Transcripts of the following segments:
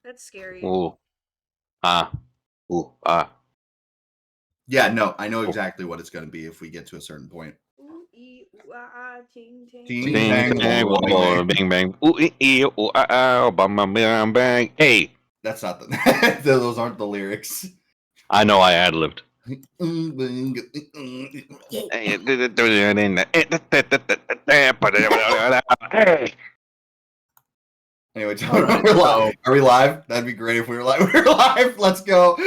That's scary. Ooh. Ah. Ooh. Ah. Yeah, no, I know exactly what it's going to be if we get to a certain point. Ooh, ee, ooh, ah, ah, ting, ting. Ting, Ding, bang, dang, whoa, whoa, bang, bang, bang. Ooh, ooh, ah, ah, bam, bam, bam, bang. Hey. That's not the. Those aren't the lyrics. I know I ad-libbed. Hey. Anyway, Alright, we're live. Are we live? That'd be great if we were live. We're live. Let's go.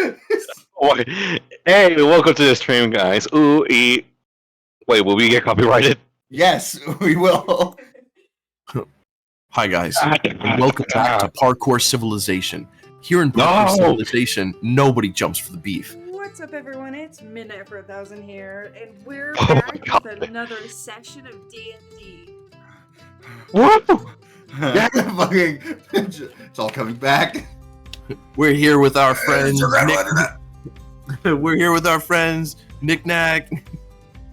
Hey, welcome to the stream, guys. Ooh, wait, will we get copyrighted? Yes, we will. Hi guys, and welcome back to Parkour Civilization. Here in Parkour Civilization, nobody jumps for the beef. What's up, everyone? It's Midnight for 1000 here, and we're Oh my back God. with another session of D&D. Woo! Fucking, it's all coming back. We're here with our friends. Internet. We're here with our friends Knick-Knack,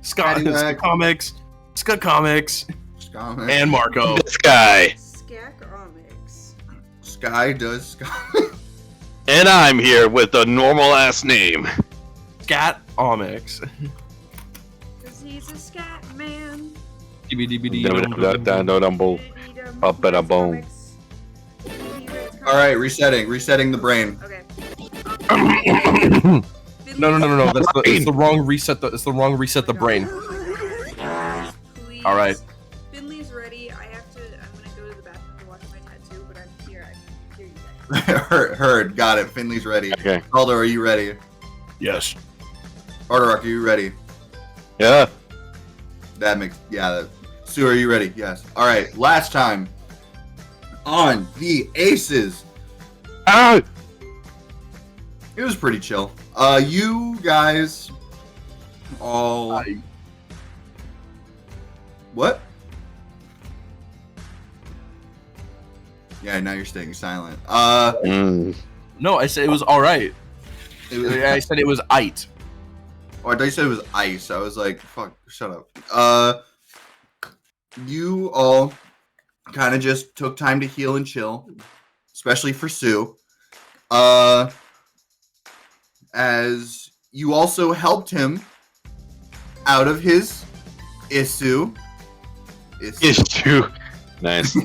Scott Paddywhack. Comics, Scott Comics, and Marco. This guy. Skacomics. Sky does Sky. And I'm here with a normal ass name. Scat Omics. Cause he's a scat man. Up at a bone. All right, resetting the brain. Okay. No. That's the wrong reset. It's the wrong reset the brain. Please. All right. Finley's ready. I'm gonna go to the bathroom to wash my tattoo, but I'm here. I can hear you guys. Heard. Got it. Finley's ready. Okay. Aldo, are you ready? Yes. Arterock, are you ready? Yeah. That makes Sue, are you ready? Yes. All right. Last time on the Aces, Ah! it was pretty chill. You guys all what? Yeah, now you're staying silent. No, I said it was all right. I said it was aight. Oh, I thought you said it was ice. I was like, fuck, shut up. You all kind of just took time to heal and chill, especially for Sue. As you also helped him out of his issue. Issue. Nice.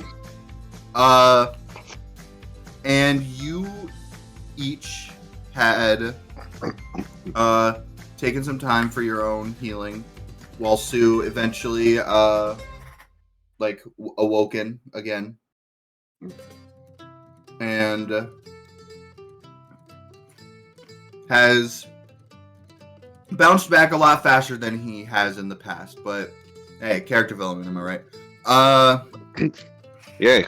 And you each had taken some time for your own healing, while Sue eventually awoken again, and has bounced back a lot faster than he has in the past. But hey, character development, am I right? Yay.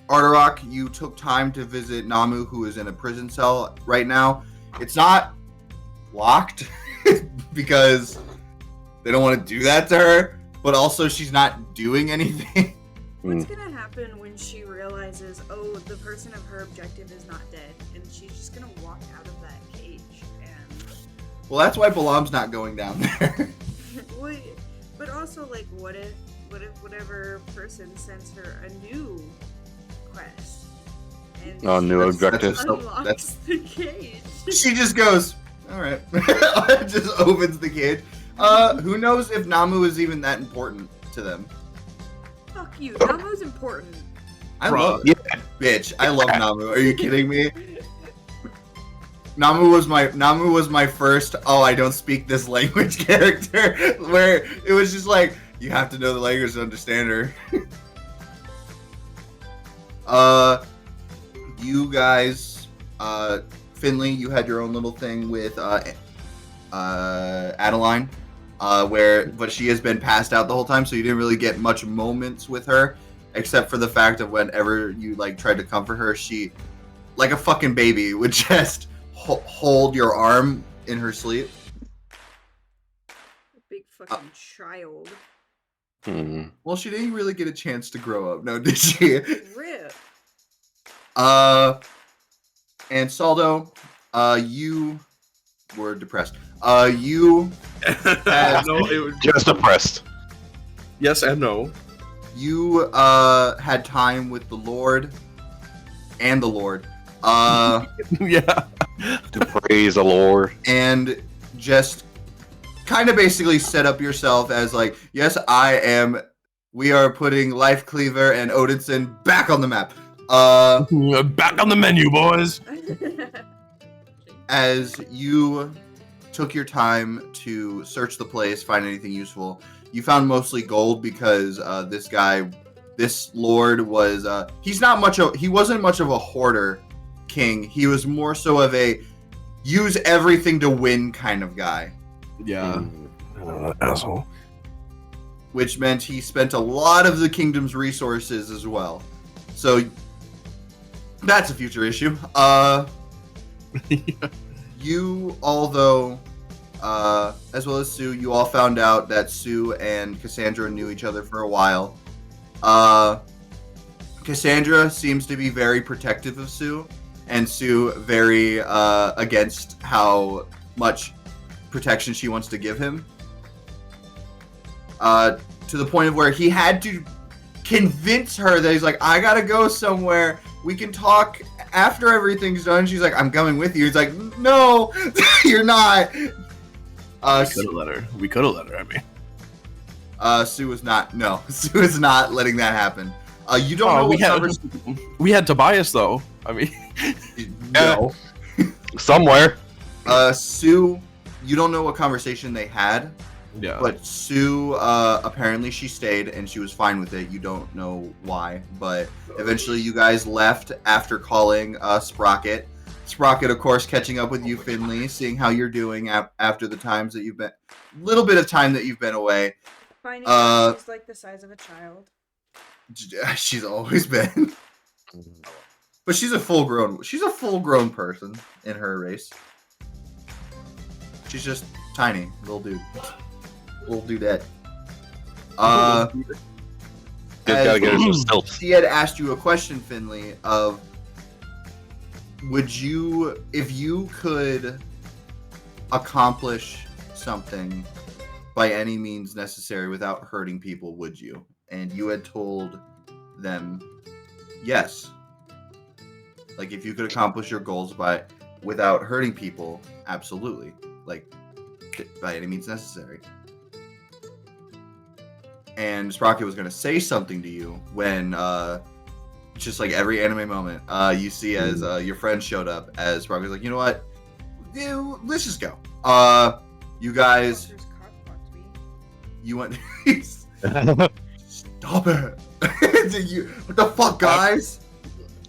Arterock, you took time to visit Namu, who is in a prison cell right now. It's not locked because they don't want to do that to her, but also she's not doing anything. What's gonna happen when she realizes, oh, the person of her objective is not dead, and she's just gonna walk out of that cage and... Well, that's why Balam's not going down there. But also, like, what if whatever person sends her a new quest? And New objective. unlocks the cage. She just goes, all right. Just opens the cage. Who knows if Namu is even that important to them? Fuck you. Namu's important. I love it. Yeah. Bitch, I love Namu. Are you kidding me? Namu was my first I don't speak this language character, where it was just like, you have to know the language to understand her. You guys, Finley, you had your own little thing with Adeline, but she has been passed out the whole time, so you didn't really get much moments with her, except for the fact of whenever you tried to comfort her, she, like a fucking baby, would just hold your arm in her sleep. Big fucking child. Well, she didn't really get a chance to grow up, no, did she? Rip. And Saldo, you were depressed. You had, Just depressed. Yes and no. You had time with the Lord, and the Lord. Yeah. To praise the Lord. And just kind of basically set up yourself as like, yes, we are putting Life Cleaver and Odinson back on the map. Back on the menu, boys. As you took your time to search the place, find anything useful, you found mostly gold because this lord was he wasn't much of a hoarder king. He was more so of a use everything to win kind of guy. Yeah. Asshole. Which meant he spent a lot of the kingdom's resources as well. So that's a future issue. You all, though, as well as Sue, you all found out that Sue and Cassandra knew each other for a while. Cassandra seems to be very protective of Sue, and Sue very against how much protection she wants to give him. To the point of where he had to convince her that he's like, I gotta go somewhere. We can talk after everything's done. She's like, I'm coming with you. He's like, no, you're not. We could have let her. I mean, Sue was not. No, Sue is not letting that happen. You don't know. We had Tobias though. I mean, no. Somewhere. Sue, you don't know what conversation they had. yeah. But Sue, apparently she stayed and she was fine with it. You don't know why, but eventually you guys left after calling Sprocket. Sprocket, of course, catching up with you, Finley, seeing how you're doing after the times that you've been, little bit of time that you've been away. Finding out she's like the size of a child. She's always been, but she's a full grown person in her race. She's just tiny, little dudette. Just gotta get her some stilts. She had asked you a question, Finley, of if you could accomplish something by any means necessary without hurting people, would you? And you had told them yes. Like, if you could accomplish your goals without hurting people, absolutely. Like, by any means necessary. And Sprocket was going to say something to you when, just like every anime moment, you see as your friend showed up, as Sprocket was like, you know what? Let's just go. You guys, you went, stop it. What the fuck, guys?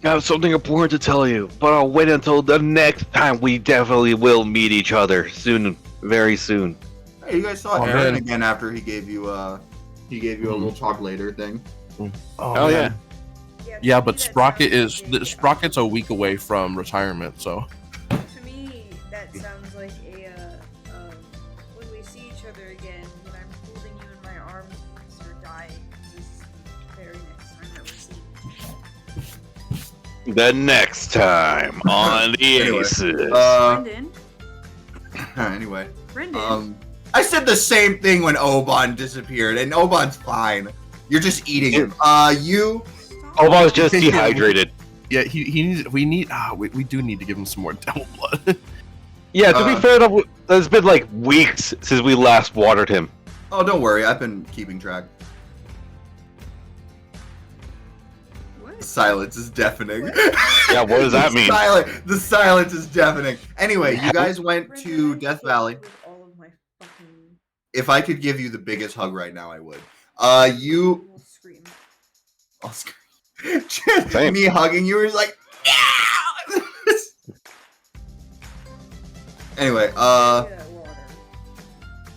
I have something important to tell you, but I'll wait until the next time. We definitely will meet each other soon, very soon. Hey, you guys saw Aaron again after he gave you a little talk later thing. Oh yeah. Yeah, but Sprocket's a week away from retirement, so. To me, that sounds like when we see each other again, when I'm holding you in my arms or dying, this is the very next time that we see. The next time on the Anyway, Aces. Brendan. Anyway, Brendan. I said the same thing when Oban disappeared, and Oban's fine. You're just eating him. You. Oh, I was just dehydrated. Yeah, we do need to give him some more devil blood. Yeah, to be fair, it's been like weeks since we last watered him. Oh, don't worry. I've been keeping track. What? The silence is deafening. Yeah, what does that mean? The silence is deafening. Anyway, you guys went Brendan, to I Death feel Valley. with all of my fucking... If I could give you the biggest hug right now, I would. will scream. I'll scream. Just Same. me hugging you was like, yeah! Anyway, Get that water.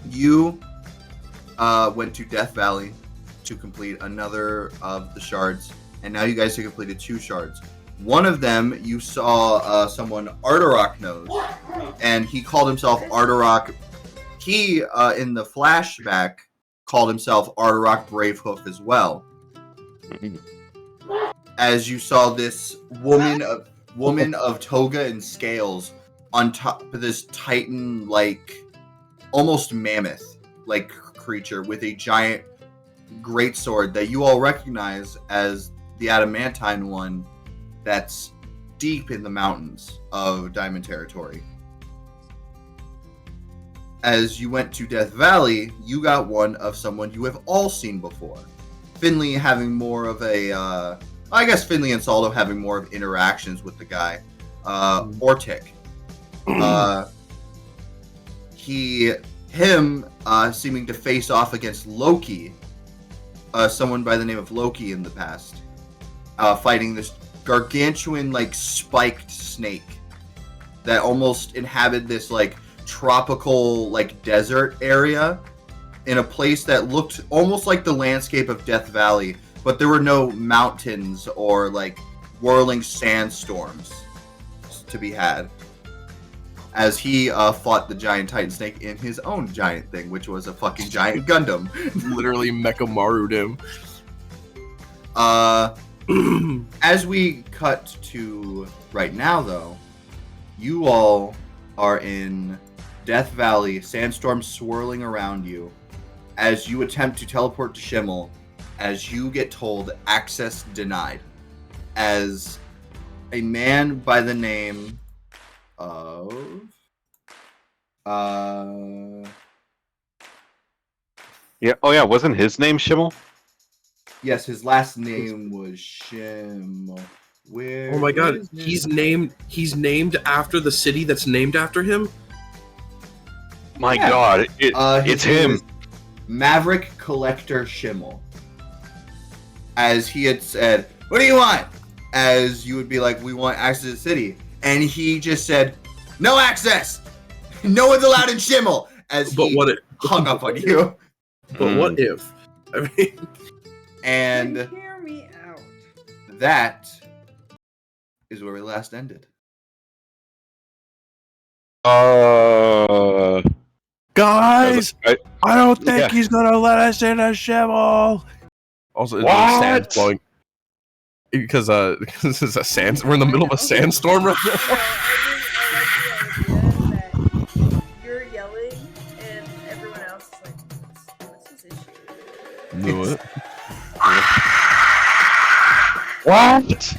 you went to Death Valley to complete another of the shards, and now you guys have completed 2 shards. One of them you saw someone Arturok knows, and he called himself Arturok. He in the flashback called himself Arturok Bravehoof as well. As you saw this woman of toga and scales on top of this titan, like almost mammoth like creature with a giant great sword that you all recognize as the adamantine one that's deep in the mountains of Diamond Territory. As you went to Death Valley, you got one of someone you have all seen before. Finley having more of a, I guess Finley and Saldo having more of interactions with the guy, Ortic. Him seeming to face off against Loki, someone by the name of Loki in the past, fighting this gargantuan, like, spiked snake that almost inhabited this, like, tropical, like, desert area in a place that looked almost like the landscape of Death Valley, but there were no mountains or, like, whirling sandstorms to be had. As he fought the giant Titan Snake in his own giant thing, which was a fucking giant Gundam. Literally Mechamaru'd him. As we cut to right now, though, you all are in Death Valley, sandstorm swirling around you, as you attempt to teleport to Shimmel, as you get told access denied, as a man by the name of Yeah. Oh yeah. Wasn't his name Shimmel? yes, his last name was Shimmel. Where Oh my god, is his- he's named after the city that's named after him? My Yeah. God, His it's name him. is Maverick Collector Shimmel. As he had said, "What do you want?" As you would be like, "We want access to the city," and he just said, "No access. No one's allowed in Shimmel." As But he what if hung up on you, But what if? I mean, and Hear me out. that is where we last ended. guys, I- I don't think Yeah. he's gonna let us in a Shimmel. Also, it's What? sand blowing. Because this is a sand. We're in the middle of a sandstorm right now. Well, I think I like the idea that you're yelling and everyone else is like, what's his issue? Knew it. What?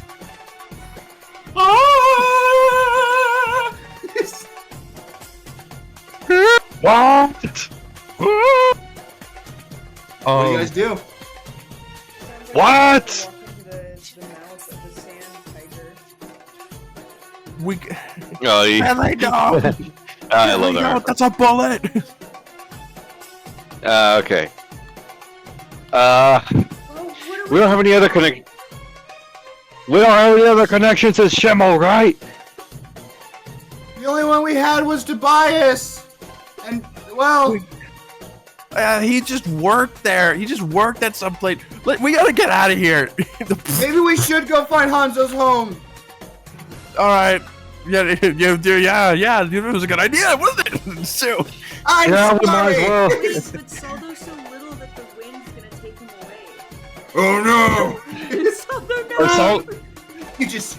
What? What do you Um, guys do? Sounds like What? you walk into the mouth of the sand tiger. we. Oh, yeah. Billy, no! I love Billy, no, that. that's a bullet. Okay. Oh, what are We don't have any other connect. We don't have any other connections to Shimmel, right? The only one we had was Tobias, and well, He just worked there. He just worked at some place. We gotta get out of here. maybe we should go find Hanzo's home. All right. Yeah, yeah. It was a good idea, wasn't it? So, I'm Yeah, we might sorry. as well. Wait, but Saldo's so little that the wind's gonna take him away. Oh Saldo, no! Or Sal- You just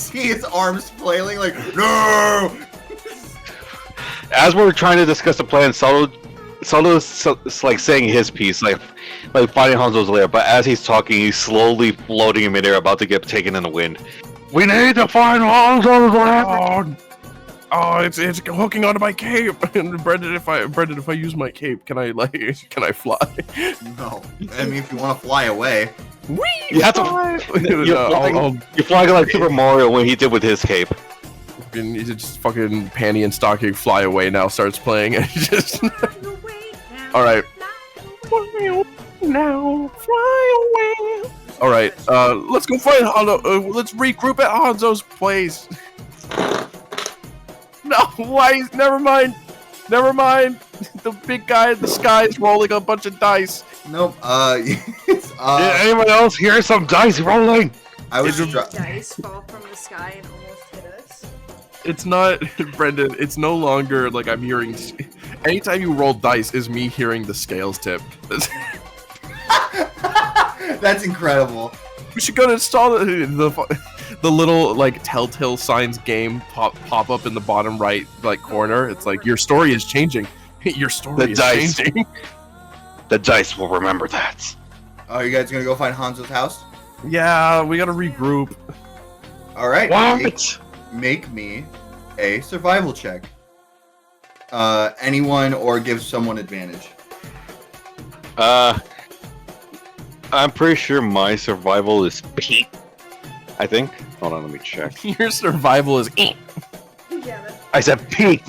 see his arms flailing like no. As we're trying to discuss the plan, Solo's like saying his piece, like finding Hanzo's lair. But as he's talking, he's slowly floating in midair, about to get taken in the wind. We need to find Hanzo's lair. oh, it's hooking onto my cape. And Brendan, if I use my cape, can I fly? No, I mean if you want to fly away. Whee! You have to- fly! You're No, flying, you're flying like Super Mario when he did with his cape. and he just fucking panty and stocking fly away now starts playing and just all right. Now fly away. All right, let's go find Hanzo. Let's regroup at Hanzo's place. No, why? Never mind. The big guy in the sky is rolling a bunch of dice. Nope. It's, Did anyone else hear some dice rolling? I was Did just dice fall from the sky and almost hit us? It's not, Brendan. It's no longer like I'm hearing. Anytime you roll dice, is me hearing the scales tip. That's incredible. We should go to install the little like telltale signs game pop up in the bottom right like corner. It's like your story is changing. Your story The is dice. changing. The dice will remember that. Oh, you guys gonna go find Hanzo's house? Yeah, we gotta regroup. All right. What? Make me a survival check. Anyone or give someone advantage. I'm pretty sure my survival is peak. I think. Hold on, let me check. Your survival is. Yeah, that's I said peak.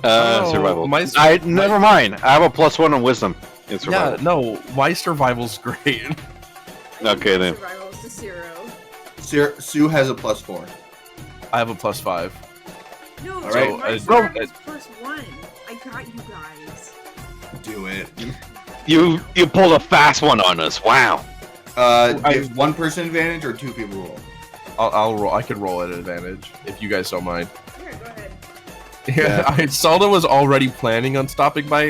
Oh, Survival. my- Never mind. I have a +1 on wisdom in Yeah, survival. no, my survival's great. Okay then. survival is to 0. Sue has a +4. I have a +5. No, All right. my No, survival is +1. I got you guys. Do it. You pulled a fast one on us. Wow. Give one person advantage or two people roll. I'll roll. I could roll at advantage if you guys don't mind. Here, go ahead. Yeah, Salda was already planning on stopping by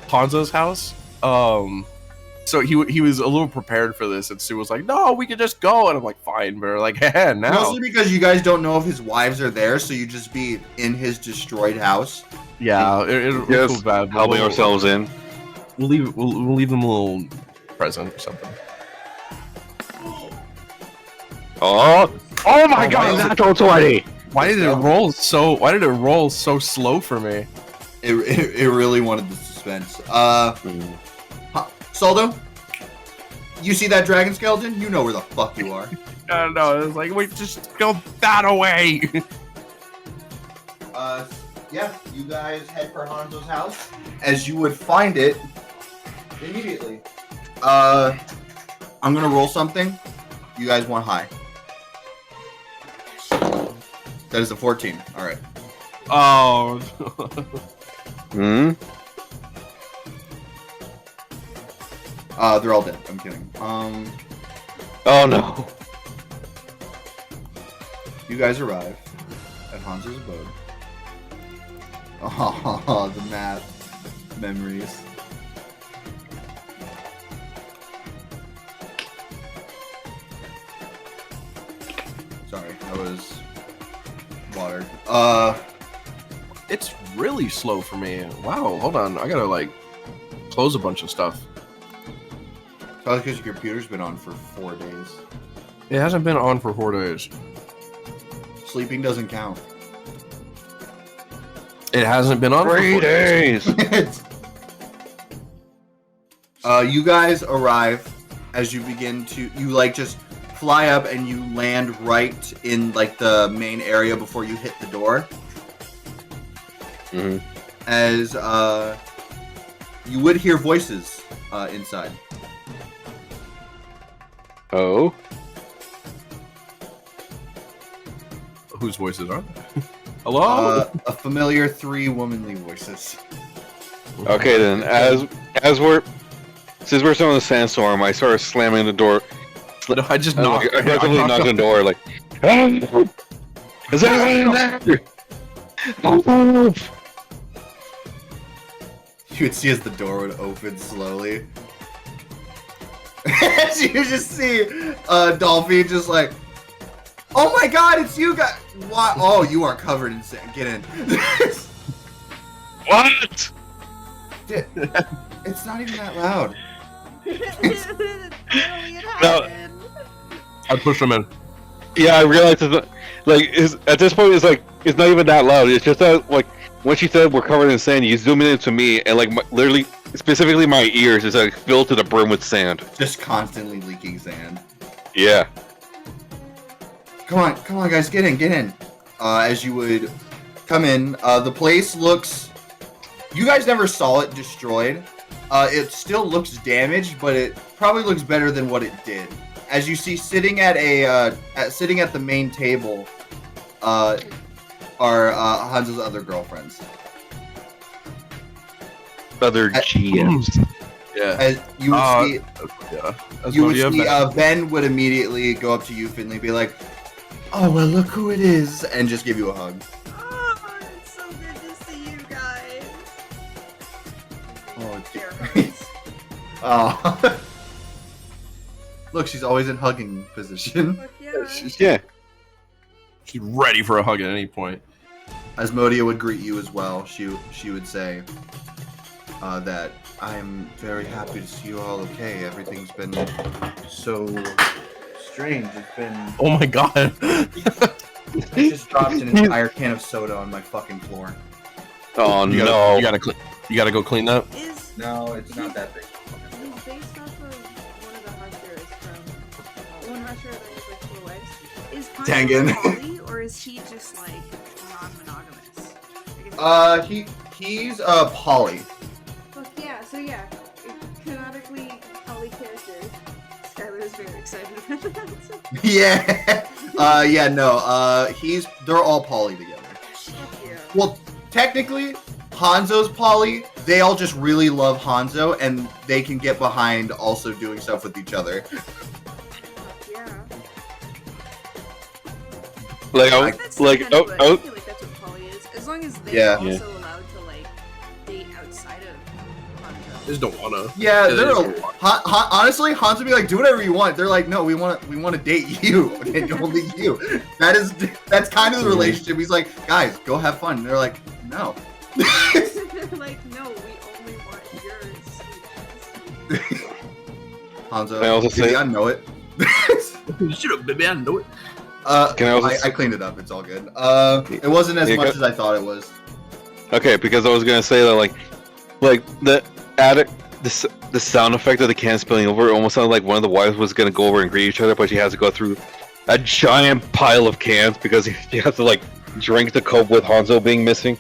Hanzo's house. So he was a little prepared for this, and Sue was like, "No, we could just go." And I'm like, "Fine," but like, "Hey, now." Mostly because you guys don't know if his wives are there, so you just be in his destroyed house. Yeah, it'll Yes, feel bad. but helping ourselves in. We'll leave them a little present or something. Oh my Oh, god, wow. natural 20! Why did it roll so? Why did it roll so slow for me? It really wanted the suspense. Soldo, you see that dragon skeleton? You know where the fuck you are. I don't know. It was like, wait, just go that away. Yeah, you guys head for Hanzo's house, as you would find it immediately. I'm gonna roll something. You guys want high. That is a 14. All right. Oh. Hmm? They're all dead. I'm kidding. Oh no. You guys arrive at Hanzo's abode. Oh, the map memories. Sorry, that was water. It's really slow for me. Wow, hold on. I gotta like close a bunch of stuff. Probably because your computer's been on for 4 days. It hasn't been on for 4 days. Sleeping doesn't count. It hasn't been on for 3 4 days. days! You guys arrive as you begin to just fly up and you land right in like the main area before you hit the door. Mhm. As you would hear voices inside. Oh? Whose voices are they? Hello? A familiar 3 womanly voices. Okay then, since we're still in the sandstorm, I started slamming the door. No, I just I knocked. aggressively knocked on the door, like, is anyone in there? Move! You would see as the door would open slowly. As you just see Dolphy just like, oh my god, it's you guys! What? Oh, you are covered in sand. Get in. What? It's not even that loud. Literally, it No. happened. I pushed him in. Yeah, I realized it's not, at this point it's not even that loud. It's just that when she said we're covered in sand, you zoom in to me and literally specifically my ears is filled to the brim with sand. Just constantly leaking sand. Yeah. Come on, guys, get in. As you would come in, the place looks. You guys never saw it destroyed. It still looks damaged, but it probably looks better than what it did. As you see, sitting at the main table, are Hanzo's other girlfriends. Other GMs. Yeah. As you would see, Yeah. you would see Ben would immediately go up to you, Finley, be like, "Oh well, look who it is," and just give you a hug. Oh, it's so good to see you guys. Oh, Bear hugs. Oh. Look, she's always in hugging position. Fuck yeah. Yeah. She's ready for a hug at any point. Asmodia would greet you as well. She would say that I am very happy to see you all okay. Everything's been so strange. It's been. Oh my god. I just dropped an entire can of soda on my fucking floor. Oh You no! you gotta go clean that. Is No, it's not that big. he's based off of one of the Hushers from one Husher that has like 4 wives. Is Tengen. Hanzo poly, or is he just like non-monogamous? He's poly. Well, yeah. So yeah, canonically poly character. Skylar is very excited about that. Yeah. No. They're all poly together. Yeah. Well, technically, Hanzo's poly. They all just really love Hanzo, and they can get behind also doing stuff with each other. Yeah. Like, That's like, kind of what, I oh, feel like that's what poly is. As long as they're Yeah. also allowed to like date outside of Hanzo. Just don't wanna. Yeah, Yeah, they're there's- honestly, Hanzo be like, do whatever you want. They're like, no, we want to date you and only you. That's kind of the relationship. He's like, guys, go have fun. And they're like, no. Like, no, we only want yours. Hanzo, I also baby, say- I know it. Shut up, baby. I know it. Can I also I cleaned it up. It's all good. It wasn't as Yeah, much go- as I thought it was. okay, because I was gonna say that like the attic, the sound effect of the can spilling over almost sounded like one of the wives was gonna go over and greet each other, but she has to go through a giant pile of cans because she has to like drink to cope with Hanzo being missing.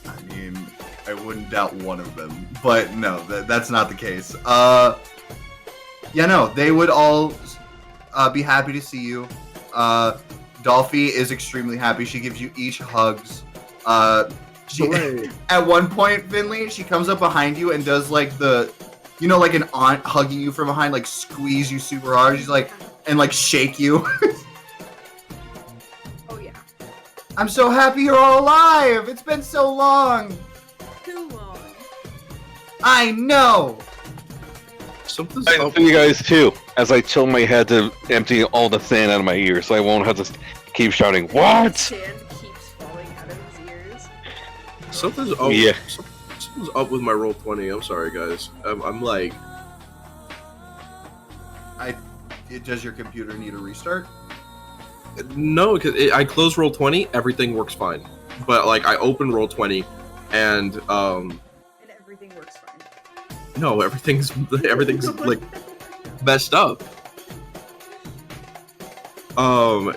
I mean, I wouldn't doubt one of them, but no, that's not the case. Yeah, no, they would all be happy to see you. Dolphy is extremely happy. She gives you each hugs. At one point, Finley, she comes up behind you and does like like an aunt hugging you from behind, like squeeze you super hard. She's like, and like shake you. Oh yeah. I'm so happy you're all alive. It's been so long. Too long. I know. Something's I up. for you guys too, as I tilt my head to empty all the sand out of my ears, so I won't have to keep shouting, "What?" Sand keeps falling out of his ears. Something's up. Yeah. Something's up with my roll 20. I'm sorry, guys. I'm like, Does your computer need a restart? no, because I close roll 20, everything works fine. But like, I open roll 20, and And everything works fine. no, everything's like messed up.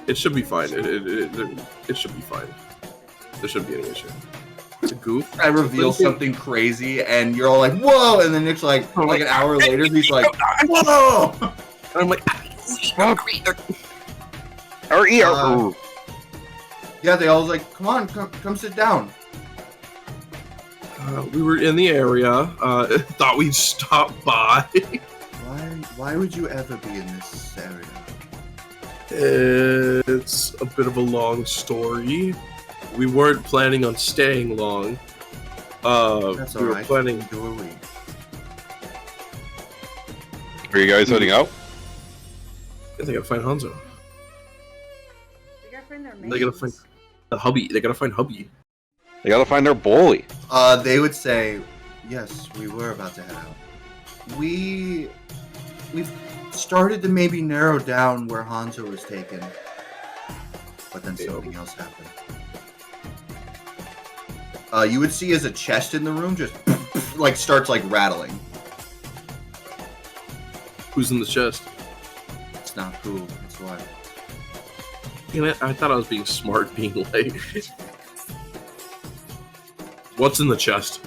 It should be fine. It should be fine. There shouldn't be any issue. It's a goof. I reveal something crazy, and you're all like, "Whoa!" And then it's like an hour later, he's like, "Whoa!" And I'm like, Or ear. Yeah, they all was like, "Come on, come sit down." we were in the area. Thought we'd stop by. Why would you ever be in this area? It's a bit of a long story. We weren't planning on staying long. That's We were alright. planning. Doorway. Are you guys heading out? I think I gotta find Hanzo. They gotta find their They gotta find mates. the hubby. They gotta find hubby. They gotta find their bully. They would say, "Yes, we were about to head out. We've started to maybe narrow down where Hanzo was taken, but then something else happened." You would see as a chest in the room just like starts like rattling. Who's in the chest? It's not cool. It's what. Damn it, I thought I was being smart, being like, what's in the chest?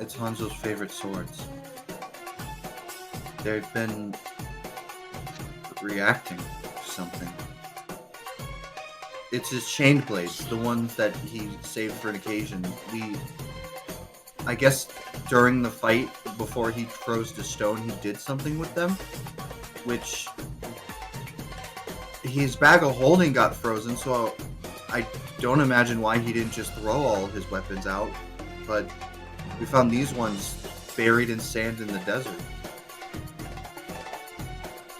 It's Hanzo's favorite swords. They've been reacting to something. It's his chained blades, the ones that he saved for an occasion. I guess during the fight, before he froze to stone, he did something with them, which his bag of holding got frozen, so I don't imagine why he didn't just throw all of his weapons out, but we found these ones buried in sand in the desert.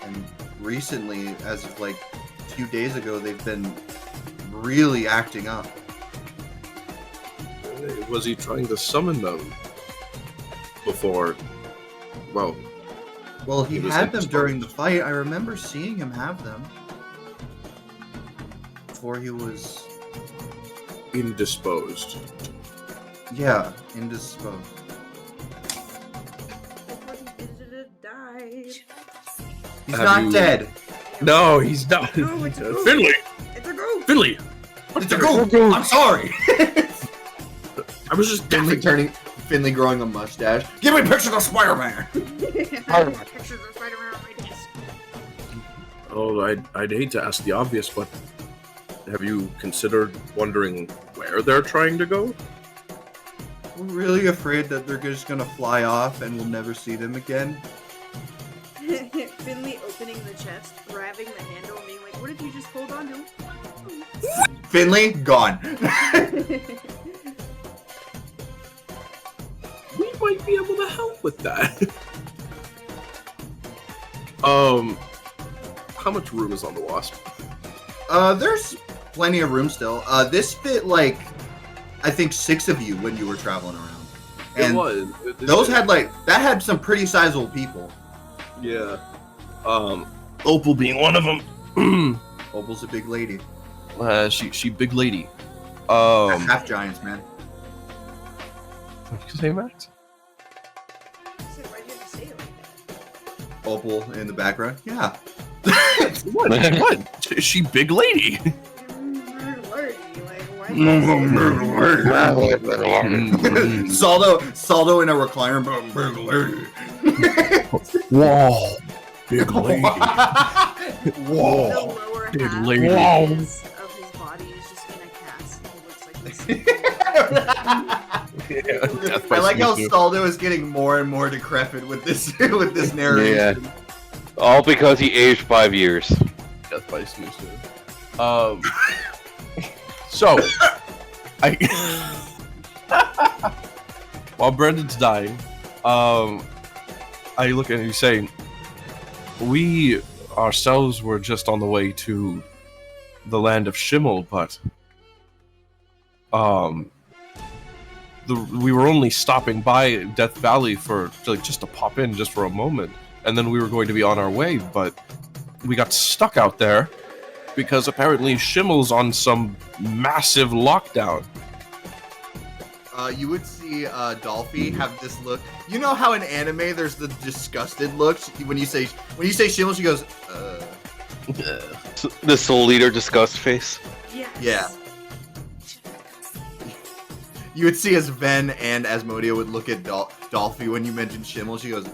And recently, as of like a few days ago, they've been really acting up. Was he trying to summon them before? Well, Well, he He was had them indisposed. during the fight. I remember seeing him have them before he was, Indisposed. yeah, indisposed. Died. He's Have not you- dead. No, he's not. No, it's a ghost. Finley! It's a ghost. Finley! It's a ghost. I'm sorry. I was just Finley growing a mustache. Give me a picture of Spider-Man. Pictures of Spider-Man on my desk. Oh, I'd hate to ask the obvious, but have you considered wondering where they're trying to go? We're really afraid that they're just gonna fly off and we'll never see them again. Finley opening the chest, grabbing the handle, and being like, "What if you just hold on to Finley gone. We might be able to help with that. How much room is on the Wasp? There's plenty of room still. This fit like, I think 6 of you when you were traveling around. And it was. those had that had some pretty sizable people. Yeah. Opal being one of them. Opal's a big lady. She big lady. Half giants, man. What did you say, Max? I said, why did you say it like that? Opal in the background. Yeah. What? What? She big lady. Lordy, like, why did you say Saldo in a recliner. Big lady. Whoa. Big lady. The Whoa. lower Big half lady. of his body is just in a cast. He looks like this. Death by I like how Snooze. Saldo is getting more and more decrepit with this with this narration. Yeah. All because he aged 5 years. Death by Snooze. So, while Brendan's dying, I look at him and say, we ourselves were just on the way to the land of Shimmel, but we were only stopping by Death Valley for just to pop in just for a moment, and then we were going to be on our way, but we got stuck out there because apparently Shimmel's on some massive lockdown. You would see Dolphy have this look. You know how in anime there's the disgusted looks when you say Shimmel, she goes, The Soul Eater disgust face. Yes. Yeah. You would see as Ven and Asmodia would look at Dolphy when you mentioned Shimmel. She goes,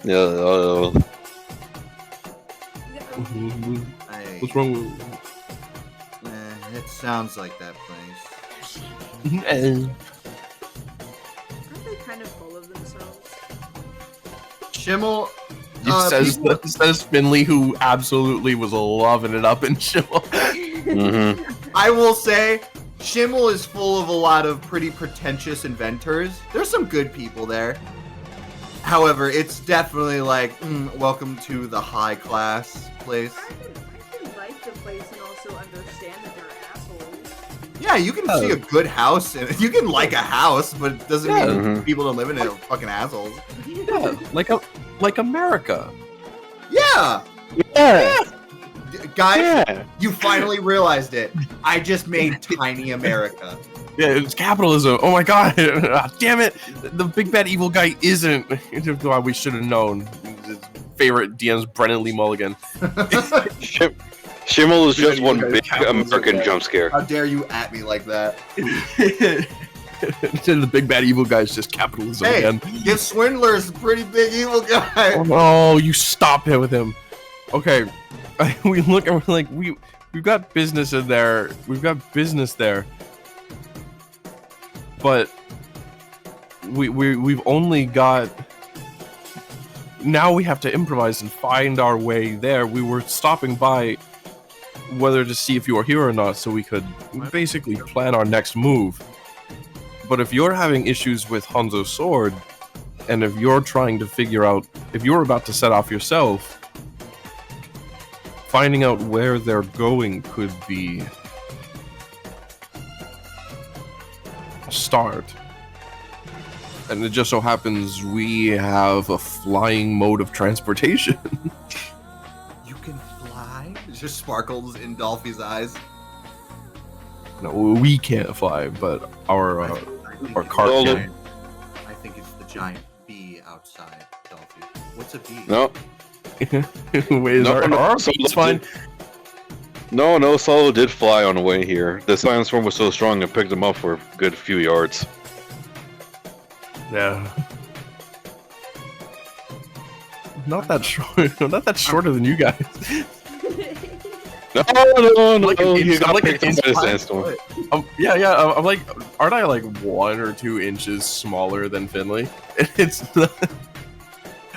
Yeah. What's wrong with it sounds like that place. Aren't they kind of full of themselves? Shimmel. says Finley, who absolutely was loving it up in Shimmel. I will say, Shimmel is full of a lot of pretty pretentious inventors. There's some good people there. However, it's definitely like, welcome to the high class place. I can like the place and also understand that they're assholes. Yeah, you can see a good house, and you can like a house, but it doesn't mean Mhm. people don't live in it are fucking assholes. Yeah, like America. Yeah, Yeah. guys, Yeah. you finally realized it. I just made tiny America. Yeah, it's capitalism. Oh my god. Damn it. The big bad evil guy isn't. We should have known. His favorite DM's Brennan Lee Mulligan. Shimmel is just one big Capitalism. American jump scare. How dare you at me like that? The big bad evil guy's just capitalism Hey, again. give Swindler's a pretty big evil guy. Oh no, you stop it with him. Okay. We look and we're like, we've got business in there. We've got business there. But we've only got. Now we have to improvise and find our way there. We were stopping by whether to see if you were here or not, so we could basically plan our next move. But if you're having issues with Hanzo's sword, and if you're trying to figure out if you're about to set off yourself, finding out where they're going could be a start. And it just so happens we have a flying mode of transportation. You can fly? It just sparkles in Dolphy's eyes. No, we can't fly, but our I think our it's car Solo- can. I think it's the giant bee outside, Dolphy. What's a bee? No, Wait, No, no, our so it's fine. no, Solo did fly on the way here. The sandstorm was so strong it picked him up for a good few yards. Yeah. Not that short. Not that shorter than you guys. No, Like an you inch- got like an picked up inch by the high. sandstorm. Yeah. I'm like, aren't I like 1 or 2 inches smaller than Finley? It's. No,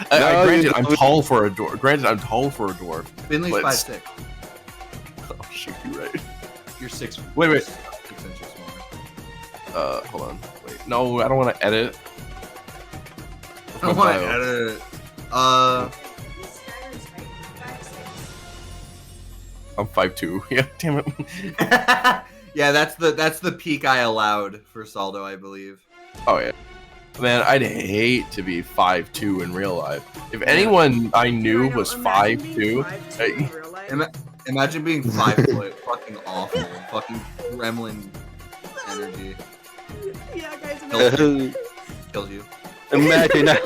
granted, you- I'm tall for a dwarf. Finley's Let's- 5'6". Oh shoot, you're right. You're 6. Wait. 6 inches smaller. Hold on. Wait, no, I don't want to edit. I don't want to edit it. Skylar's height, 5'6". I'm 5'2". Yeah, damn it. Yeah, that's the peak I allowed for Saldo, I believe. Oh yeah. Man, I'd hate to be 5'2" in real life. If anyone I knew I know, was imagine 5'2", being 5'2" in real life. Imagine being 5 foot, fucking awful, fucking gremlin energy Yeah, guys, imagine. kills you. Imagine that.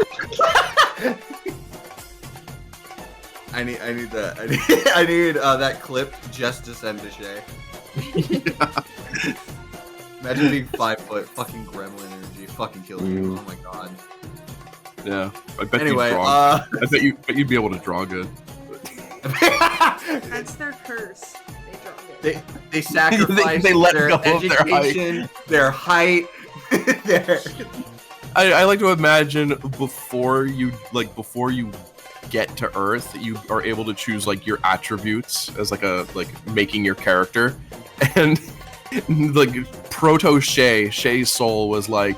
I need that. I need that clip just to send to Shay. Imagine being 5 foot, fucking gremlin energy, fucking kills you. Oh my god. Yeah, I bet Anyway, you'd draw. I bet you'd be able to draw good. That's their curse. They draw it. they sacrifice They let their go of their height. education, their height, their I like to imagine before you get to Earth, you are able to choose like your attributes as like making your character, and like proto Shay's soul was like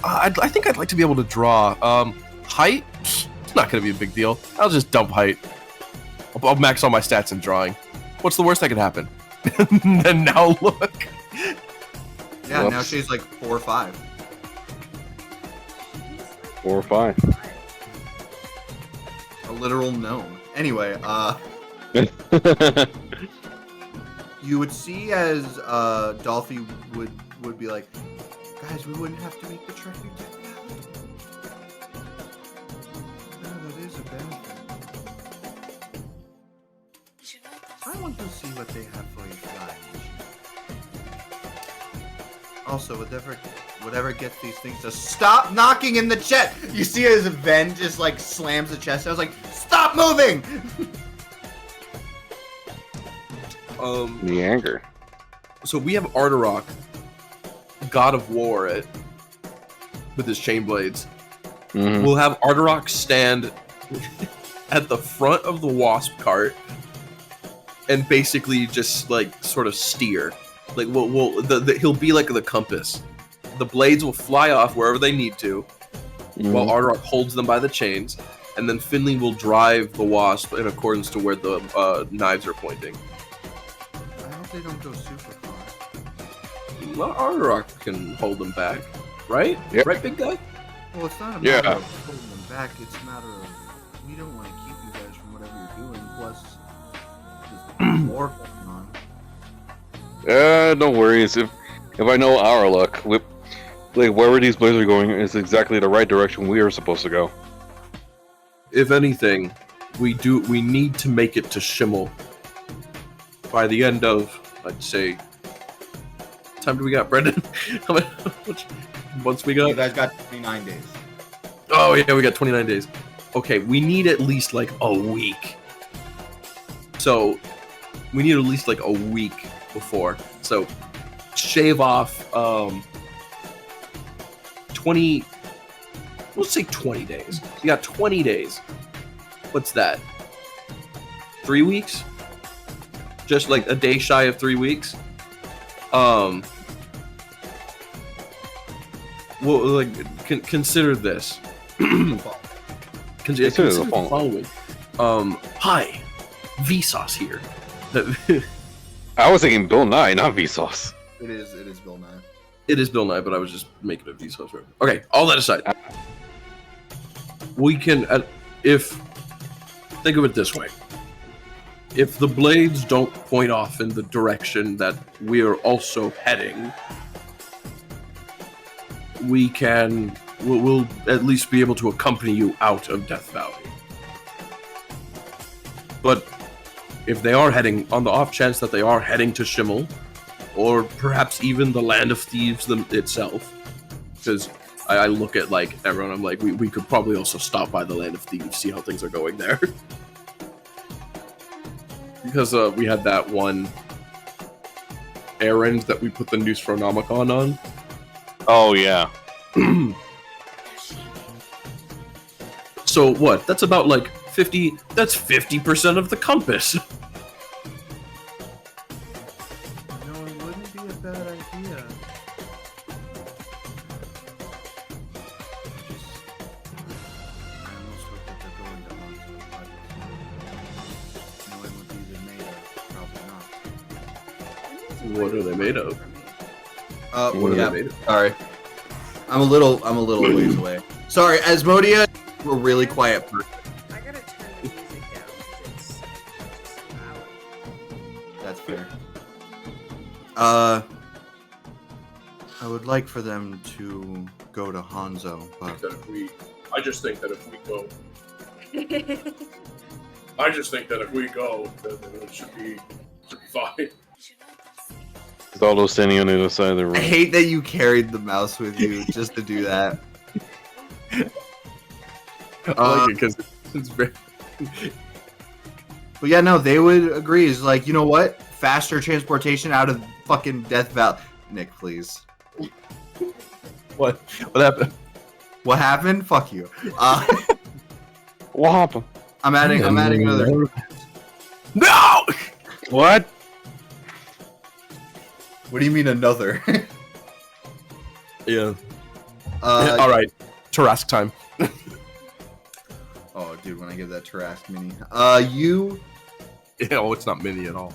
I think I'd like to be able to draw height. It's not gonna be a big deal. I'll just dump height. I'll max all my stats in drawing. What's the worst that could happen? And now look. yeah. Now Whoops. she's like 4 or 5. 4 or 5. A literal gnome. Anyway, you would see as Dolphy would be like, guys, we wouldn't have to make the trek again. No, that is a benefit. I want to see what they have for you flying. Also, whatever gets these things to stop knocking in the chest. You see as Ven just like slams the chest. I was like, stop moving. The anger. So we have Arturok, God of War, with his chain blades. Mhm. We'll have Arturok stand at the front of the wasp cart and basically just like sort of steer. Like he'll be like the compass. The blades will fly off wherever they need to, while Arturok holds them by the chains, and then Finley will drive the wasp in accordance to where the knives are pointing. I hope they don't go super far. Well, Arturok can hold them back, right? Yep. Right, big guy? Well, it's not a Yeah. matter of holding them back. It's a matter of we don't want to keep you guys from whatever you're doing. Plus, there's war going on. No worries. If I know our luck, like wherever these blades are going is exactly the right direction we are supposed to go. If anything, we need to make it to Schimmel by the end of, I'd say, what time do we got, Brendan? How much months we You got? guys got 29 days. Oh yeah, we got 29 days. Okay, we need at least like a week. So we need at least like a week before. So shave off 20. Let's say 20 days. You got 20 days. What's that? 3 weeks? Just like a day shy of 3 weeks. Well, like consider this. Consider the the following. Hi, Vsauce here. I was thinking Bill Nye, not Vsauce. It is Bill Nye. It is Bill Nye, but I was just making a Vsauce reference. Okay, all that aside, we can, think of it this way. If the blades don't point off in the direction that we are also heading, we'll at least be able to accompany you out of Death Valley. But if they are heading, on the off chance that they are heading to Shimmel, or perhaps even the Land of Thieves itself, because I look at like everyone, I'm like, we could probably also stop by the Land of Thieves, see how things are going there. Because we had that one errand that we put the Noostronomicon on. Oh yeah. So what? That's about like 50. That's 50% of the compass. No, it wouldn't be a bad idea. I almost hope that they're going to Hanzo, but knowing what these are made of, probably not. What are they made of? What are yeah, they made of? sorry. I'm a little ways away. Sorry, Asmodia, we're a really quiet person. I gotta turn the music down because it's just loud. That's fair. I would like for them to go to Hanzo, but I just think that if we go, then it should be fine. Zaldo standing on the other side of the I room. hate that you carried the mouse with you just to do that. I like it because it's very. But yeah, no, they would agree. Is like, you know what? Faster transportation out of fucking Death Valley. Nick, please. What happened? What happened? Fuck you. What happened? I'm adding another. No. What? What do you mean another? Yeah. All right. Tarask time. Oh, dude, when I give that Tarask mini, you. Yeah, oh, it's not mini at all.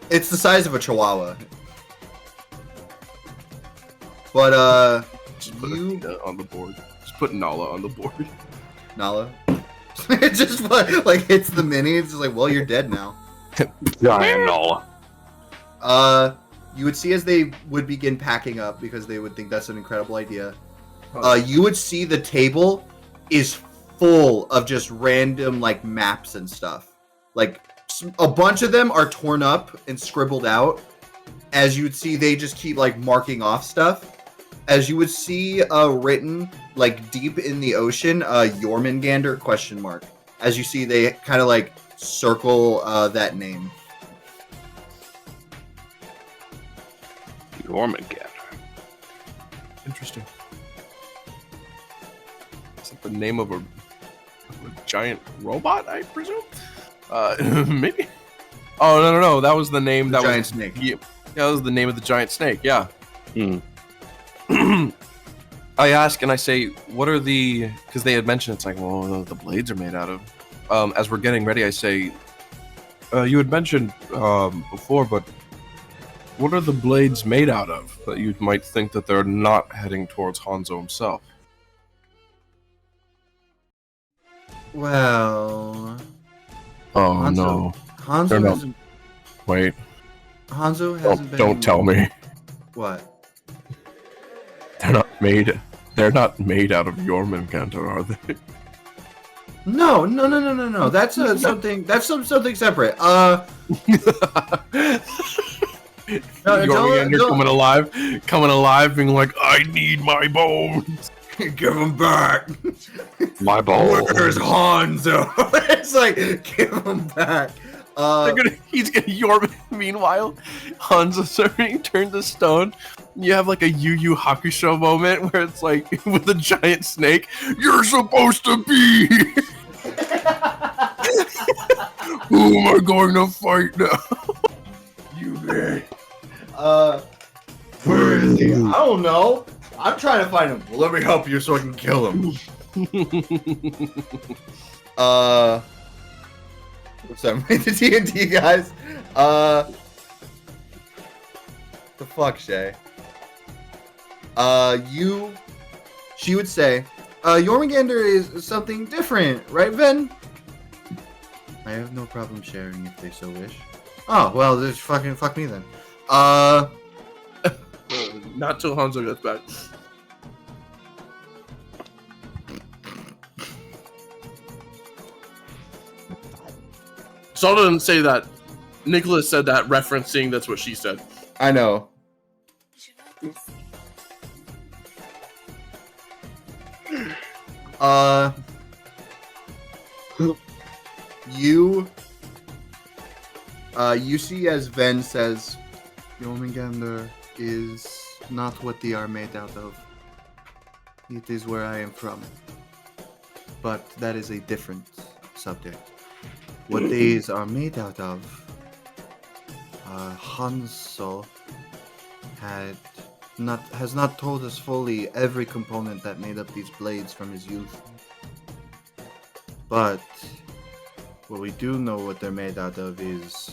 It's the size of a Chihuahua. But Just put you Athena on the board. Just put Nala on the board. Nala. It just like hits the mini. It's just like, well, you're dead now. Giant Nola. You would see as they would begin packing up because they would think that's an incredible idea. Oh. You would see the table is full of just random like maps and stuff. Like a bunch of them are torn up and scribbled out. As you would see, they just keep like marking off stuff. As you would see written like deep in the ocean, Jormungandr question mark. As you see, they kind of like circle that name. Jormungandr. Interesting. Is that the name of a giant robot, I presume? Maybe. Oh no! That was the name. The That giant was snake. Yeah, that was the name of the giant snake. Yeah. Hmm. I ask and I say, what are the? Because they had mentioned it's like, well, the blades are made out of. As we're getting ready, I say, you had mentioned before, but what are the blades made out of that you might think that they're not heading towards Hanzo himself? Well, Oh Hanzo. no! Hanzo They're not- hasn't. Wait! Hanzo hasn't been. Don't tell me What? they're not made. They're not made out of Jormungandr, are they? No. That's something. That's something separate. Jormungandr don't- coming alive, being like, I need my bones. Give him back. My balls. Where's Hanzo? It's like, give him back. He's gonna Jormungandr. Meanwhile, Hanzo's starting to turn to stone. You have like a Yu Yu Hakusho moment where it's like with a giant snake. You're supposed to be. Who am I going to fight now? You bet. Where is he? I don't know. I'm trying to find him. Well, let me help you so I can kill him. What's up with the D&D guys? The fuck, Shay? She would say, Jormungandr is something different, right, Ven? I have no problem sharing if they so wish. Oh, well, just fuck me then. Not till Hanzo gets back. Salda didn't say that. Nicholas said that, referencing that's what she said. I know. You see as Ven says, Jormungandr is not what they are made out of. It is where I am from. But that is a different subject. What these are made out of, Hanzo has not told us fully every component that made up these blades from his youth. But what we do know what they're made out of is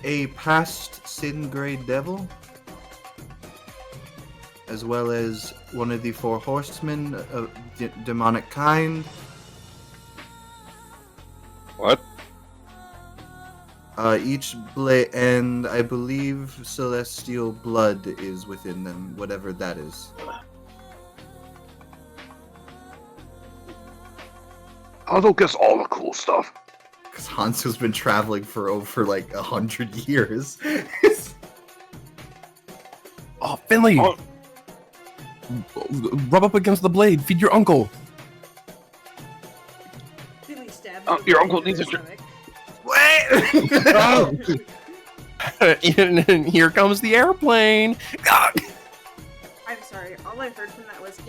a past sin grade devil, as well as one of the four horsemen of demonic kind. What? Each blade, and I believe celestial blood is within them, whatever that is. Hanzo gets all the cool stuff. Because Hanzo's been traveling for over like 100 years. Oh, Finley! Oh. Rub up against the blade. Feed your uncle. Billy stabbed Your him uncle in needs the a stomach. And here comes the airplane. I'm sorry. All I heard from that was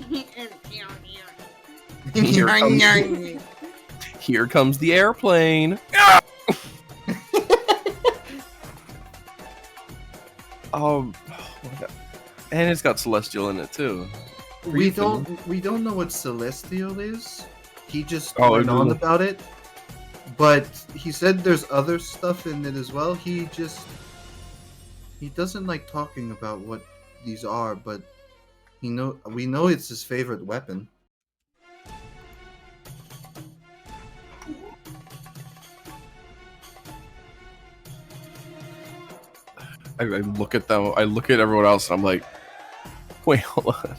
Here comes the airplane. Oh my God. And it's got celestial in it too. we don't know what celestial is. He just Oh, went on really? about it. But he said there's other stuff in it as well. He doesn't like talking about what these are, but we know it's his favorite weapon. I look at them. I look at everyone else, and I'm like, wait, hold on.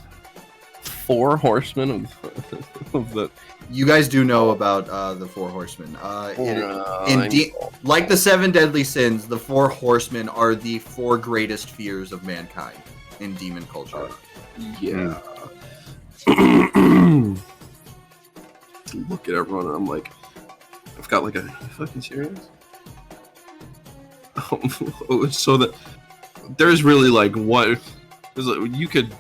4 horsemen of the. You guys do know about the four horsemen. Like the 7 deadly sins, the four horsemen are the 4 greatest fears of mankind in demon culture. Yeah. Look at everyone, and I'm like, I've got like a fucking serious. So that there's really like what you could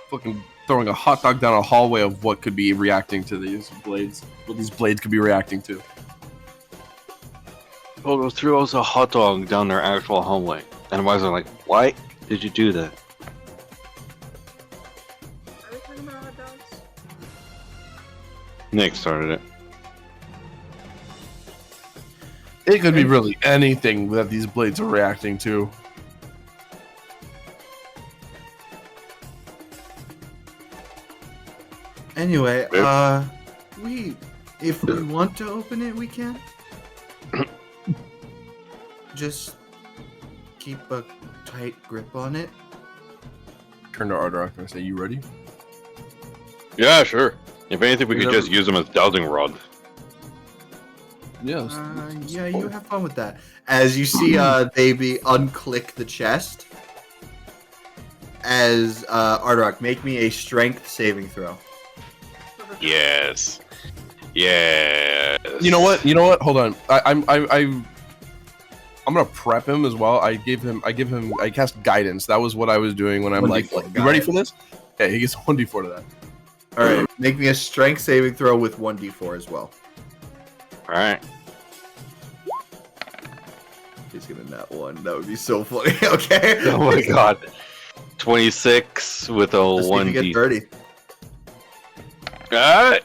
fucking throwing a hot dog down a hallway of what could be reacting to these blades. What these blades could be reacting to. Well, threw us a hot dog down their actual hallway. And why was I like, why did you do that? Are we talking about hot dogs? Nick started it. It could be really anything that these blades are reacting to. Anyway, if we want to open it, we can. Just keep a tight grip on it. Turn to Ardorak and say, "You ready?" Yeah, sure. If anything, we could just use them as dowsing rods. Yes. Yeah, you have fun with that. As you see, Baby unclick the chest. As Ardorak, make me a strength saving throw. Yes. Yes. You know what? Hold on. I'm gonna prep him as well. I cast guidance. That was what I was doing when I'm like, 1d4 you ready for this? Okay, he gets 1d4 to that. All right, make me a strength saving throw with 1d4 as well. Alright. He's gonna nat 1. That would be so funny. Okay. Oh my god. 26 with a Let's see if you 1d. get 30. Alright.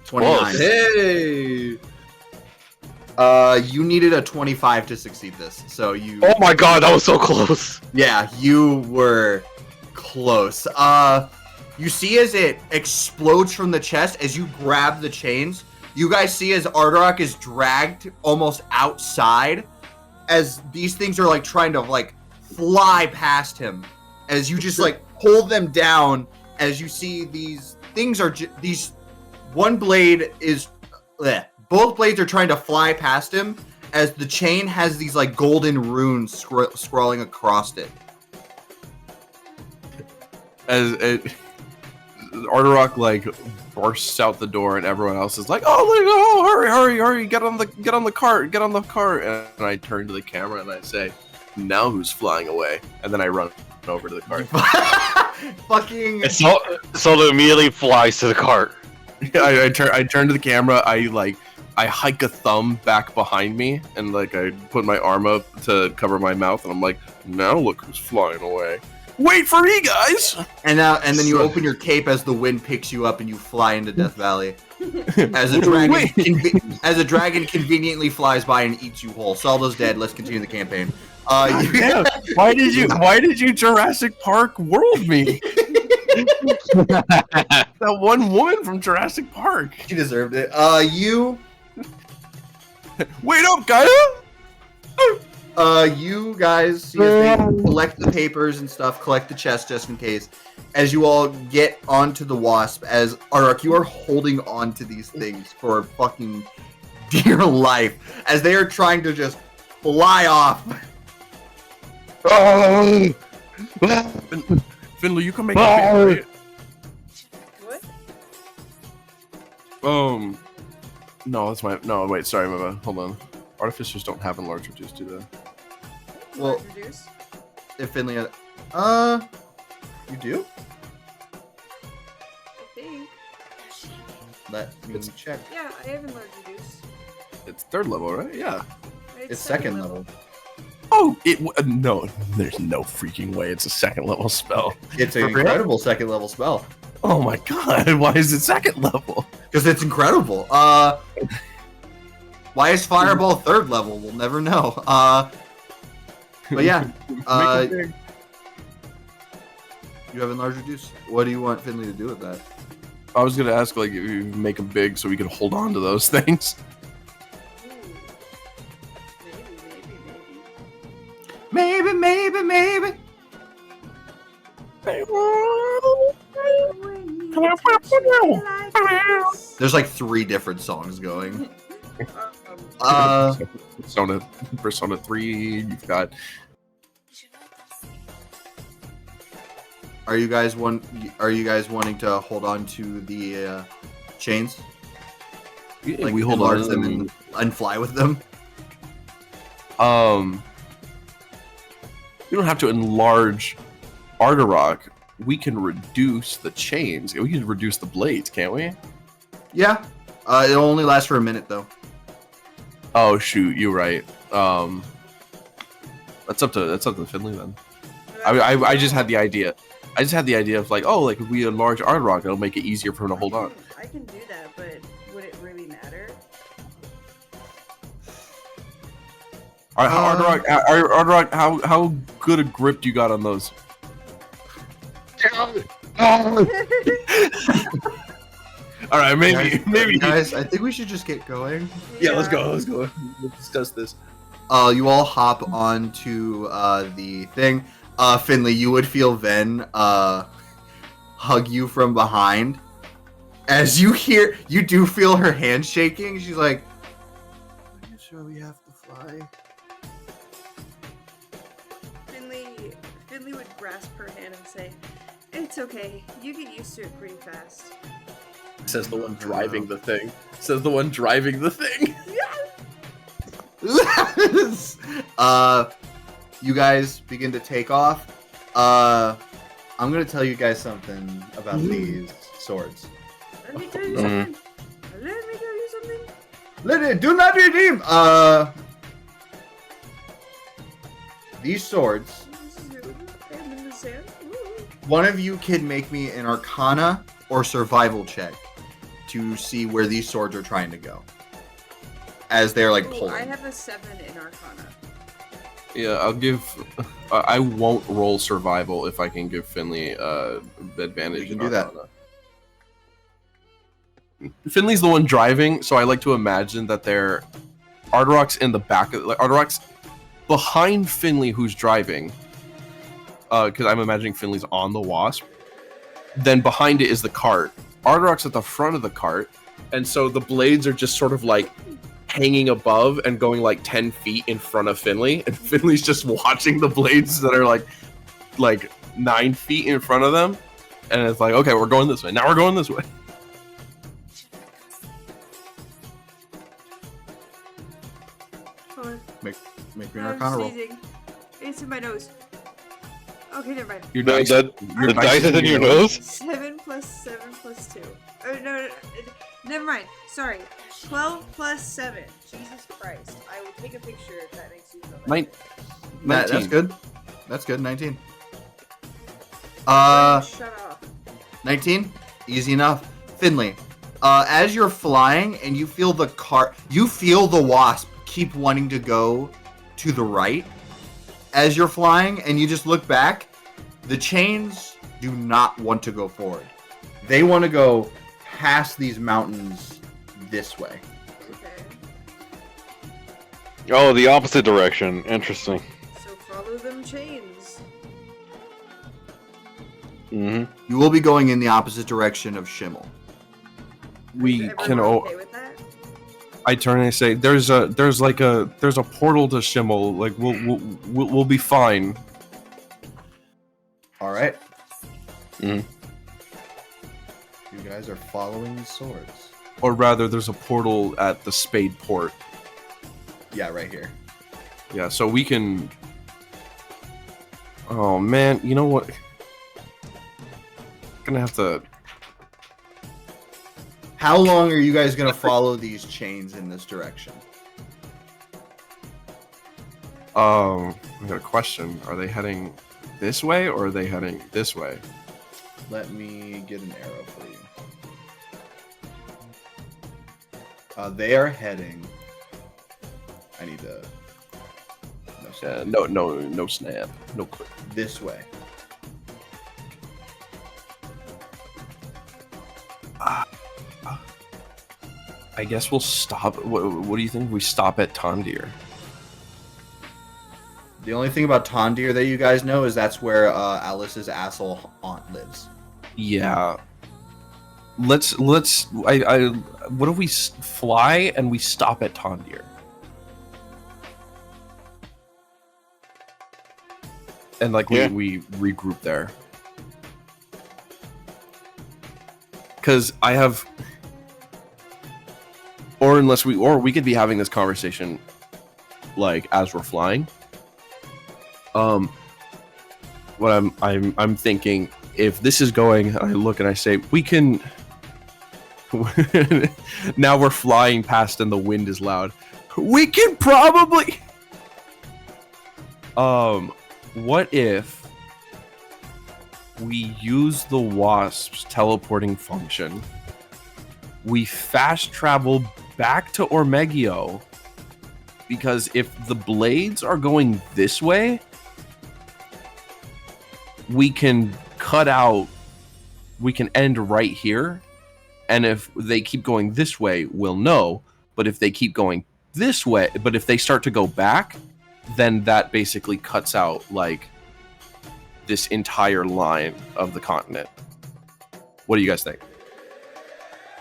29. Close. Hey! You needed a 25 to succeed this, so you. Oh my god, that was so close. Yeah, you were close. You see as it explodes from the chest as you grab the chains. You guys see as Ardorak is dragged almost outside, as these things are like trying to like fly past him. As you just like hold them down, as you see these things are these. One blade is. Both blades are trying to fly past him, as the chain has these like golden runes scrolling across it. As Ardorak like bursts out the door, and everyone else is like, "Oh, hurry! Get on the cart! And I turn to the camera and I say, "Now who's flying away?" And then I run over to the cart. Fucking. Solo immediately flies to the cart. I turn to the camera. I hike a thumb back behind me, and like I put my arm up to cover my mouth, and I'm like, "Now look who's flying away! Wait for me, guys!" And then you open your cape as the wind picks you up and you fly into Death Valley. As a dragon conveniently flies by and eats you whole. Saldo's dead. Let's continue the campaign. Damn. Why did you Jurassic Park world me? That one woman from Jurassic Park. She deserved it. You Wait up, Gaia! you guys see as they collect the papers and stuff, collect the chest just in case. As you all get onto the wasp, as Ardorak, you are holding on to these things for fucking dear life, as they are trying to just fly off. Finley, you can make a bit, What? right? No, that's my. No, wait, sorry, my bad. Hold on. Artificers don't have enlarge reduce, do they? Well, Reduce? if Finley had, you do? I think. Let me check. Yeah, I have enlarge reduce. It's third level, right? Yeah. It's second level. Oh, no. There's no freaking way it's a second level spell. It's an incredible second level spell. Oh my god! Why is it second level? Because it's incredible. Why is Fireball third level? We'll never know. But yeah, Make it big. you have enlarge reduce. What do you want Finley to do with that? I was gonna ask, like, if you make them big so we can hold on to those things. Ooh. Maybe. Maybe. There's like 3 different songs going. Persona 3. You've got. Are you guys wanting to hold on to the chains? Yeah, Like we hold on enlarge to them and fly with them? We don't have to enlarge Ardorak. We can reduce the chains. We can reduce the blades, can't we? Yeah. It'll only last for a minute though. Oh shoot, you're right. That's up to Finley then. I just had the idea. I just had the idea of like, oh, like if we enlarge Ardorak, it'll make it easier for him to hold on. I can do that, but would it really matter? Ardorak, how good a grip do you got on those? All right, maybe. Guys, I think we should just get going. Yeah, let's go. Let's discuss this. You all hop onto the thing. Finley, you would feel Ven hug you from behind. As you do feel her hand shaking. She's like, "Are you sure we have to fly?" Finley would grasp her hand and say, "It's okay. You get used to it pretty fast." Says the one driving the thing. Says the one driving the thing. You guys begin to take off. I'm gonna tell you guys something about these swords. Let me tell you something. Do not redeem. These swords. One of you can make me an Arcana or Survival check to see where these swords are trying to go. as they're like Ooh, pulling. I have a 7 in Arcana. Yeah, I'll give. I won't roll survival if I can give Finley advantage. You can in do that. Arcana. Finley's the one driving, so I like to imagine that they're Ardarok's in the back of Ardarok's behind Finley, who's driving. Because I'm imagining Finley's on the Wasp. Then behind it is the cart. Ardarok's at the front of the cart, and so the blades are just sort of like hanging above and going like 10 feet in front of Finley, and Finley's just watching the blades that are like 9 feet in front of them, and it's like, okay, we're going this way. Now we're going this way. Hold on. Make me an I'm Arcana roll. sneezing. It's in my nose. Okay, never mind. Your The, dice, the, your the dice is in your nose? 7 plus 7 plus 2. Oh, no, never mind. Sorry. 12 plus 7. Jesus Christ. I will take a picture if that makes you feel better. That's 19. good. That's good. 19. Shut off. 19. Easy enough. Finley, as you're flying and you feel the Wasp keep wanting to go to the right as you're flying, and you just look back, the chains do not want to go forward. They want to go past these mountains this way. Okay. Oh, the opposite direction. Interesting. So follow them chains. Mm-hmm. You will be going in the opposite direction of Schimmel. We Is can. everyone okay with that? I turn and I say, "There's a portal to Schimmel. Like we'll be fine." All right. Mhm. You guys are following the swords. Or rather, there's a portal at the Spade Port. Yeah, right here. Yeah, so we can. Oh man, you know what? Gonna have to. How long are you guys going to follow these chains in this direction? I got a question. Are they heading this way or are they heading this way? Let me get an arrow for you. They are heading. I need to. No, sorry. No snap. No click. This way. I guess we'll stop. What do you think? We stop at Tondir. The only thing about Tondir that you guys know is that's where Alice's asshole aunt lives. Yeah. Let's. What if we fly and we stop at Tondir? And like Yeah. we regroup there. Because I have. Or we could be having this conversation like as we're flying. What I'm thinking, if this is going, and I look and I say, we can. Now we're flying past and the wind is loud. We can probably. What if we use the Wasp's teleporting function? We fast travel back to Ormegio, because if the blades are going this way, we can cut out, we can end right here, and if they keep going this way, we'll know. But if they keep going this way, but if they start to go back, then that basically cuts out like this entire line of the continent. What do you guys think?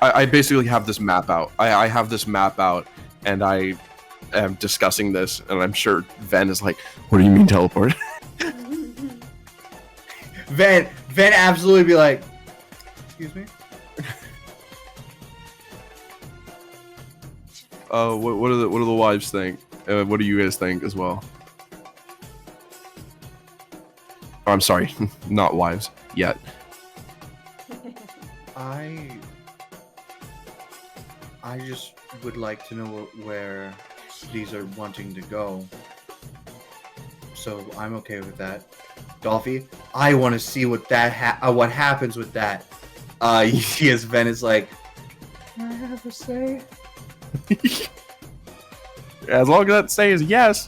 I basically have this map out. I have this map out, and I am discussing this, and I'm sure Ven is like, "What do you mean teleport?" Ven absolutely be like, excuse me? What do the wives think? What do you guys think as well? Oh, I'm sorry, not wives yet. I just would like to know where these are wanting to go. So I'm okay with that. Dolphy, I want to see what what happens with that. You see as Ven is like, can I have a say? As long as that says yes.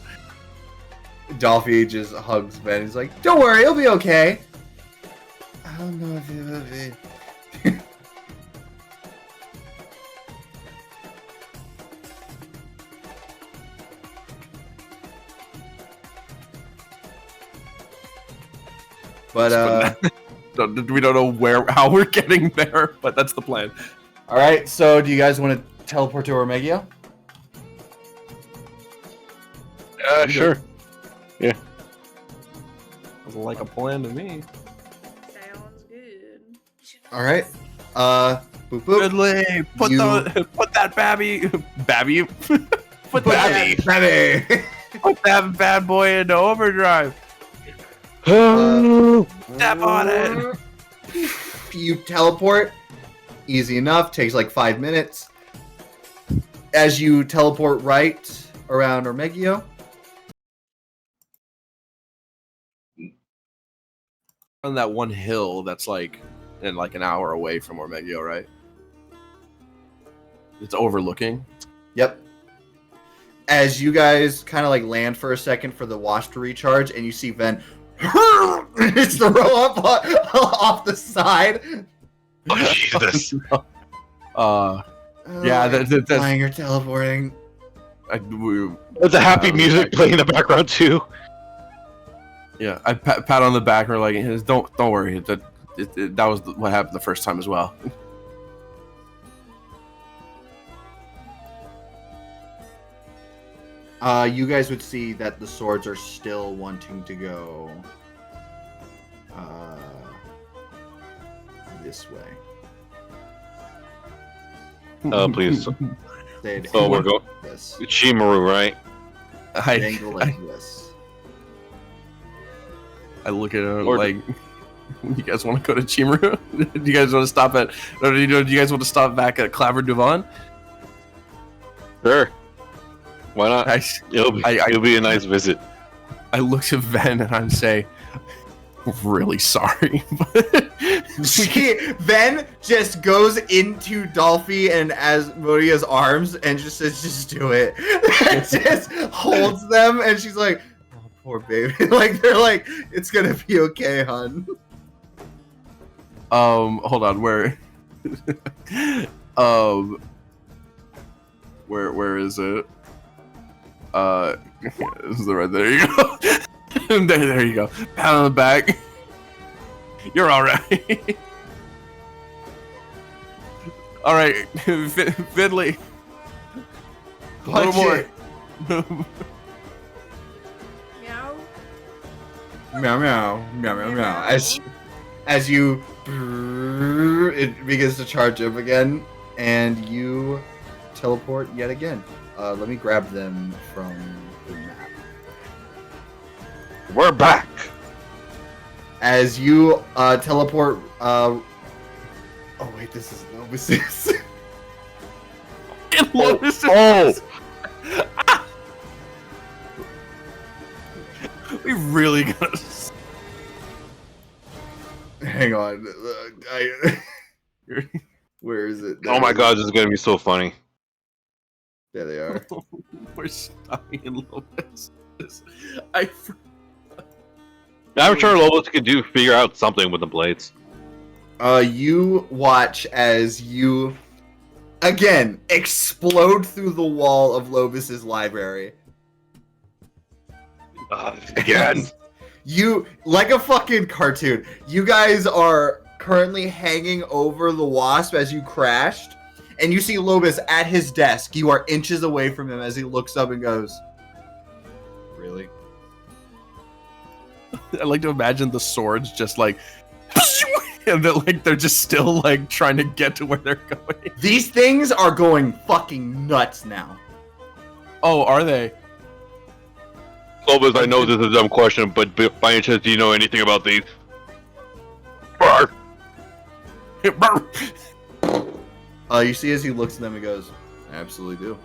Dolphy just hugs Ben. He's like, "Don't worry, it'll be okay." I don't know if it will be. But We don't know how we're getting there, but that's the plan. all right. So, do you guys want to teleport to Ormegio? Sure. Doesn't like a plan to me. Sounds good. All right. Boop boop. Ridley, put that babby, put Babby. that bad boy into overdrive. Step on it. You teleport. Easy enough. Takes like 5 minutes. As you teleport right around Ormegio. On that one hill that's like an hour away from Ormegio, right? It's overlooking. Yep. As you guys kind of like land for a second for the wasp to recharge, and you see Ven just throw up off the side. Oh, Jesus. Yeah, that's flying or teleporting. There's a happy music playing in the background too. Yeah, I pat on the back or like, don't worry. That was what happened the first time as well. You guys would see that the swords are still wanting to go this way. Please. They'd Oh, we're going. this. Chimaru, right? Angle like this. I look at him Or- like, you guys want to go to Chimaru? Do you guys want to stop at? Or do you guys want to stop back at Claver Duvan? Sure. Why not? It'll be a nice visit. I look at Ven and I say, really sorry, but Ven just goes into Dolphy and Asmodia's arms and just says, "Just do it." And just holds them, and she's like, "Oh, poor baby." Like they're like, "It's gonna be okay, hon." Hold on, where where is it? This is the right. There you go. there you go. Pat on the back. You're all right. All right, Fiddly. A little Punch more. it. Meow. Meow meow meow meow meow. As you, it begins to charge up again, and you teleport yet again. Let me grab them from the map. We're back. As you teleport, oh wait, this is Lobusis. We really gotta. Hang on, where is it? Oh my god, this is gonna be so funny. There they are. We're stopping in Lopez. I'm sure Lobos could figure out something with the blades. You watch as you again explode through the wall of Lobus's library. Again. You, like a fucking cartoon, you guys are currently hanging over the wasp as you crashed, and you see Lobus at his desk. You are inches away from him as he looks up and goes, "Really?" I like to imagine the swords just like, and they're just still like trying to get to where they're going. These things are going fucking nuts now. Oh, are they? Lobos, I know this is a dumb question, but by any chance, do you know anything about these? Bark. You see as he looks at them and goes, "I absolutely do."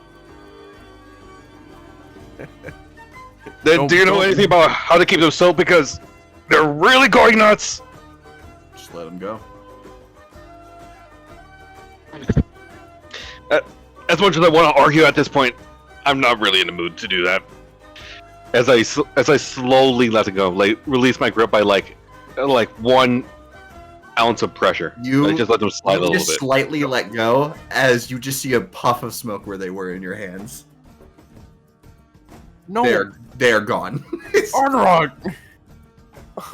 Then do you know anything about how to keep them so? Because they're really going nuts. Just let him go. As much as I want to argue at this point, I'm not really in the mood to do that. As I slowly let it go, like release my grip by like 1 ounce of pressure. You I just let them slide a You little just bit. slightly let go as you just see a puff of smoke where they were in your hands. No, They're gone. Arnrog.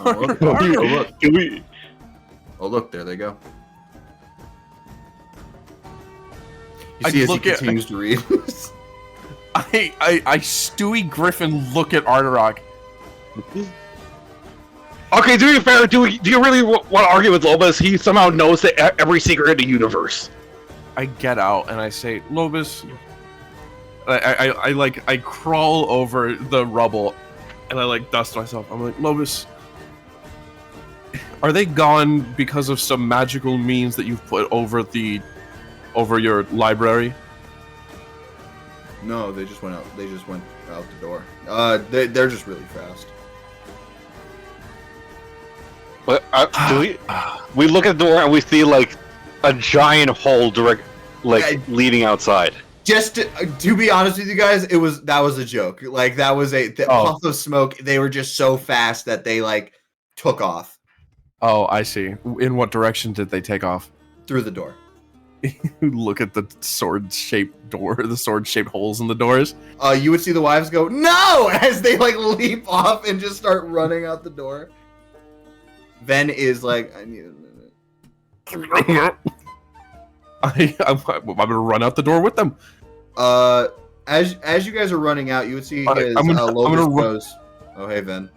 Oh, look. Can we? Oh, look, there they go. You I see as he look at- continues to read. I Stewie Griffin look at Arnrog. Okay, to be fair, do you really want to argue with Lobos? He somehow knows that every secret in the universe. I get out and I say, Lobus. I crawl over the rubble, and I like dust myself. I'm like, Lobus. Are they gone because of some magical means that you've put over your library? No, they just went out. They just went out the door. They're just really fast. But we look at the door and we see like a giant hole leading outside. Just to be honest with you guys, that was a joke. Like that was a puff of smoke. They were just so fast that they like took off Oh, I see. In what direction did they take off? through the door. Look at the sword-shaped door, the sword-shaped holes in the doors. You would see the wives go no as they like leap off and just start running out the door. Ven is like, I need a minute. I'm gonna run out the door with them. As you guys are running out, you would see Alright, his I'm gonna Lobus run- goes, oh hey Ven.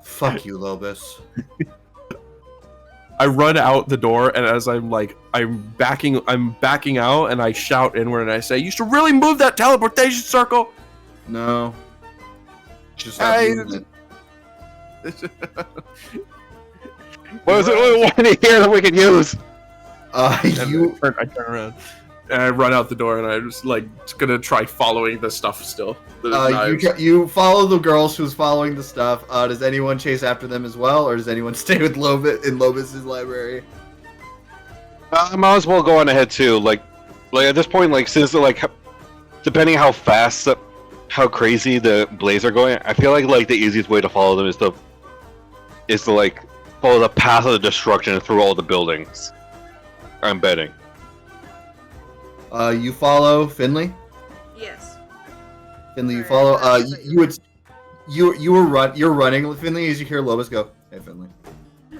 Fuck you, Lobus. I run out the door, and as I'm backing out, and I shout inward, and I say, "You should really move that teleportation circle." No. Just Hey. not it. What is it? What in here that we can use? You I turn around, and I run out the door, and I'm just gonna try following the stuff still. The knives. you follow the girls who's following the stuff. Does anyone chase after them as well, or does anyone stay with Lobus in Lobus's library? I might as well go on ahead too. Like at this point, since depending how fast, how crazy the blades are going, I feel like the easiest way to follow them is to follow the path of the destruction through all the buildings. I'm betting. You follow Finley. Yes. Finley, you Sorry, follow. You're running with Finley as you hear Lobus go, "Hey Finley."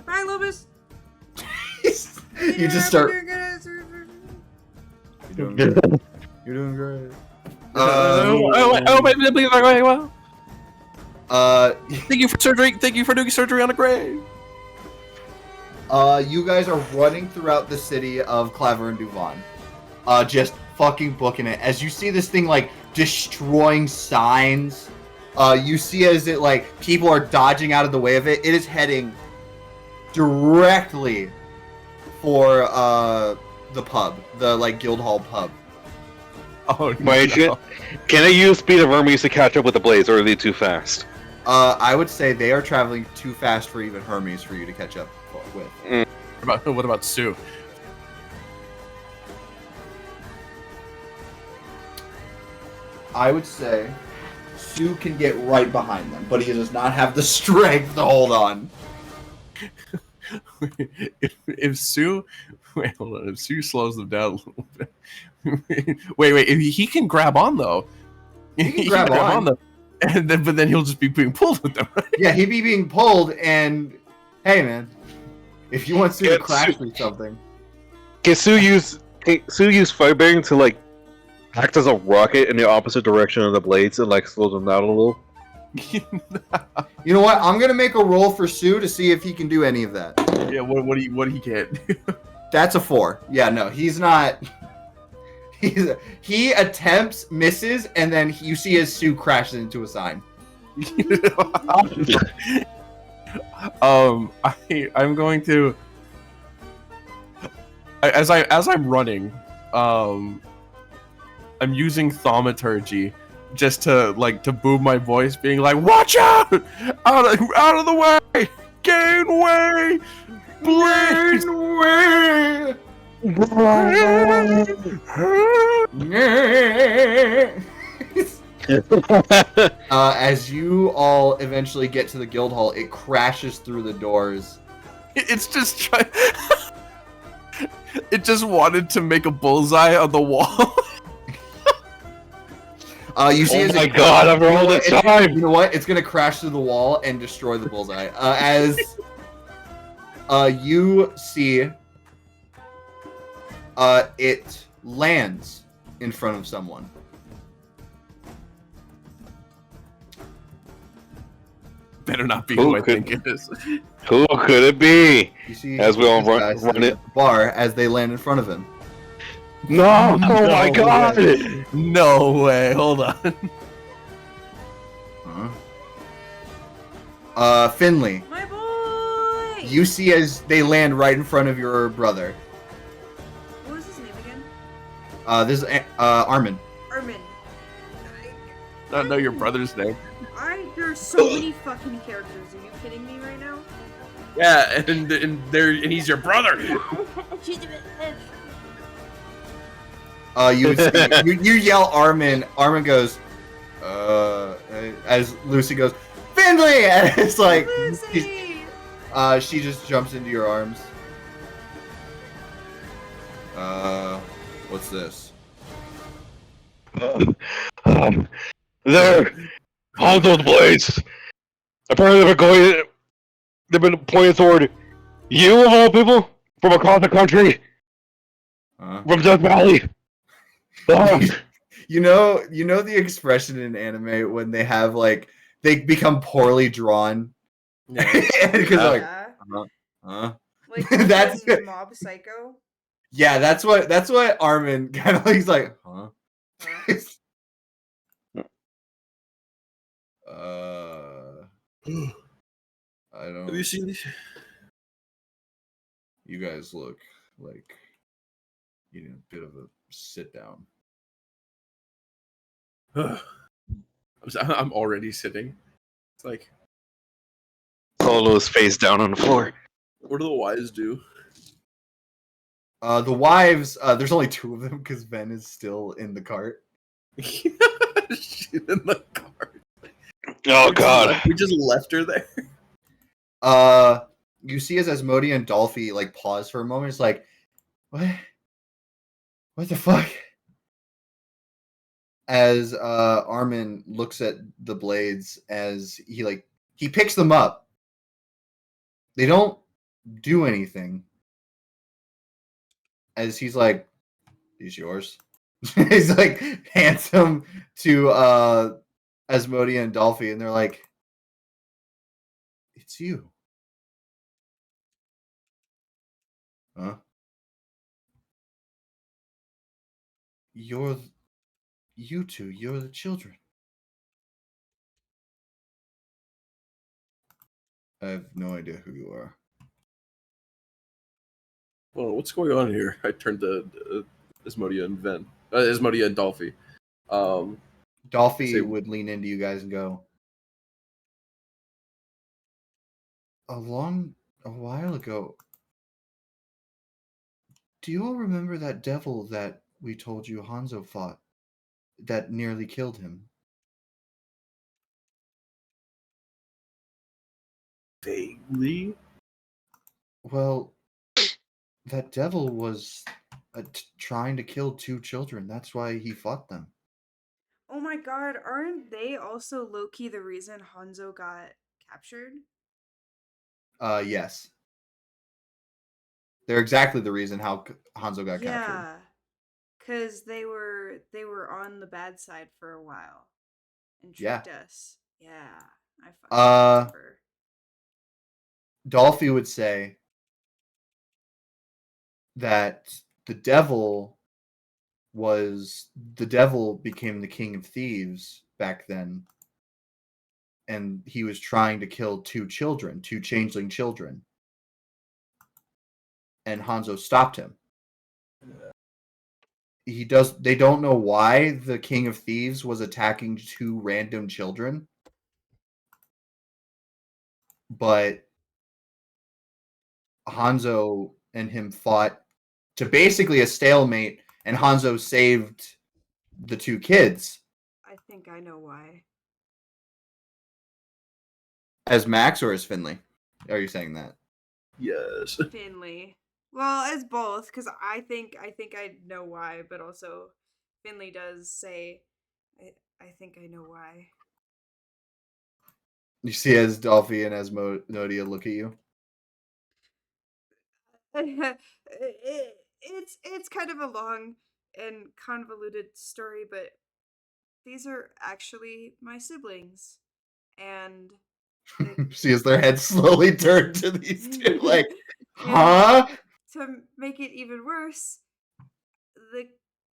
Bye, Lobus. You just start. You're doing great. You're doing great. Thank you for surgery. Thank you for doing surgery on a grave. You guys are running throughout the city of Claver and Duvan. Just fucking booking it. As you see this thing destroying signs, you see as it people are dodging out of the way of it. It is heading directly for the pub, the Guildhall pub. Oh Wait, can I use Speed of Hermes to catch up with the blades, or are they too fast? I would say they are traveling too fast for even Hermes for you to catch up with. What about Sue? I would say Sue can get right behind them, but he does not have the strength to hold on. if Sue, wait, hold on. If Sue slows them down a little bit, wait. If he can grab on though. He can grab on. them, but then he'll just be being pulled with them. Right? Yeah, he'd be being pulled, and hey, man, if you want Sue to Get crash Sue- me something, Can Sue use Firebearing to act as a rocket in the opposite direction of the blades and slow them down a little? you know what? I'm gonna make a roll for Sue to see if he can do any of that. Yeah. What he can't. That's a 4. Yeah, no, he's not. He attempts, misses, and then you see as Sue crashes into a sign. I'm going to as I'm running, I'm using thaumaturgy just to boom my voice, being like, "Watch out! Out of the way! Gain way! Blade way!" As you all eventually get to the guild hall, it crashes through the doors. It's just trying. It just wanted to make a bullseye on the wall. You see, Oh as my it- god, after you know all what? this time! You know what? It's gonna crash through the wall and destroy the bullseye. As you see, it lands in front of someone. Better not be Who who I could- think it is. Who could it be? You see, As we all these run- guys run sitting it- at the bar as they land in front of him. No! Oh my No god! way. No way. Hold on. Finley, My boy. you see as they land right in front of your brother. What was his name again? This is Armin. Armin. Not know your brother's name. There's so many fucking characters. Are you kidding me right now? Yeah, and he's your brother. You you yell Armin. Armin goes, as Lucy goes, Finley, and it's like, Lucy! she just jumps into your arms. What's this? They're Hanzo's blades. Apparently, they've been pointed toward you of all people from across the country, from Death Valley. You know the expression in anime when they have like they become poorly drawn. Because like, Yeah. huh? Like That's in Mob Psycho. Yeah, that's what Armin kind of he's like, huh? I don't. Have you seen this? You guys look like you need a bit of a sit down. I'm already sitting. It's like, Solo's face down on the floor. What do the wise do? The wives, there's only two of them because Ben is still in the cart. she's in the car. Oh god. We just left her there. You see as Asmodia and Dolphy like pause for a moment. It's like, what the fuck? As Armin looks at the blades as he picks them up. They don't do anything. As he's like, these yours? He's like hands them to Asmodia and Dolphy, and they're like, it's you. Huh? You two, you're the children. I have no idea who you are. Well, what's going on here? I turned to Asmodia and Ven. Asmodia and Dolphy. Dolphy Say- would lean into you guys and go, a while ago, do you all remember that devil that we told you Hanzo fought that nearly killed him? Vaguely. Well, that devil was trying to kill two children. That's why he fought them. Oh my god, aren't they also low-key the reason Hanzo got captured? Yes. They're exactly the reason how Hanzo got captured. Yeah. Cause they were on the bad side for a while and Yeah. tricked us. Yeah. I fucking Uh, remember. Dolphy would say that the devil became the king of thieves back then, and he was trying to kill two changeling children, and Hanzo stopped him. They don't know why the king of thieves was attacking two random children, but Hanzo and him fought to basically a stalemate, and Hanzo saved the two kids. I think I know why. As Max or as Finley? Are you saying that? Yes. Finley. Well, as both, because I think I know why, but also Finley does say, I think I know why. You see as Dolphy and as Nodia look at you. It's kind of a long and convoluted story, but these are actually my siblings, and the See as their heads slowly turn to these two, like, and huh? to make it even worse, the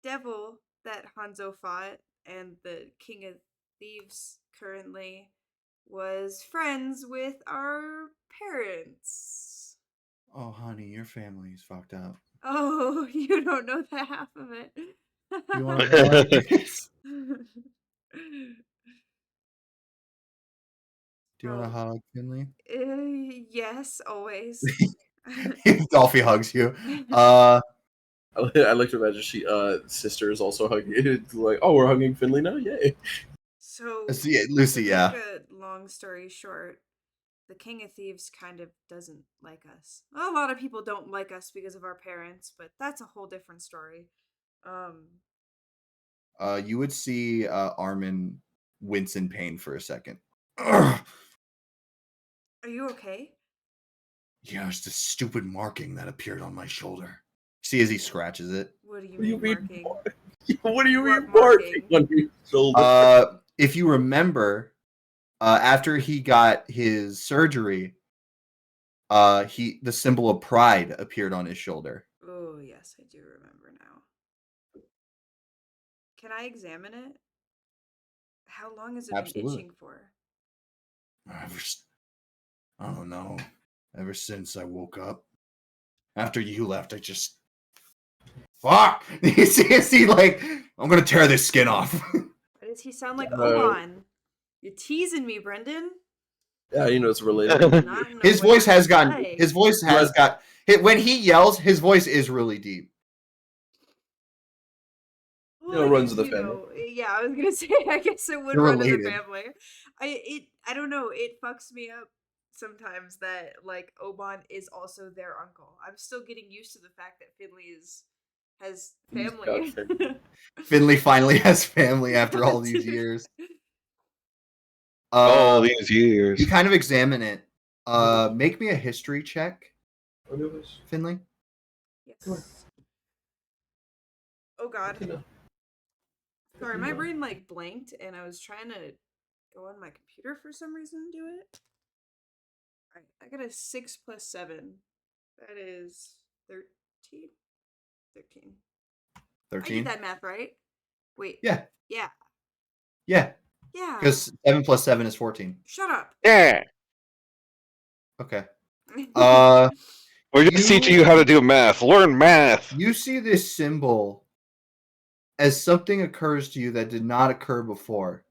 devil that Hanzo fought and the King of Thieves currently was friends with our parents. Oh, honey, your family's fucked up. Oh, you don't know the half of it. You want to? Do you want a Oh, hug, Finley? yes, always. Dolphy hugs you. I like to imagine sister is also hugging. It's like, oh, we're hugging Finley now, yay! So, Lucy, to yeah. make a long story short, the King of Thieves kind of doesn't like us. A lot of people don't like us because of our parents, but that's a whole different story. You would see Armin wince in pain for a second. Are you okay? Yeah, it's the stupid marking that appeared on my shoulder. See as he scratches it. What do you What do you mean mean? marking? What do you What mean marking marking? on your shoulder? If you remember, after he got his surgery, the symbol of pride appeared on his shoulder. Oh, yes, I do remember now. Can I examine it? How long has it been Absolutely. itching for? I don't know. Ever since I woke up. After you left, I just fuck. You see, like, I'm gonna tear this skin off. Why does he sound like Uh, Oban? You're teasing me, Brendan. Yeah, it's related. Not in a His way voice I has gotten. like. His voice has got. When he yells, his voice is really deep. Well, I runs guess, in the family. yeah, I was gonna say, I guess it would They're run in the related. family. I don't know. It fucks me up sometimes that like Oban is also their uncle. I'm still getting used to the fact that Finley has He's family. got Finley finally has family after all these years. All these years. You kind of examine it. Make me a history check, Finley. Yes. Oh God. Sorry, my brain like blanked, and I was trying to go on my computer for some reason to do it. Alright, I got a 6 plus 7. That is 13. 13. I 13. did that math right. Wait. Yeah. Yeah. Yeah. Yeah. Because 7 plus 7 is 14. Shut up. Yeah. Okay. We're just teaching you how to do math. Learn math. You see this symbol as something occurs to you that did not occur before.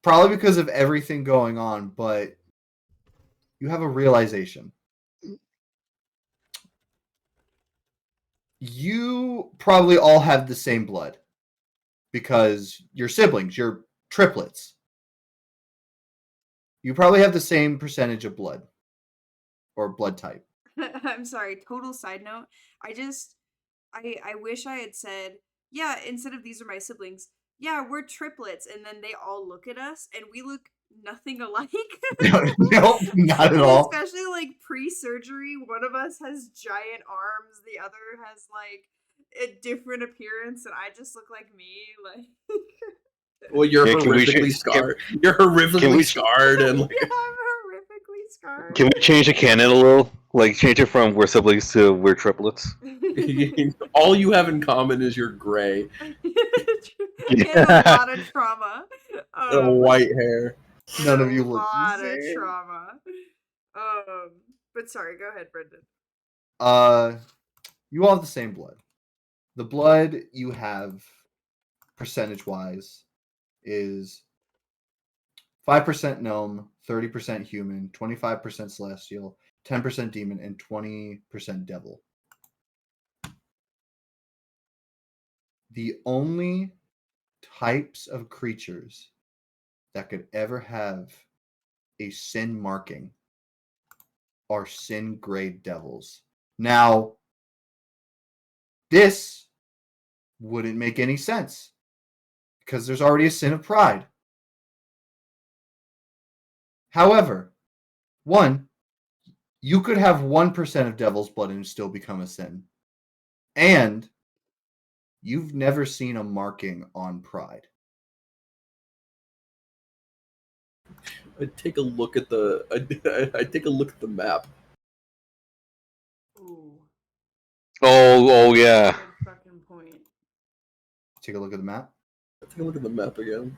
Probably because of everything going on, but you have a realization. You probably all have the same blood because you're siblings, you're triplets. You probably have the same percentage of blood or blood type. I'm sorry. Total side note. I wish I had said, yeah, instead of these are my siblings, yeah, we're triplets, and then they all look at us and we look nothing alike. No, not at all. Especially like pre-surgery, one of us has giant arms, the other has like a different appearance, and I just look like me. Like, Well, you're Yeah, can we horrifically sh- scarred. You're horrifically scarred, and like, yeah, I'm horrifically scarred. Can we change the canon a little? Like, change it from we're siblings to we're triplets? all you have in common is you're gray And a lot of trauma. and white hair. None of you look a the lot of same. trauma. But sorry, go ahead, Brendan. You all have the same blood. The blood you have, percentage-wise, is 5% gnome, 30% human, 25% celestial, 10% demon, and 20% devil. The only types of creatures that could ever have a sin marking are sin grade devils. Now, this wouldn't make any sense because there's already a sin of pride. However, one, you could have 1% of devil's blood and still become a sin. And you've never seen a marking on pride. I take a look at the I take a look at the map. Ooh. Oh yeah. Good fucking point. Take a look at the map. Take a look at the map again.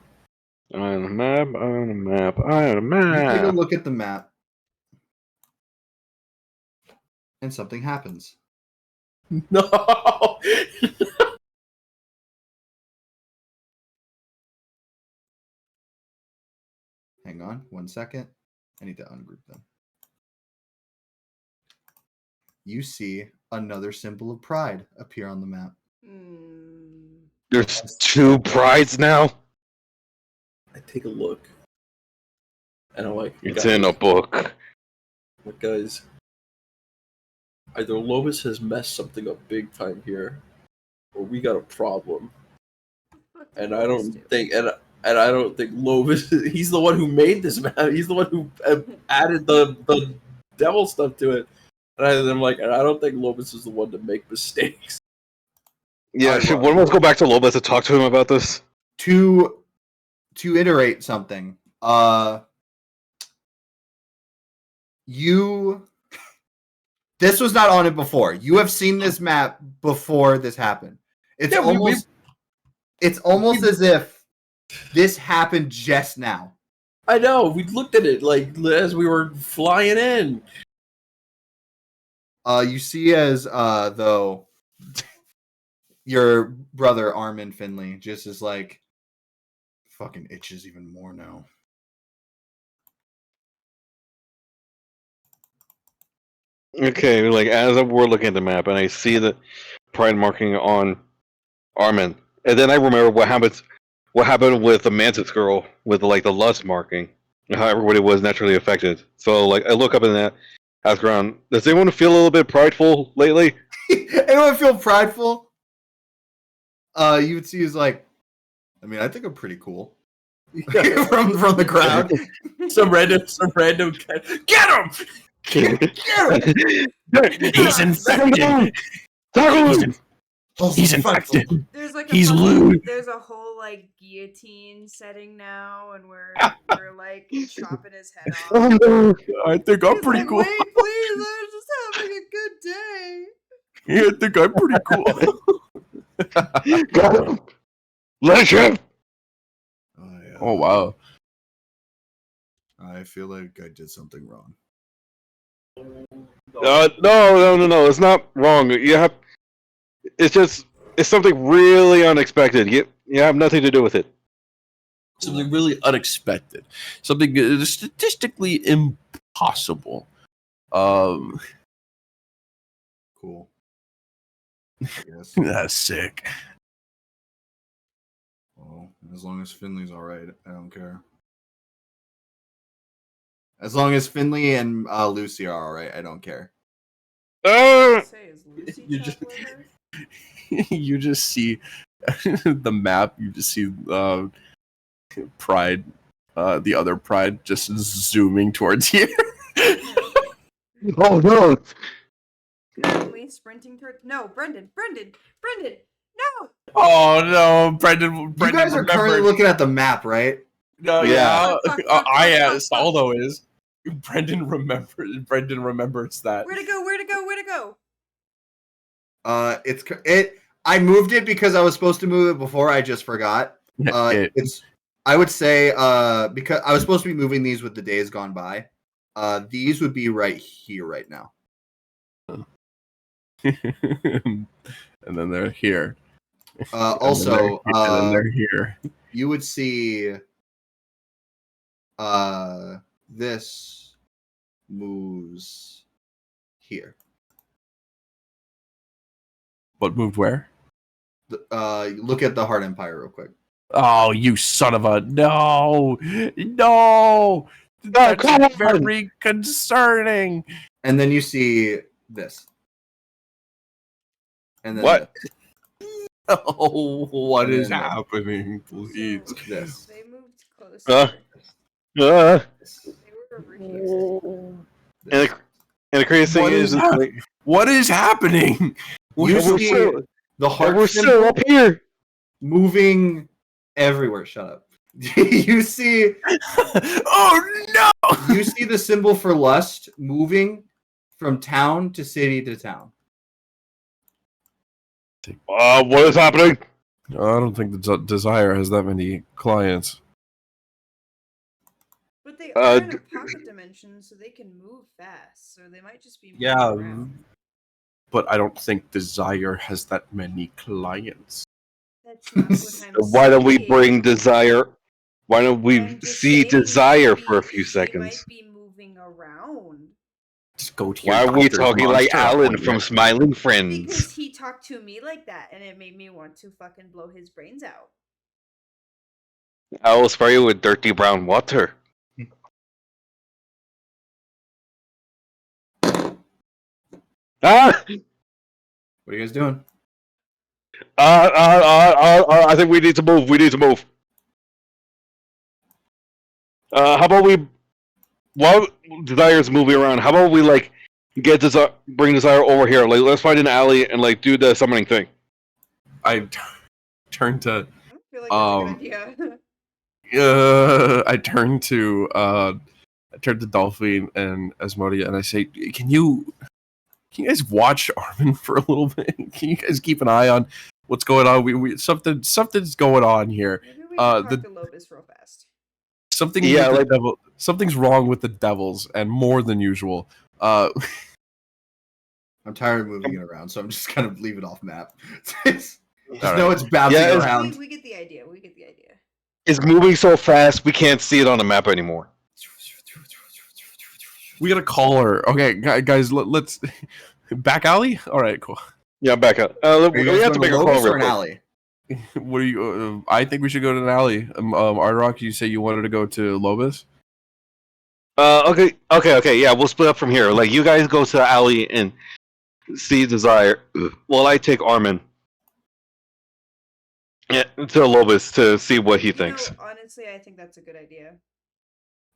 On a map, on a map, on a You take a map. look at the map. And something happens. No. Hang on 1 second. I need to ungroup them. You see another symbol of pride appear on the map. There's 2 prides now. I take a look, and I'm like, It's in a book. Like, guys, either Lovis has messed something up big time here, or we got a problem. And I don't think, and I don't think Lovis. He's the one who made this map. He's the one who added the devil stuff to it. And I'm like, and I don't think Lovis is the one to make mistakes. Yeah, should one of us go back to Lobez to talk to him about this? To iterate something, this was not on it before. You have seen this map before this happened. It's almost as if this happened just now. I know. We looked at it like as we were flying in. You see as though your brother Armin Finley just is like fucking itches even more now. Okay, like as we're looking at the map and I see the pride marking on Armin, and then I remember what happened with the Mantis girl with like the lust marking, and how everybody was naturally affected. So like I look up in that, ask around, does anyone feel a little bit prideful lately? Anyone feel prideful? You would see is like, I mean, I think I'm pretty cool. from the crowd. Some random guy. Get him! He's infected. He's infected. There's like He's lewd. There's a whole like guillotine setting now, and we're like chopping his head off. Oh no! I think I'm He's pretty like, cool. wait, please, I was just having a good day. Yeah, I think I'm pretty cool. Got him! Let him! Oh wow. I feel like I did something wrong. No. It's not wrong. It's something really unexpected. You have nothing to do with it. Something really unexpected. Something statistically impossible. Cool. Yes. That's sick. Well, as long as Finley's all right, I don't care. As long as Finley and Lucy are all right, I don't care. Say, is Lucy You just- Chucklehead? You just see the map. You just see Pride, the other Pride, just zooming towards you. Oh no! Finley sprinting toward. No, Brendan, no! Oh no, Brendan! You guys are currently looking at the map, right? No, Yeah. yeah, Saldo is. Brendan remembers that. Where to go? I moved it because I was supposed to move it before. I just forgot. I would say because I was supposed to be moving these with the days gone by. These would be right here right now. And then they're here. Also, and then they're here. you would see this moves here. What moved where? Look at the Heart Empire real quick. Oh, you son of a no! That's come on! very concerning. And then you see this. And then What? Oh, what And is then- happening? Please. this. This. They moved closer. Uh, They were over here. and the craziest thing What is, is happening? What is happening? You we're see still, the heart we're symbol still up here. moving everywhere. Shut up. You see Oh no! you see the symbol for lust moving from town to city to town. What is happening? I don't think the Desire has that many clients. But they Uh, are in a pocket dimension, so they can move fast. So they might just be moving Yeah, around. but I don't think Desire has that many clients. That's not what I'm Why don't we saying. bring Desire? Why don't we I'm just see saying Desire maybe for a few they seconds? might be moving around. Just go to Why your are we doctor's talking like monster Alan from appointment. Smiling Friends? Because he talked to me like that, and it made me want to fucking blow his brains out. I will spray you with dirty brown water. Ah! What are you guys doing? I think we need to move. We need to move. How about we? While Desire's moving around, how about we like get Desire, bring Desire over here? Like, let's find an alley and like do the summoning thing. I turn to I don't feel like that's a good idea. I turn to Dolphin and Asmodia and I say, Can you guys watch Armin for a little bit? Can you guys keep an eye on what's going on? We something's going on here. Maybe we Uh, can the- talk to Lobus real fast. Something Yeah, with like- the devil, something's wrong with the devils and more than usual. I'm tired of moving it around, so I'm just kind of leave it off map. just All know right. it's bouncing Yeah, it's- around. We get the idea. We get the idea. It's moving so fast we can't see it on the map anymore. We gotta call her. Okay, guys, let's back alley. All right, cool. Yeah, back up. Are you We guys have to going make a Lobos call or real an quick. alley? What do you? I think we should go to an alley. Ardrock, you say you wanted to go to Lobus? Okay. Yeah, we'll split up from here. Like, you guys go to the alley and see Desire. Well, I take Armin. Yeah, to Lobus to see what he You thinks. know, honestly, I think that's a good idea.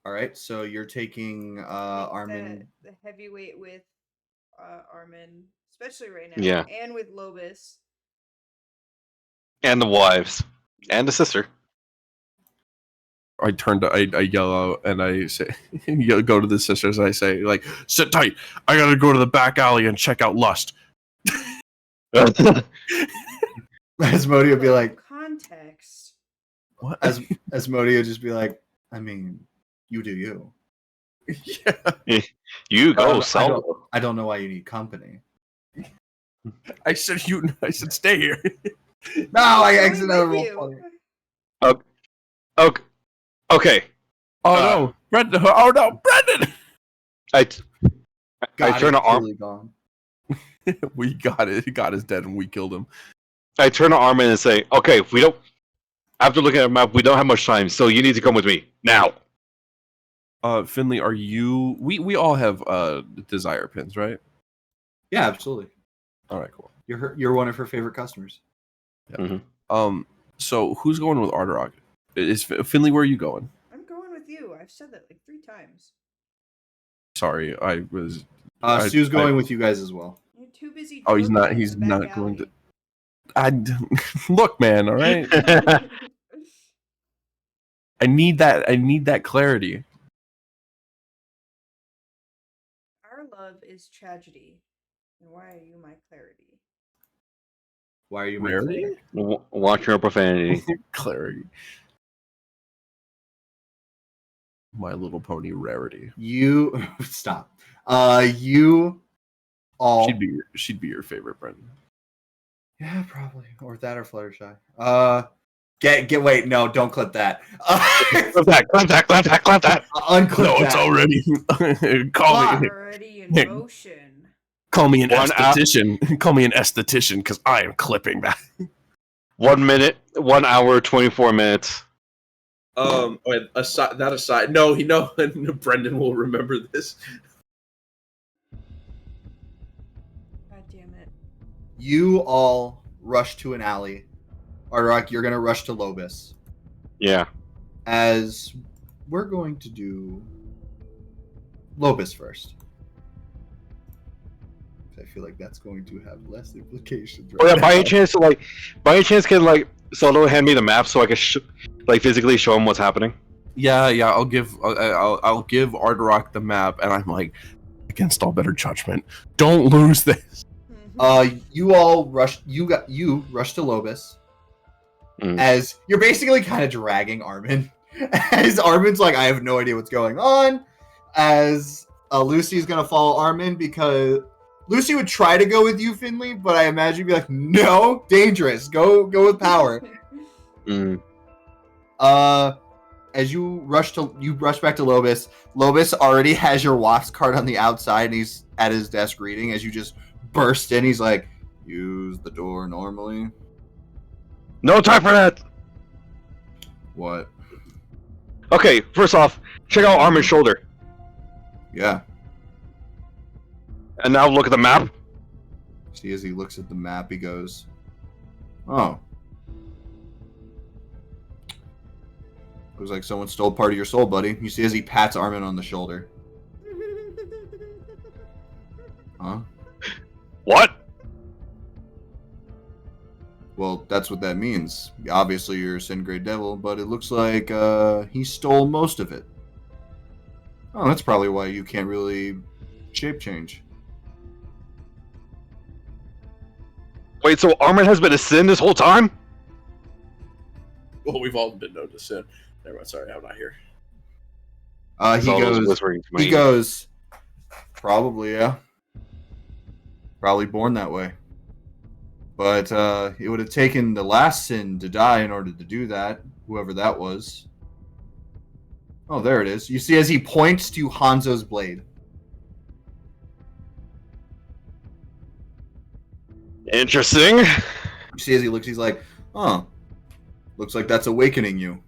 All right, so you're taking Make Armin. the heavyweight with Armin, especially right now. Yeah. And with Lobus. And the wives. And the sister. I turn to I yell out and I say, go to the sisters. And I say, like, sit tight. I gotta go to the back alley and check out Lust. Asmodia would be like, Context. What? Asmodia would just be like, I mean, you do you. Yeah. You I go, don't- solo. I don't know why you need company. I said stay here. No, I Going accidentally with rolled you. funny. Okay. Oh Uh, no, Brendan! Oh no, Brendan! I God, turn to it's Armin. really gone. We got it. He got his dead, and we killed him. I turn to Armin and say, okay, we don't. After looking at the map, we don't have much time, so you need to come with me now. Finley, are you? We all have desire pins, right? Yeah, absolutely. All right, cool. You're one of her favorite customers. So who's going with Ardrock? Is Finley? Where are you going? I'm going with you. I've said that like 3 times. Sorry, I was. Stu's going with you guys as well. You're too busy. Oh, he's not. joking in He's the back not going to. alley. Look, man. All right. I need that. I need that clarity. Our love is tragedy. And why are you my clarity? Why are you my Rarity? cleric? Watch your profanity. Clarity. My Little Pony rarity. You stop. You all. She'd be your favorite, Brendan. Yeah, probably. Or that or Fluttershy. Get wait, no, don't clip that. Clap that. Unclip No, that. it's already. call me. Already in motion. Call me an One esthetician. Call me an esthetician because I am clipping that. 1 minute, 1 hour, 24 minutes. Wait, aside, no, Brendan will remember this. God damn it. You all rush to an alley. Ardorak, you're gonna rush to Lobus. Yeah. As we're going to do Lobus first. I feel like that's going to have less implications. Oh yeah, now. by any chance, can like Solo hand me the map so I can physically show him what's happening? Yeah, I'll give Ardorak the map, and I'm like, against all better judgment, don't lose this. You all rush. You rush to Lobus. As you're basically kind of dragging Armin. As Armin's like, I have no idea what's going on. As Lucy's gonna follow Armin because Lucy would try to go with you, Finley, but I imagine you'd be like, no, dangerous. Go with power. As you rush back to Lobus. Lobus already has your Wops card on the outside, and he's at his desk reading. As you just burst in, he's like, use the door normally. No time for that. What? Okay, first off, check out Armin's shoulder, Yeah. and now look at the map. See, as he looks at the map, he goes, oh. Looks like someone stole part of your soul, buddy. You see as he pats Armin on the shoulder. Huh? What? Well, that's what that means. Obviously, you're a Sin-Grade Devil, but it looks like he stole most of it. Oh, that's probably why you can't really shape change. Wait, so Armin has been a sin this whole time? Well, we've all been known to sin. Never mind, sorry, I'm not here. Solo's whispering to my He ear. goes, probably, yeah. Probably born that way. But it would have taken the last sin to die in order to do that, whoever that was. Oh, there it is. You see as he points to Hanzo's blade. Interesting. You see as he looks, he's like, oh, looks like that's awakening you.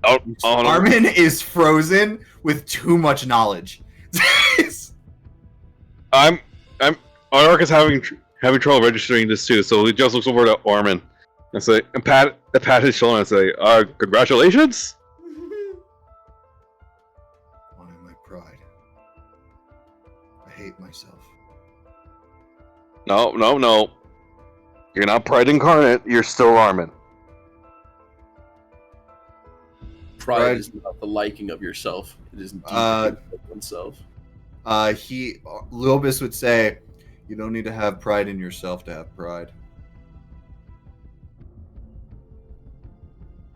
Oh no. Armin is frozen with too much knowledge. Ardorak is having trouble registering this too, so he just looks over to Armin and say, and pat his shoulder and say, congratulations. Why my pride? I hate myself. No. You're not Pride incarnate. You're still Armin. Pride is not the liking of yourself. It is deep of oneself. Lobus would say, you don't need to have pride in yourself to have pride.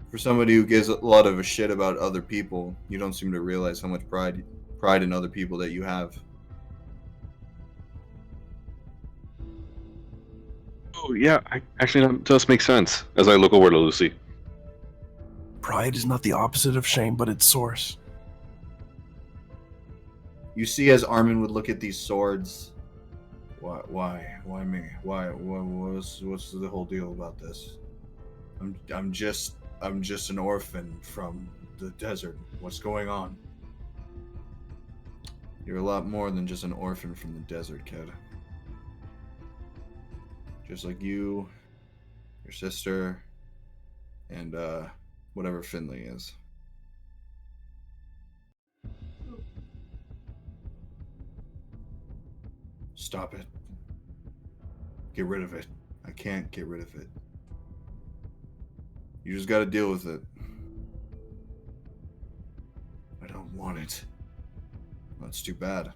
For somebody who gives a lot of a shit about other people, you don't seem to realize how much pride in other people that you have. Oh yeah, actually that does make sense. As I look over to Lucy. Pride is not the opposite of shame, but its source. You see as Armin would look at these swords. Why me? What's the whole deal about this? I'm just an orphan from the desert. What's going on? You're a lot more than just an orphan from the desert, kid. Just like you, your sister, and whatever Finley is. Stop it. Get rid of it. I can't get rid of it. You just gotta deal with it. I don't want it. That's too bad.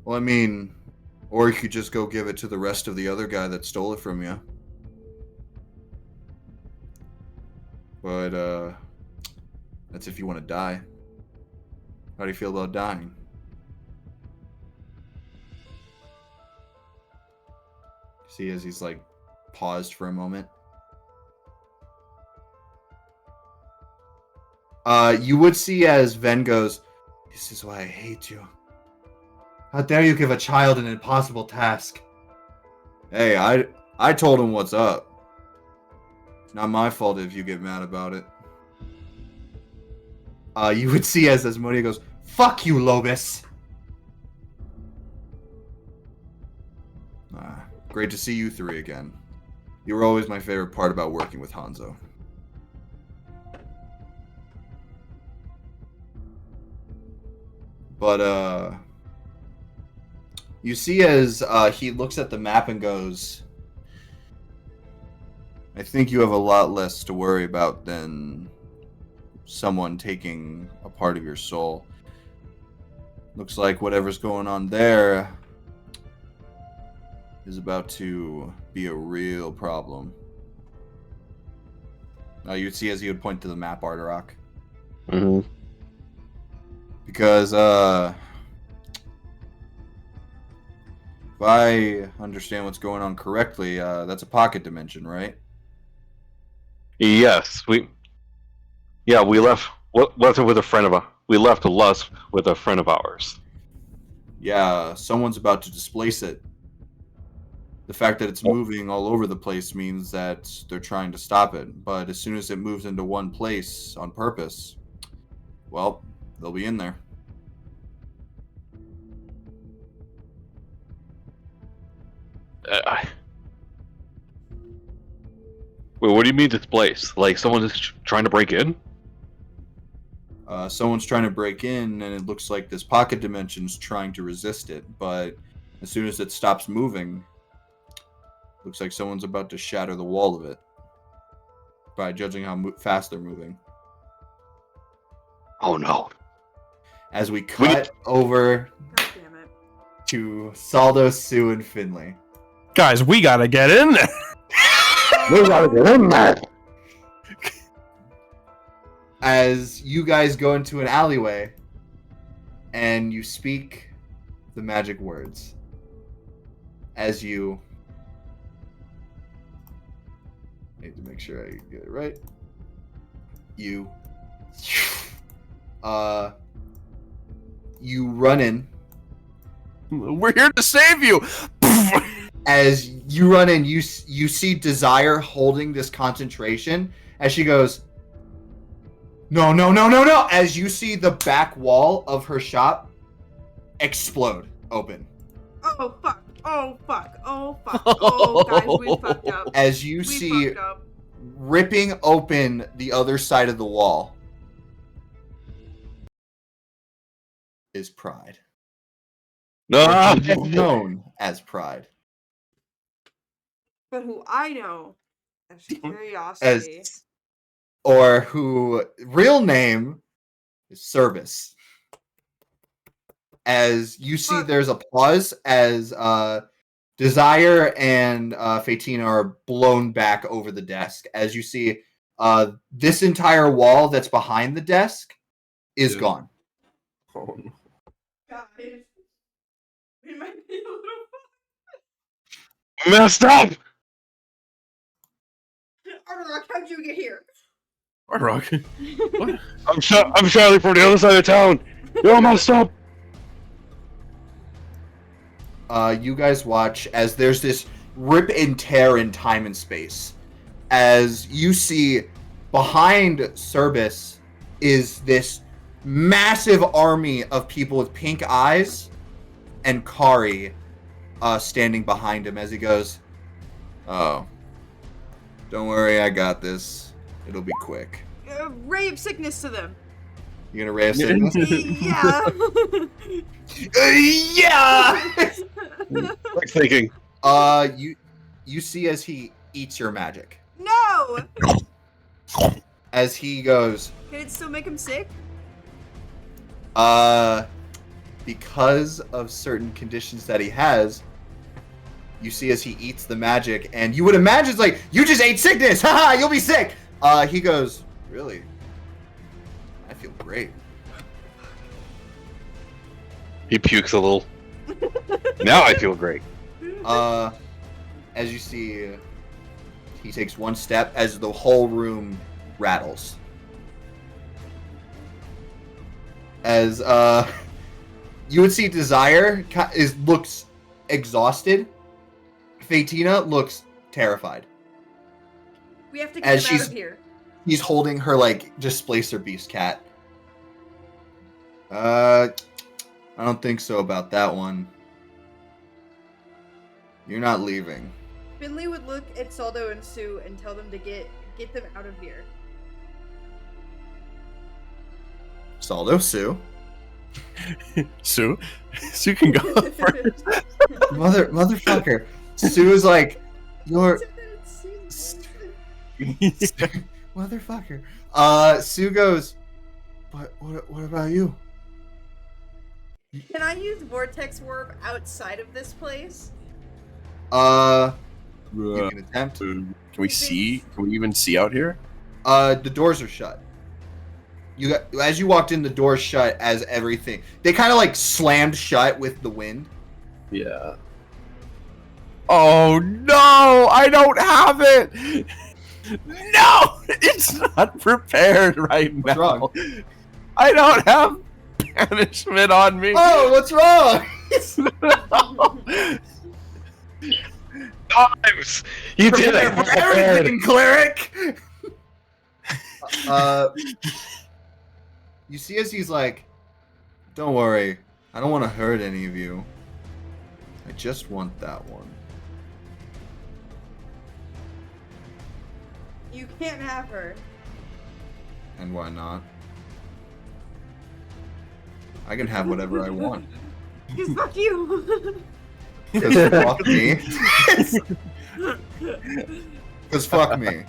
Well, I mean, or you could just go give it to the rest of the other guy that stole it from you. But, that's if you want to die. How do you feel about dying? See as he's like paused for a moment. You would see as Ven goes, this is why I hate you. How dare you give a child an impossible task? Hey, I told him what's up. It's not my fault if you get mad about it. You would see as Asmodia goes, "Fuck you, Lobus." Great to see you three again. You were always my favorite part about working with Hanzo. But, you see as he looks at the map and goes, I think you have a lot less to worry about than someone taking a part of your soul. Looks like whatever's going on there is about to be a real problem. You'd see as he would point to the map, Arterock. Mm-hmm. Because, if I understand what's going on correctly, that's a pocket dimension, right? Yes, we left Lust with a friend of we left Lust with a friend of ours. Yeah, someone's about to displace it. The fact that it's moving all over the place means that they're trying to stop it. But as soon as it moves into one place on purpose, well, they'll be in there. Wait, what do you mean displaced? Like someone is trying to break in? Someone's trying to break in, and it looks like this pocket dimension's trying to resist it. But as soon as it stops moving, looks like someone's about to shatter the wall of it. By judging how fast they're moving. Oh no. As we cut over God damn it. to Saldo, Sue, and Finley. Guys, we gotta get in there. We gotta get in there. As you guys go into an alleyway, and you speak the magic words. As you... need to make sure I get it right. You run in. We're here to save you. As you run in, you see Desire holding this concentration as she goes, no, no, no, no, no, as you see the back wall of her shop explode open. Oh fuck. Oh fuck. Oh fuck. Oh guys, we fucked up. As you We see fucked up. ripping open the other side of the wall is Pride. No. Known as Pride. But who I know as Curiosity. Or who real name is Service. As you see, there's a pause as Desire and Fatina are blown back over the desk. As you see, this entire wall that's behind the desk is gone. Oh, no. Guys, we might be a little Messed up. Arterock, how'd you get here? Rock. What? I'm Charlie from the other side of town. You're messed up. You guys watch as there's this rip and tear in time and space. As you see behind Service is this massive army of people with pink eyes and Kari standing behind him as he goes, oh, don't worry, I got this. It'll be quick. Ray of sickness to them. You gonna ray of sickness? Yeah. Yeah! Quick thinking. You see as he eats your magic. No! As he goes, Can it still make him sick? because of certain conditions that he has, you see as he eats the magic, and you would imagine it's like, you just ate sickness! Haha, you'll be sick! He goes, really? I feel great. He pukes a little. Now I feel great. As you see, he takes one step as the whole room rattles. You would see Desire looks exhausted. Fatina looks terrified. We have to As get him out she's- of here. He's holding her like Displacer Beast cat. I don't think so about that one. You're not leaving. Finley would look at Saldo and Sue and tell them to get them out of here. Saldo, Sue. Sue can go first. Motherfucker. Sue is like, you're motherfucker. Sue goes, but what about you? Can I use Vortex Warp outside of this place? You can attempt. Can we see? Can we even see out here? The doors are shut. As you walked in, the doors shut as everything. They kind of like slammed shut with the wind. Yeah. Oh no! I don't have it. No, it's not prepared right What's now. wrong? I don't have banishment on me. Oh, what's wrong? Times! You did it! For everything, cleric. You see, as he's like, "Don't worry, I don't want to hurt any of you. I just want that one." You can't have her. And why not? I can have whatever I want. Because fuck you. Because fuck me. Because fuck me.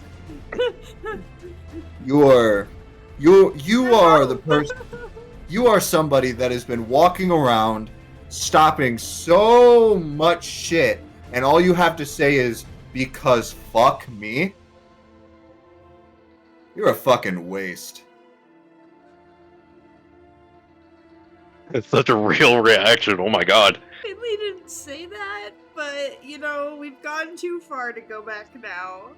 You are the person. You are somebody that has been walking around, stopping so much shit, and all you have to say is because fuck me. You're a fucking waste. It's such a real reaction. Oh my god. Finley didn't say that, but you know, we've gone too far to go back now.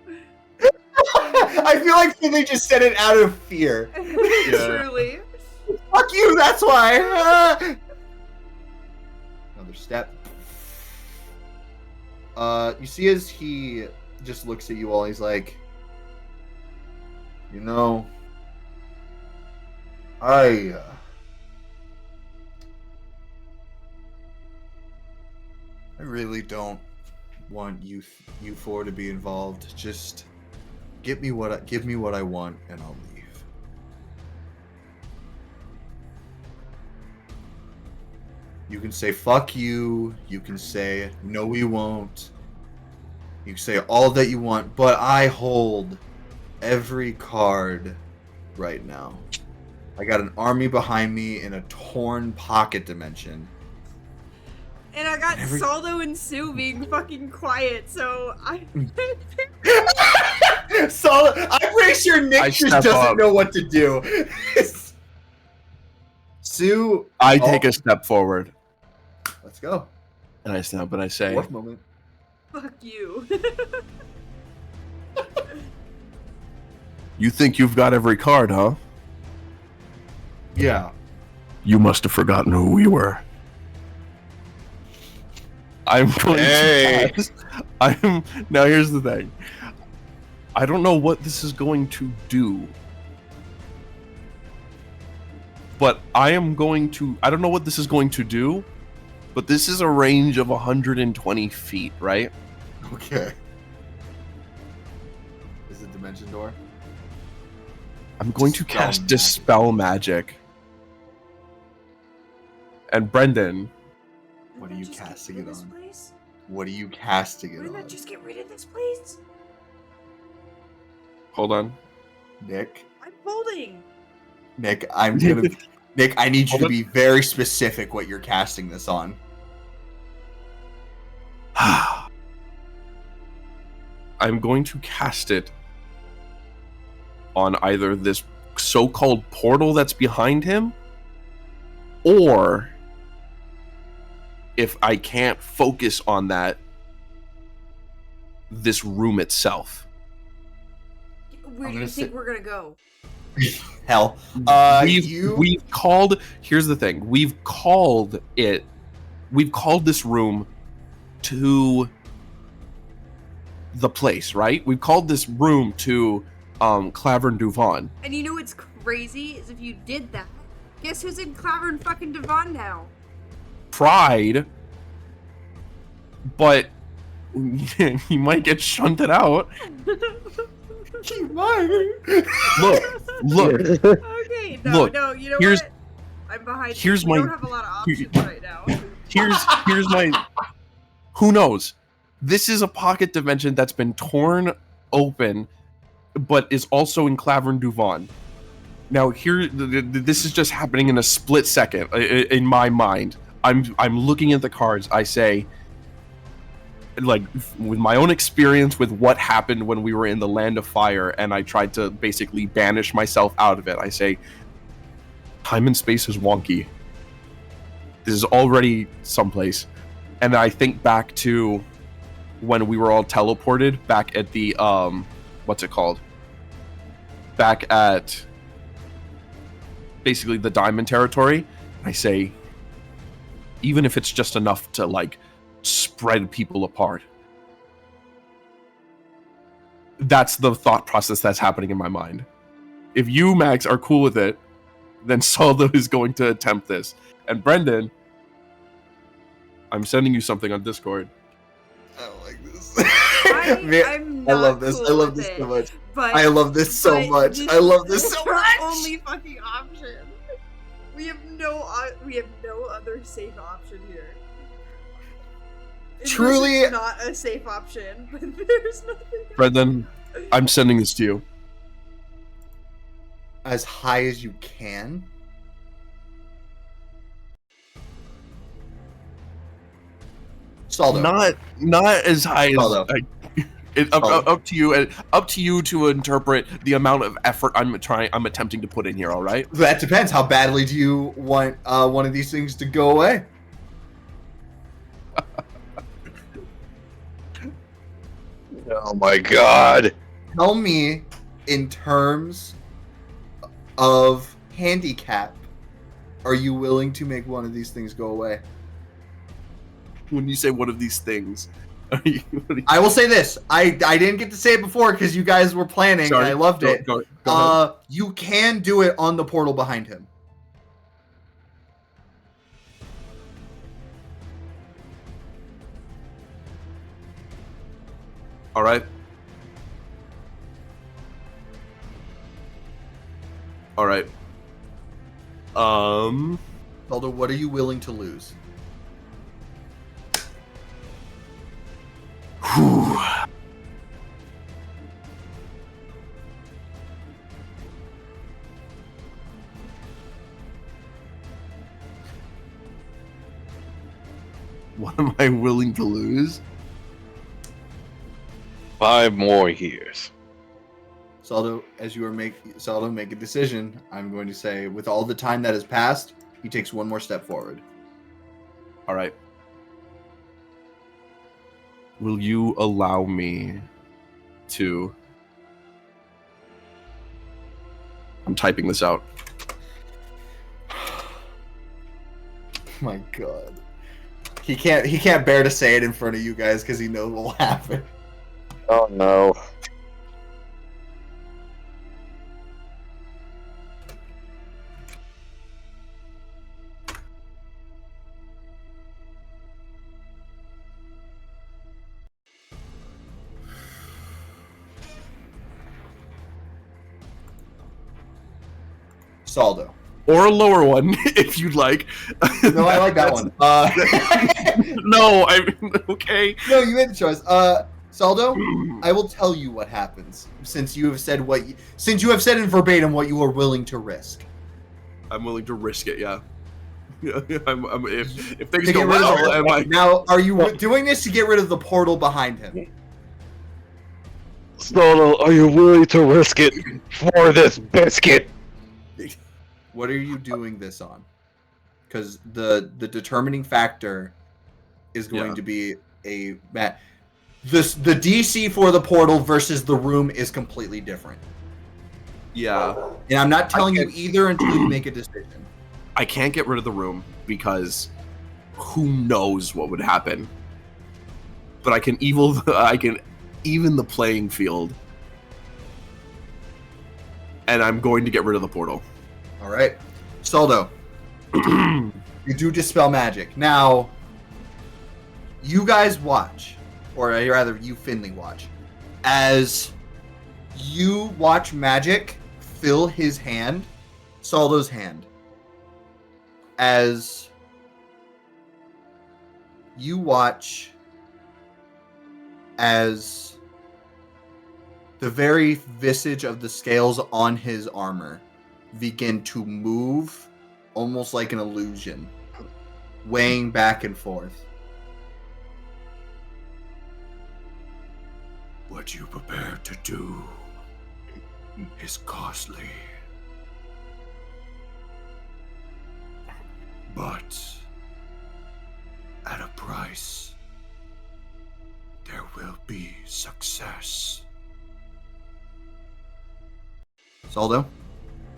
I feel like Finley just said it out of fear. Truly. Fuck you, that's why. Another step. You see as he just looks at you all, he's like, you know, I really don't want you four to be involved. Just give me what I want, and I'll leave. You can say fuck you. You can say no, we won't. You can say all that you want, but I hold every card right now. I got an army behind me in a torn pocket dimension. And I got Every- Saldo and Sue being fucking quiet, so I. So I'm pretty sure Nick I just step doesn't up. know what to do. Sue, I take a step forward let's go. and I snap and I say, Fourth moment. Fuck you. "You think you've got every card, huh? Yeah. You must have forgotten who we were." I'm going Hey. to pass. Now here's the thing. I don't know what this is going to do. But I don't know what this is going to do, but this is a range of 120 feet, right? Okay. Is it dimension door? I'm going to Dispel cast magic. Dispel Magic. And Brendan, What are you Just get casting rid it of this on? place? What are you casting it Why on? not just get rid of this place? hold on. Nick? I'm holding. Nick, I'm gonna Nick, I need you Hold to it. be very specific what you're casting this on. I'm going to cast it on either this so-called portal that's behind him, or if I can't focus on that, this room itself. Where do gonna you think say- we're gonna go? Hell. We've called. Here's the thing. We've called this room to the place, right? We've called this room to Clavern Duvan. And you know what's crazy is if you did that, guess who's in Clavern fucking Devon now? Pride, but he might get shunted out. He might. Look. Okay, no, you know here's- what? I'm behind. here's we my- don't have a lot of options right now. Here's my. Who knows? This is a pocket dimension that's been torn open, but is also in Clavern Duvan. Now this is just happening in a split second in my mind. I'm looking at the cards. I say, like, with my own experience with what happened when we were in the Land of Fire, and I tried to basically banish myself out of it. I say, time and space is wonky. This is already someplace. And I think back to when we were all teleported back at the what's it called? Back at basically the Diamond Territory. I say, even if it's just enough to like spread people apart. That's the thought process that's happening in my mind. If you, Max, are cool with it, then Saldo is going to attempt this. And Brendan, I'm sending you something on Discord. I don't like this. I'm I not love this. cool I love with this it, so much. But I love this so but much. this I love is this so our much. only fucking option. We have no other safe option here. Truly- It's not a safe option, but there's nothing. Brendan, I'm sending this to you. As high as you can. Saldo. Not as high as Saldo. up to you. Up to you to interpret the amount of effort I'm attempting to put in here. All right. That depends. How badly do you want one of these things to go away? Oh my god. Tell me, in terms of handicap, are you willing to make one of these things go away? When you say one of these things, are you, I will say this. I didn't get to say it before because you guys were planning Sorry, and I loved it. Go ahead. You can do it on the portal behind him. All right. All right. Aldo, what are you willing to lose? Whew. What am I willing to lose? 5 more years. Saldo, as you are make a decision, I'm going to say, with all the time that has passed, he takes one more step forward. All right. Will you allow me to... I'm typing this out. My God, he can't bear to say it in front of you guys because he knows what will happen. Oh no. Saldo. Or a lower one, if you'd like. No, I like that one. No, okay. No, you made the choice. Saldo, I will tell you what happens since you have said in verbatim what you are willing to risk. I'm willing to risk it, yeah. If things To go get rid of well, am I... Now, are you doing this to get rid of the portal behind him? Solo, are you willing to risk it for this biscuit? What are you doing this on? Because the determining factor is going to be the DC for the portal versus the room is completely different. Yeah. And I'm not telling you can't- either until you make a decision. I can't get rid of the room because who knows what would happen. But I can even the playing field. And I'm going to get rid of the portal. All right, Soldo, you do dispel magic. Now, you guys watch, or rather, you Finley watch, as you watch magic fill his hand, Soldo's hand, as you watch as the very visage of the scales on his armor begin to move almost like an illusion, weighing back and forth. What you prepare to do is costly. But at a price, there will be success. Soldo,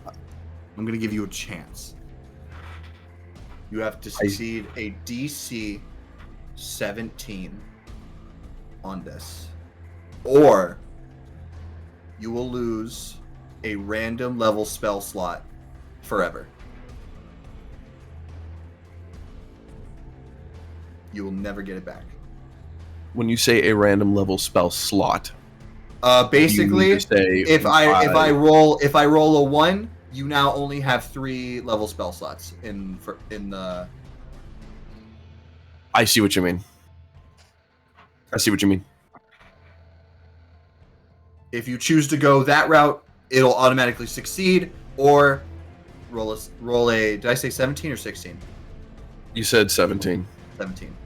I'm going to give you a chance. You have to succeed a DC 17 on this, or you will lose a random level spell slot forever. You will never get it back. When you say a random level spell slot, Basically, you need to say if I roll a 1, you now only have 3 level spell slots in the. I see what you mean. I see what you mean. If you choose to go that route, it'll automatically succeed, or roll a. Did I say 17 or 16? You said 17. 17.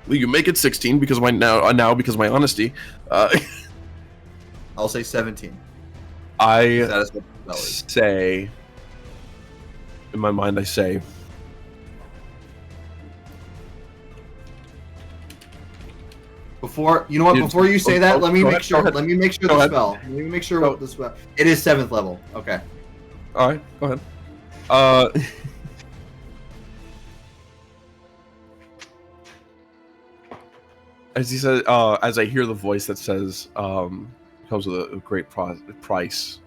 Well, you make it 16 because of my because of my honesty. I'll say 17. I That is what the spell is. say, in my mind, I say, Before before you say that, let me make sure. Let me make sure Go the ahead. spell. Let me make sure what the spell. It is 7th level. Okay. all right, go ahead. As he said, as I hear the voice that says, comes with a great price,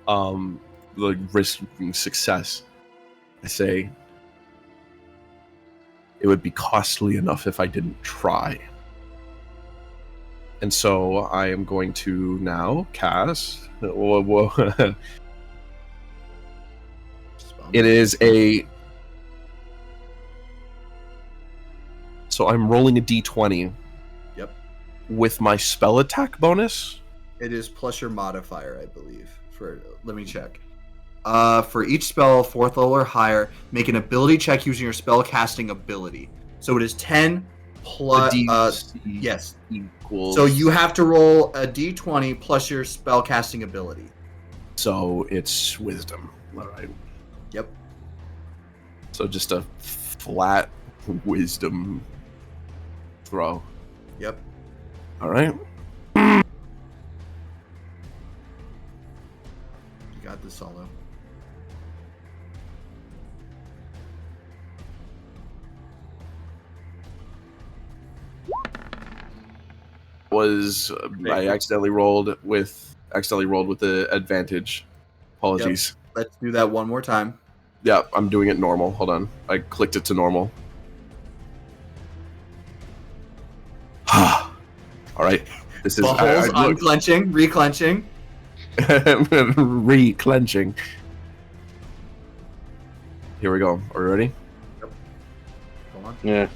like risking success, I say, it would be costly enough if I didn't try. And so I am going to now cast. It is a. So I'm rolling a d20. Yep. With my spell attack bonus. It is plus your modifier, I believe. Let me check. For each spell 4th level or higher, make an ability check using your spell casting ability. So it is 10 plus. Yes. Equals. So you have to roll a d20 plus your spell casting ability. So it's wisdom. All right. Yep. So just a flat wisdom throw. Yep. All right. You got this, Solo. I accidentally rolled with the advantage. Apologies. Let's do that one more time. Yeah, I'm doing it normal. Hold on. I clicked it to normal. All right. This is Buttholes unclenching, reclenching. re-clenching. Here we go. Are you ready? Go on. Yeah.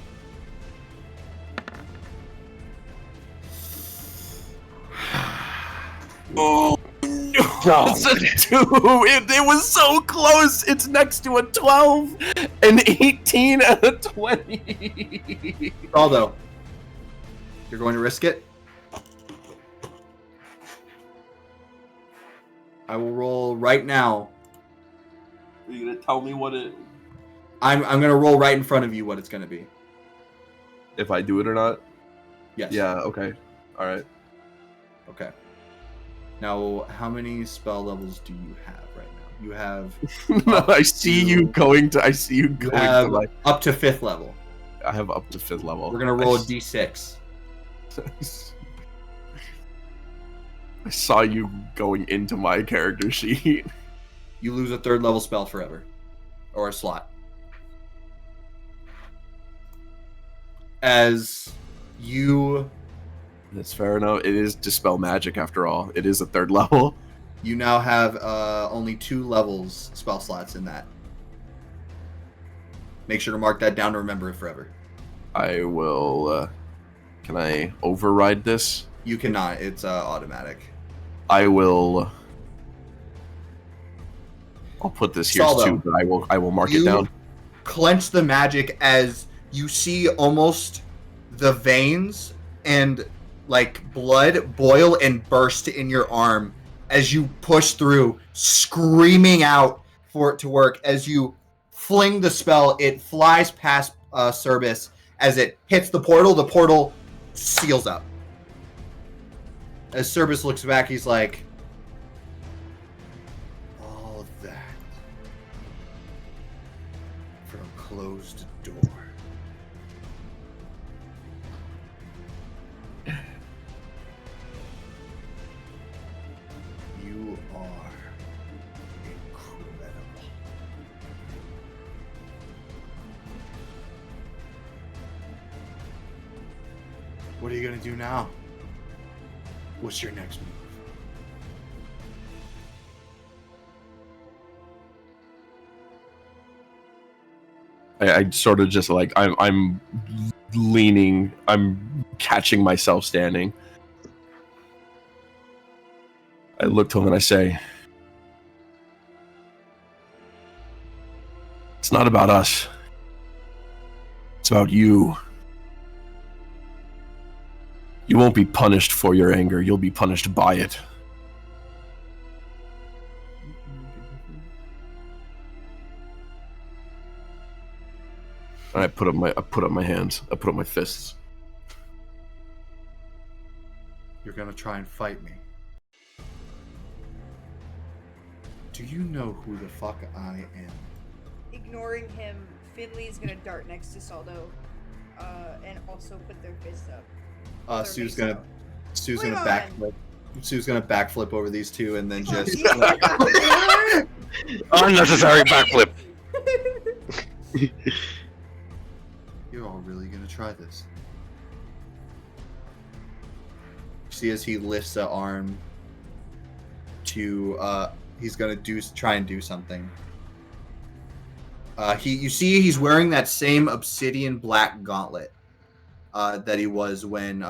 Oh no! It's a 2. It was so close. It's next to a 12, an 18, and a 20. Aldo, you're going to risk it? I will roll right now. Are you gonna tell me what it? I'm gonna roll right in front of you what it's gonna be. If I do it or not? Yes. Yeah. Okay. All right. Okay. Now, how many spell levels do you have right now? You have No, I see you going to. I see you you going have to like. up to 5th level. I have up to 5th level. We're gonna roll a d6. I saw you going into my character sheet. You lose a 3rd level spell forever, or a slot. As you That's fair enough. It is dispel magic after all. It is a 3rd level. you now have only 2 levels spell slots in that. Make sure to mark that down to remember it forever. I will. Can I override this? You cannot. It's automatic. I will. I'll put this here Saldo, too, but I will mark it you down. clench the magic as you see almost the veins and like blood boil and burst in your arm as you push through, screaming out for it to work. As you fling the spell, it flies past Cerbis. As it hits the portal seals up. As Cerbis looks back, he's like, all that for a closed door. You are incredible. What are you gonna do now? What's your next move? I sort of just like I'm leaning. I'm catching myself standing. I look to him and I say, "It's not about us. It's about you. You won't be punished for your anger. You'll be punished by it." And I put up my hands. I put up my fists. You're gonna try and fight me. Do you know who the fuck I am? Ignoring him, Finley's gonna dart next to Saldo, and also put their fist up. Sue's gonna Wait on. backflip. Sue's gonna backflip over these two and then just. Unnecessary backflip. You're all really gonna try this. See, as he lifts the arm to, he's gonna try and do something. You see, he's wearing that same obsidian black gauntlet that he was when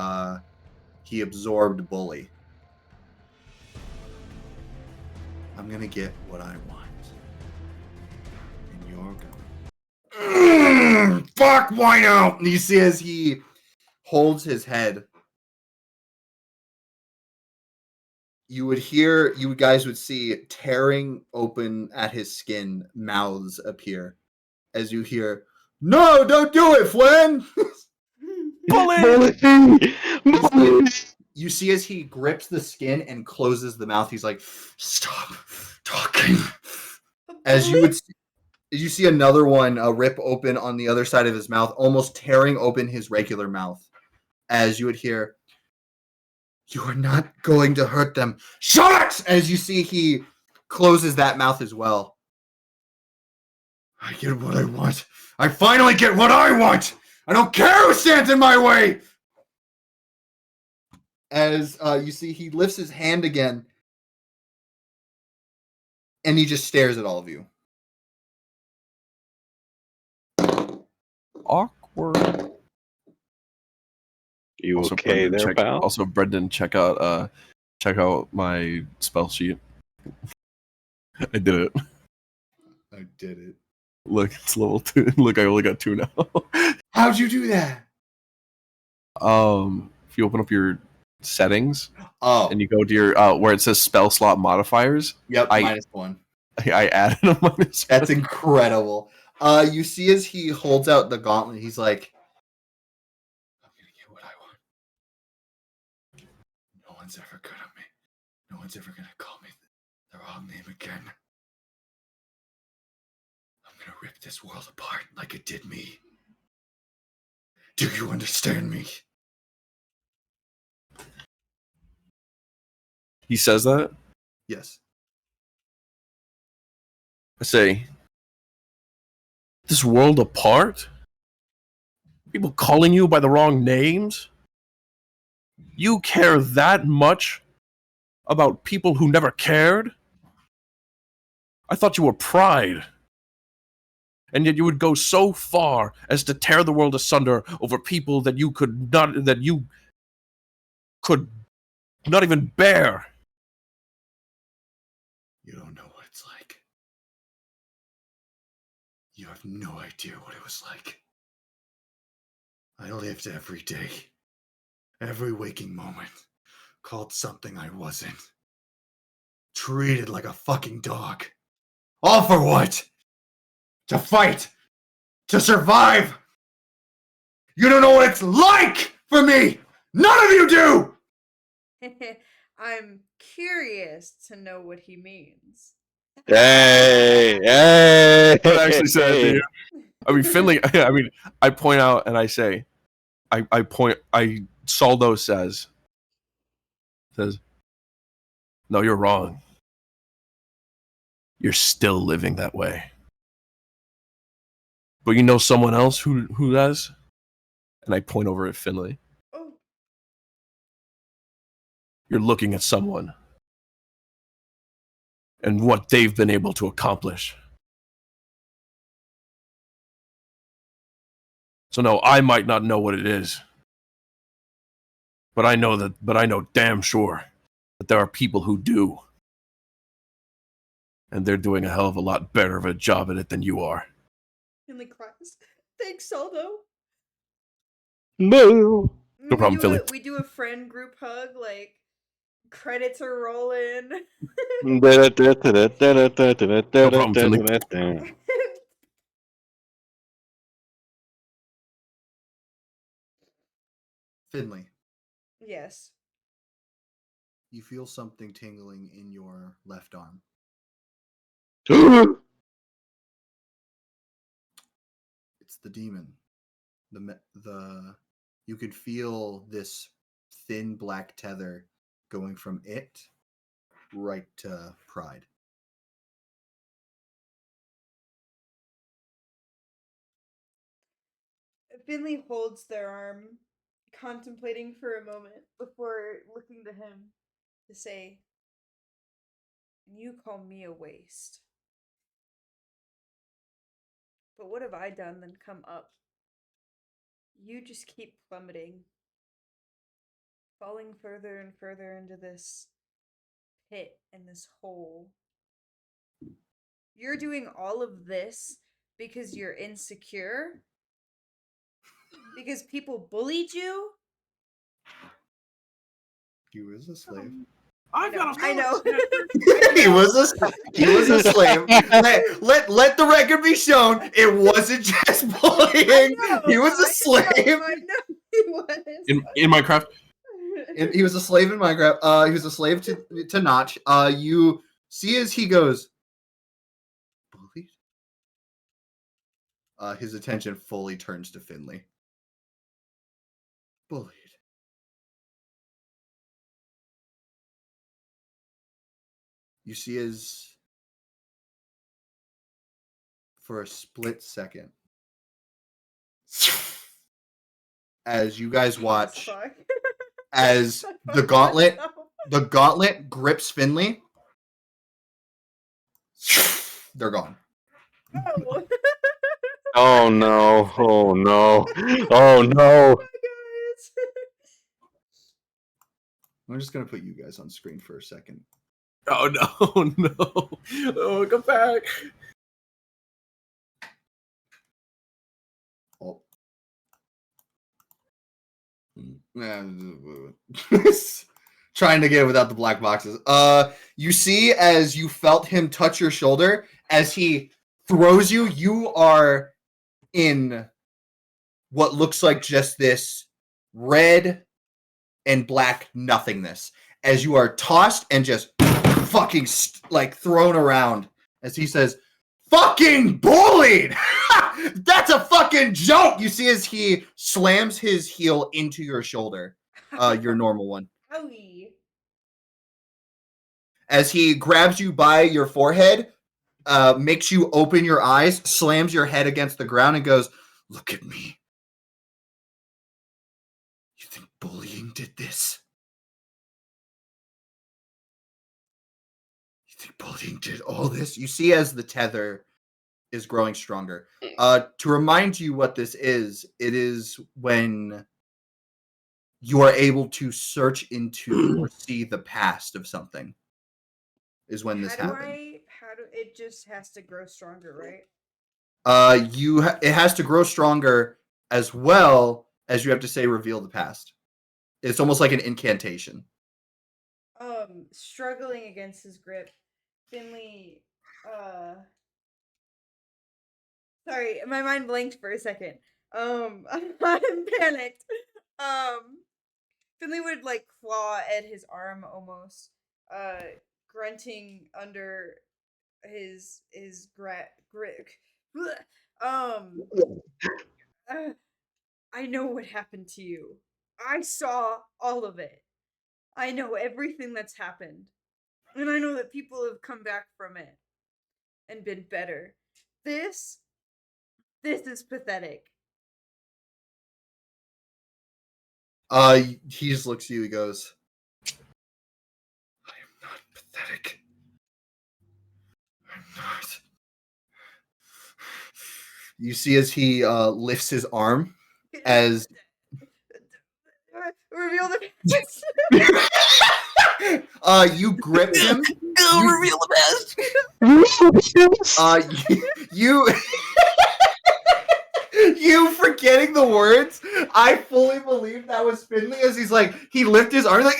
he absorbed Bully. I'm gonna get what I want, and you're gonna. Fuck! Why not? And you see as he holds his head. You guys would see tearing open at his skin, mouths appear. As you hear, "No, don't do it, Flynn!" Bully! You see as he grips the skin and closes the mouth, he's like, "Stop talking." As you see another one rip open on the other side of his mouth, almost tearing open his regular mouth. As you would hear, "You are not going to hurt them. Shut it!" As you see, he closes that mouth as well. I get what I want. I finally get what I want. I don't care who stands in my way. As you see, he lifts his hand again, and he just stares at all of you. Awkward. You Also, okay there, pal? Also, Brendan, check out my spell sheet. I did it. I did it. Look, it's level 2. Look, I only got 2 now. How'd you do that? If you open up your settings Oh, and you go to your where it says spell slot modifiers, yep, I- -1. I added a minus. That's incredible. You see as he holds out the gauntlet, he's like, "I'm gonna get what I want. No one's ever good at me. No one's ever gonna call me the wrong name again. I'm gonna rip this world apart like it did me. Do you understand me? He says that. Yes. I say, this world apart? People calling you by the wrong names? You care that much about people who never cared? I thought you were pride. And yet you would go so far as to tear the world asunder over people that you could not even bear. You don't know what it's like. You have no idea what it was like. I lived every day, every waking moment, called something I wasn't. Treated like a fucking dog. All for what? To fight! To survive! You don't know what it's like for me! None of you do! I'm curious to know what he means. Hey, hey! That actually said, dude. I mean, Finley. I mean, I point out and I say, Saldo says, no, you're wrong. You're still living that way. But you know someone else who does? And I point over at Finley. Oh, You're looking at someone and what they've been able to accomplish. So no, I might not know what it is. But I know damn sure that there are people who do. And they're doing a hell of a lot better of a job at it than you are. Finley cries. Thanks, Saldo. No. No problem, Philly. We do a friend group hug, like credits are rolling. No problem, Finley. Finley, Yes. you feel something tingling in your left arm. It's the demon. You could feel this thin black tether going from it right to Pride. Finley holds their arm, contemplating for a moment before looking to him to say, "You call me a waste. But what have I done than come up? You just keep plummeting, falling further and further into this pit and this hole. You're doing all of this because you're insecure? Because people bullied you?" He was a slave. I know. he was a slave. Let the record be shown. It wasn't just bullying. He was a slave. I know he was. In Minecraft? He was a slave in Minecraft. He was a slave to Notch. You see as he goes, bullied? His attention fully turns to Finley. Bullied. You see as for a split second, as you guys watch, as the gauntlet grips Finley, they're gone. Oh. Oh no! Oh no! Oh no! Guys. I'm just gonna put you guys on screen for a second. Oh no, no. Oh, come back. Oh. Trying to get it without the black boxes. You see as you felt him touch your shoulder, as he throws you, you are in what looks like just this red and black nothingness. as you are tossed and just fucking like thrown around as he says, "Fucking bullied! That's a fucking joke!" You see as he slams his heel into your shoulder, your normal one. Owie. As he grabs you by your forehead, makes you open your eyes, slams your head against the ground, and goes, "Look at me. You think bullying did this? You think bullying did all this?" You see as the tether is growing stronger. To remind you what this is, it is when you are able to search into or see the past of something. Is when this happened. How do it just has to grow stronger, right? It has to grow stronger as well as you have to say reveal the past. It's almost like an incantation. Struggling against his grip, Finley. Sorry, my mind blanked for a second. I'm panicked. Finley would like claw at his arm almost, grunting under his grip. I know what happened to you. I saw all of it. I know everything that's happened. And I know that people have come back from it and been better. This is pathetic. He just looks at you, he goes, "I am not pathetic. I'm not." You see as he lifts his arm as Reveal the you grip him. Reveal the best. You you forgetting the words. I fully believe that was Finley as he's like he lifted his arm like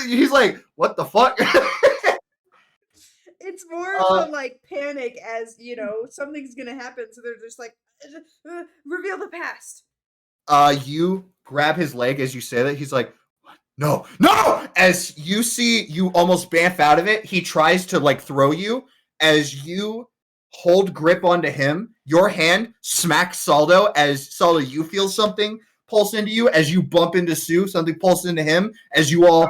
he's like, "What the fuck?" It's more of a like panic as something's gonna happen, so they're just like reveal the past. You grab his leg as you say that. He's like, "No, no!" As you see, you almost bamf out of it. He tries to like throw you. As you hold grip onto him, your hand smacks Saldo. As Saldo, you feel something pulse into you. As you bump into Sue, something pulse into him. As you all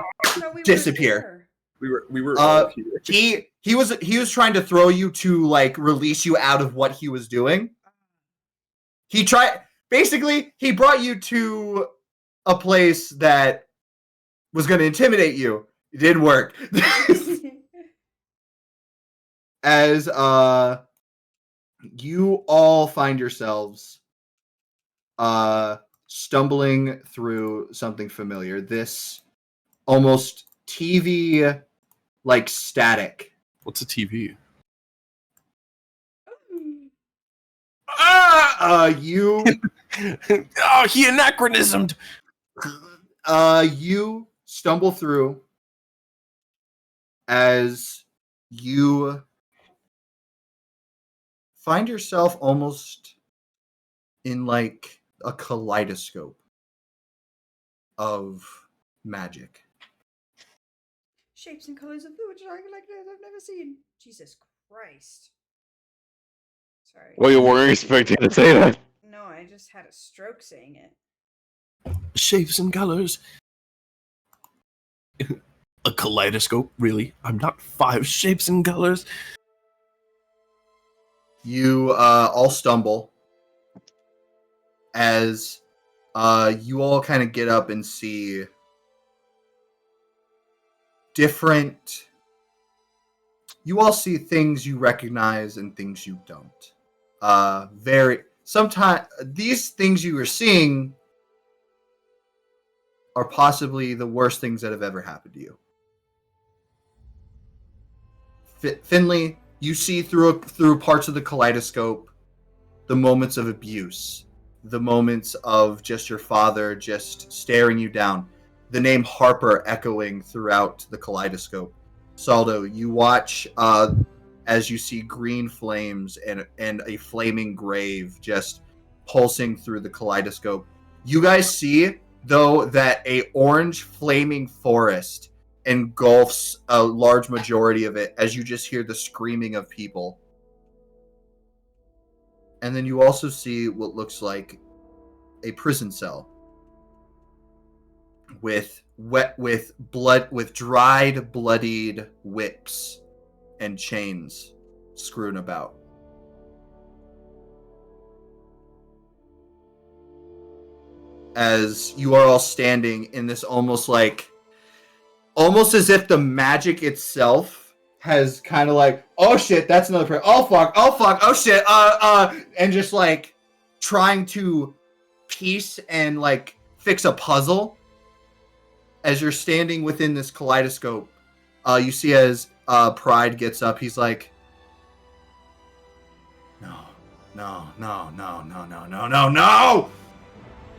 disappear. We were all here. He was trying to throw you to like release you out of what he was doing. He brought you to a place that was going to intimidate you. It didn't work. As you all find yourselves stumbling through something familiar. This almost TV like static. What's a TV? You Oh, he anachronismed. you stumble through as you find yourself almost in like a kaleidoscope of magic. Shapes and colors of fluid jargon like this I've never seen. Jesus Christ. Sorry. Well, you weren't expecting to say that. No, I just had a stroke saying it. Shapes and colors. A kaleidoscope, really? I'm not 5 shapes and colors. You all stumble as you all kind of get up and see different. You all see things you recognize and things you don't. Sometimes these things you are seeing are possibly the worst things that have ever happened to you. Finley, you see through parts of the kaleidoscope the moments of abuse, the moments of just your father just staring you down, the name Harper echoing throughout the kaleidoscope. Saldo, you watch as you see green flames and a flaming grave just pulsing through the kaleidoscope. You guys see, though, that a orange flaming forest engulfs a large majority of it as you just hear the screaming of people. And then you also see what looks like a prison cell with dried, bloodied whips and chains strewn about. As you are all standing in this almost as if the magic itself has kind of like, oh shit, that's another prayer. Oh fuck, oh shit, and just like trying to piece and like fix a puzzle. As you're standing within this kaleidoscope, you see as Pride gets up, he's like, no.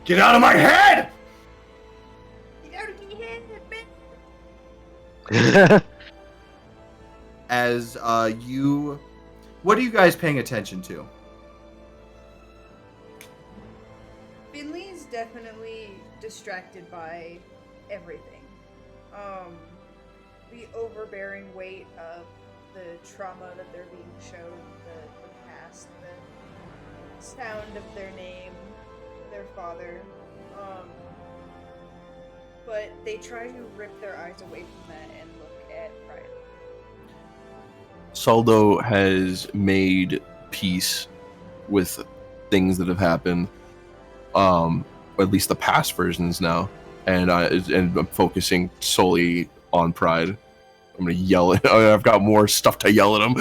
Get out of my head! Get out of my head, man! As what are you guys paying attention to? Finley's definitely distracted by everything. The overbearing weight of the trauma that they're being shown, the past, the sound of their name, their father. But they try to rip their eyes away from that and look at Pride. Saldo has made peace with things that have happened, or at least the past versions now, and I'm focusing solely on Pride. I'm gonna yell at. I've got more stuff to yell at him.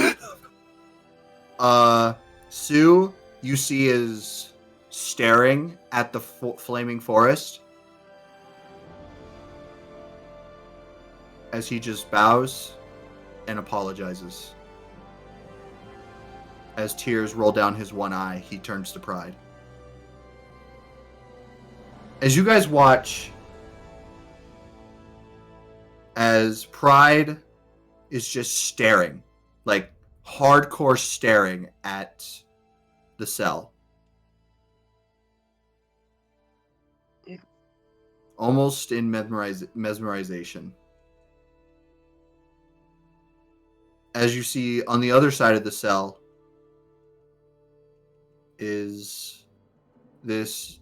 Sue, you see is staring at the flaming forest as he just bows and apologizes. As tears roll down his one eye, he turns to Pride. As you guys watch, as Pride is just staring, like hardcore staring at the cell. Almost in mesmerization. As you see on the other side of the cell is this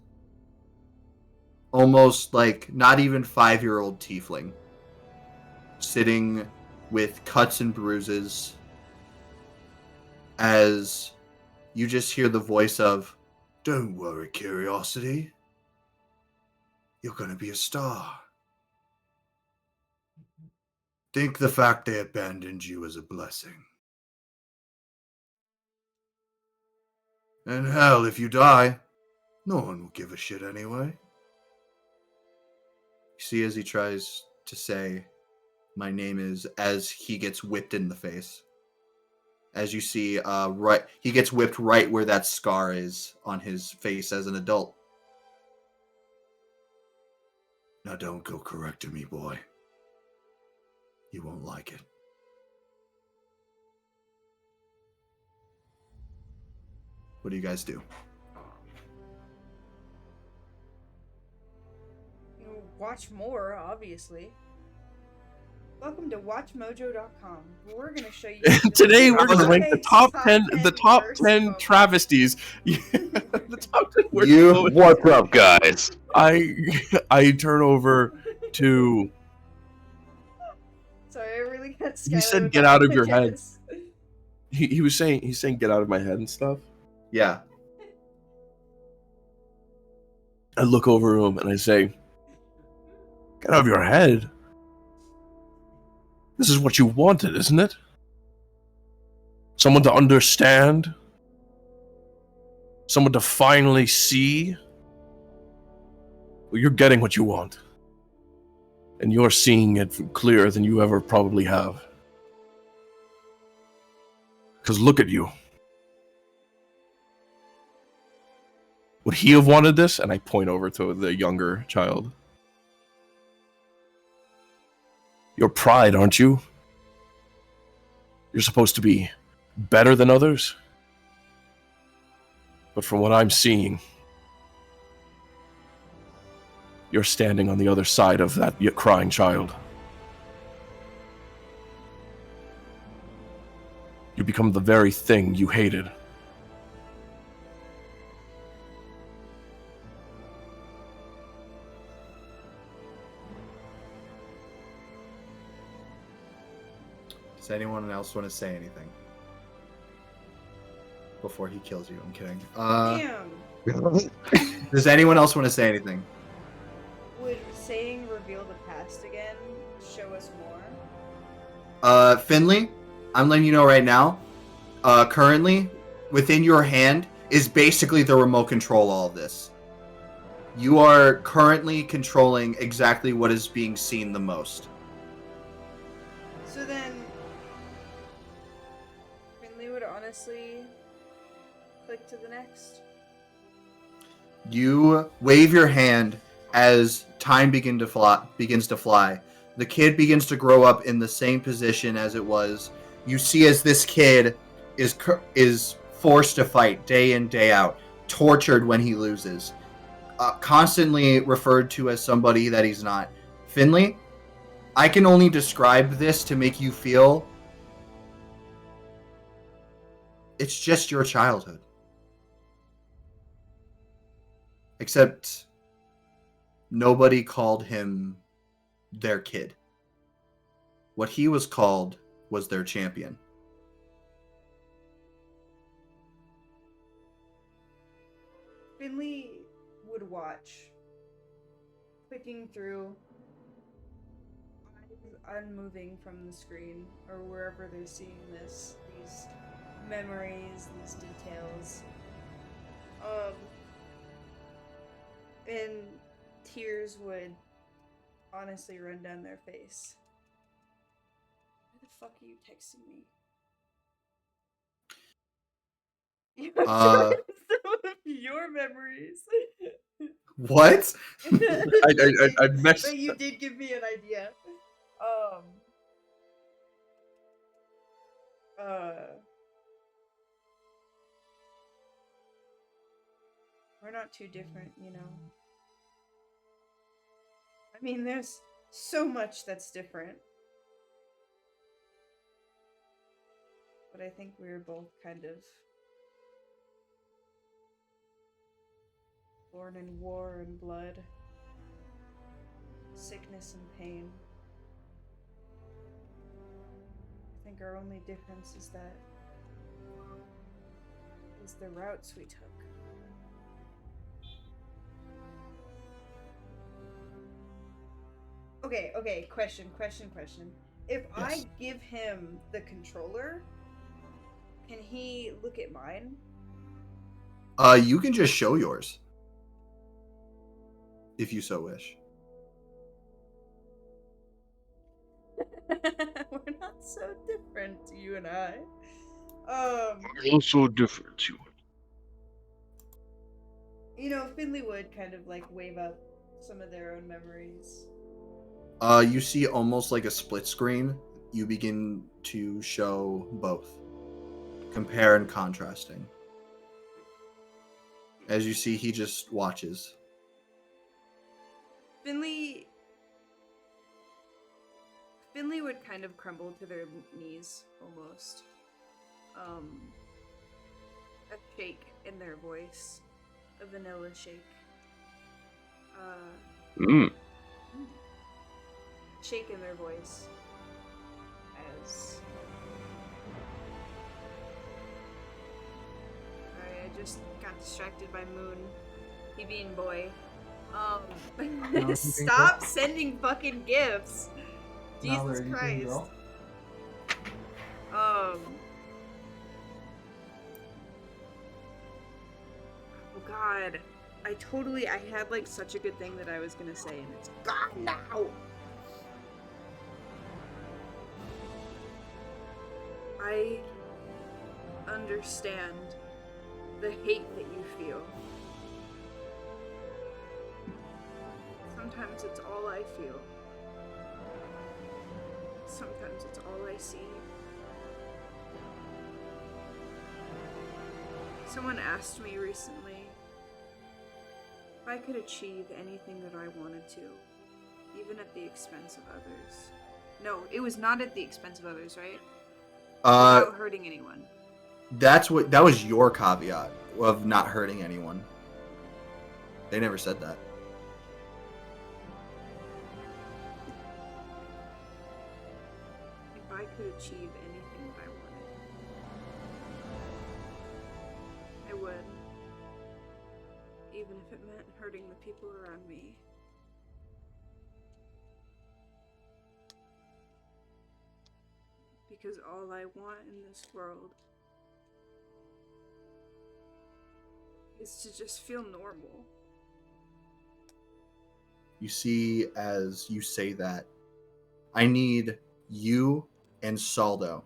almost like not even 5-year-old tiefling sitting with cuts and bruises as you just hear the voice of, "Don't worry, Curiosity. You're gonna be a star. Think the fact they abandoned you as a blessing. And hell, if you die, no one will give a shit anyway." You see as he tries to say, "My name is," as he gets whipped in the face. As you see, he gets whipped right where that scar is on his face as an adult. "Now don't go correcting me, boy. You won't like it." What do you guys do? Watch more, obviously. Welcome to WatchMojo.com. We're gonna show you. Today we're gonna rank the top 10 worst moments. travesties. The top 10 worst You- moments. What's up, guys? I turn over to. Sorry, I really got He said, Skylar "Get out of your head." Yes. He's saying get out of my head and stuff. Yeah. I look over him and I say, "Get out of your head. This is what you wanted, isn't it? Someone to understand? Someone to finally see? Well, you're getting what you want. And you're seeing it clearer than you ever probably have. Because look at you. Would he have wanted this?" And I point over to the younger child. "You're Pride, aren't you? You're supposed to be better than others? But from what I'm seeing, you're standing on the other side of that crying child. You become the very thing you hated. Does anyone else want to say anything before he kills you? I'm kidding. Damn. Does anyone else want to say anything? Would saying reveal the past again show us more? Finley, I'm letting you know right now. Currently, within your hand is basically the remote control all of this. You are currently controlling exactly what is being seen the most. So then, Finley would honestly click to the next. You wave your hand as time begins to fly. The kid begins to grow up in the same position as it was. You see as this kid is forced to fight day in, day out, tortured when he loses, constantly referred to as somebody that he's not. Finley, I can only describe this to make you feel it's just your childhood. Except nobody called him their kid. What he was called was their champion. Finley would watch, clicking through, eyes unmoving from the screen or wherever they're seeing these memories, these details. And tears would honestly run down their face. Why the fuck are you texting me? You have some of your memories. What? I messed. But you did give me an idea. We're not too different, you know. I mean, there's so much that's different. But I think we were both kind of born in war and blood, sickness and pain. I think our only difference is the routes we took. Okay, question. If I Yes. give him the controller, can he look at mine? You can just show yours. If you so wish. We're not so different, you and I. Also different. You know, Finley would kind of like wave up some of their own memories. You see almost like a split screen. You begin to show both. Compare and contrasting. As you see, he just watches. Finley would kind of crumble to their knees, almost. A shake in their voice. A vanilla shake. Shake in their voice. As... Sorry, I just got distracted by Moon. He being boy. Stop sending fucking gifts! Jesus Christ. Oh god. I had like such a good thing that I was gonna say and it's gone now! I understand the hate that you feel. Sometimes it's all I feel. Sometimes it's all I see. Someone asked me recently if I could achieve anything that I wanted to, even at the expense of others. No, it was not at the expense of others, right? without hurting anyone. that was your caveat of not hurting anyone. They never said that. If I could achieve anything that I wanted, I would. Even if it meant hurting the people around me. Because all I want in this world is to just feel normal. You see, as you say that, I need you and Saldo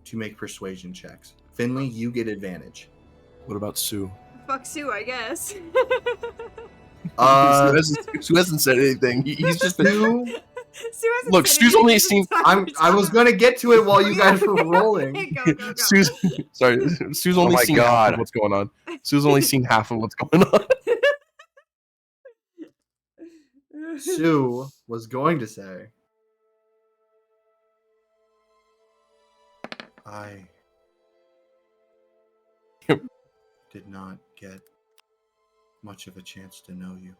to make persuasion checks. Finley, you get advantage. What about Sue? Fuck Sue, I guess. Sue hasn't said anything. He's just been. Sue, Sue hasn't Look, said Sue's anything only this seen- entire I was time. gonna get to it while you guys were Okay, rolling. go, go, go. Sue's only my seen half God. of what's going on. Sue's only seen half of what's going on. Sue was going to say, I did not get much of a chance to know you.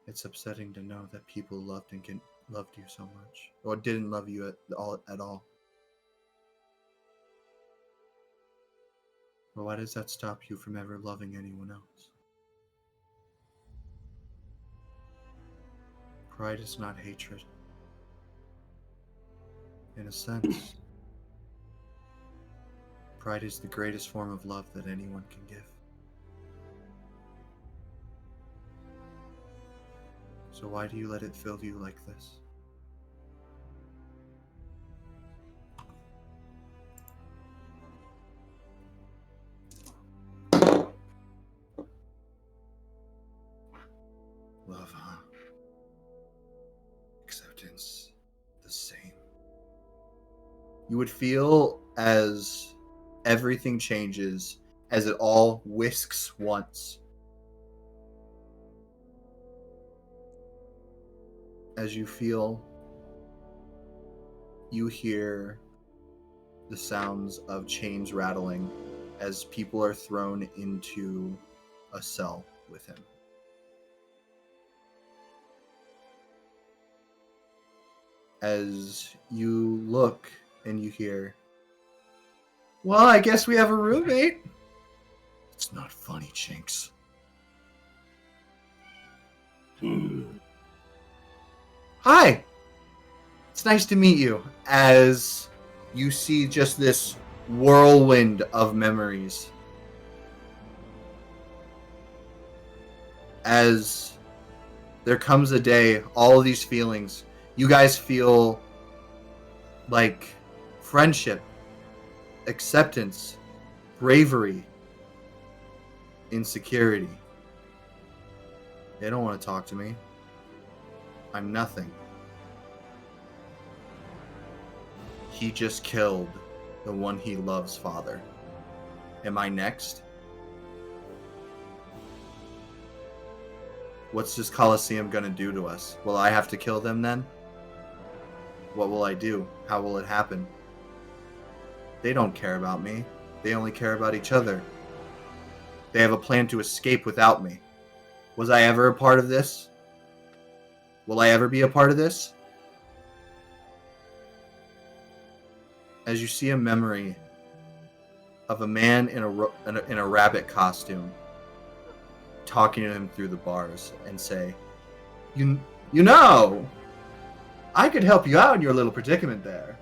It's upsetting to know that people loved you so much, or didn't love you at all. But why does that stop you from ever loving anyone else? Pride is not hatred. In a sense, pride is the greatest form of love that anyone can give. So why do you let it fill you like this? Love, huh? Acceptance, the same. You would feel as everything changes, as it all whisks once. As you feel, you hear the sounds of chains rattling as people are thrown into a cell with him. As you look and you hear, well, I guess we have a roommate. It's not funny, Chinks. Hi. It's nice to meet you. As you see just this whirlwind of memories. As there comes a day, all of these feelings, you guys feel like friendship, acceptance, bravery, insecurity. They don't want to talk to me. I'm nothing. He just killed the one he loves, father. Am I next? What's this Colosseum gonna do to us? Will I have to kill them then? What will I do? How will it happen? They don't care about me. They only care about each other. They have a plan to escape without me. Was I ever a part of this? Will I ever be a part of this? As you see a memory of a man in a rabbit costume talking to him through the bars and say, you know, I could help you out in your little predicament there.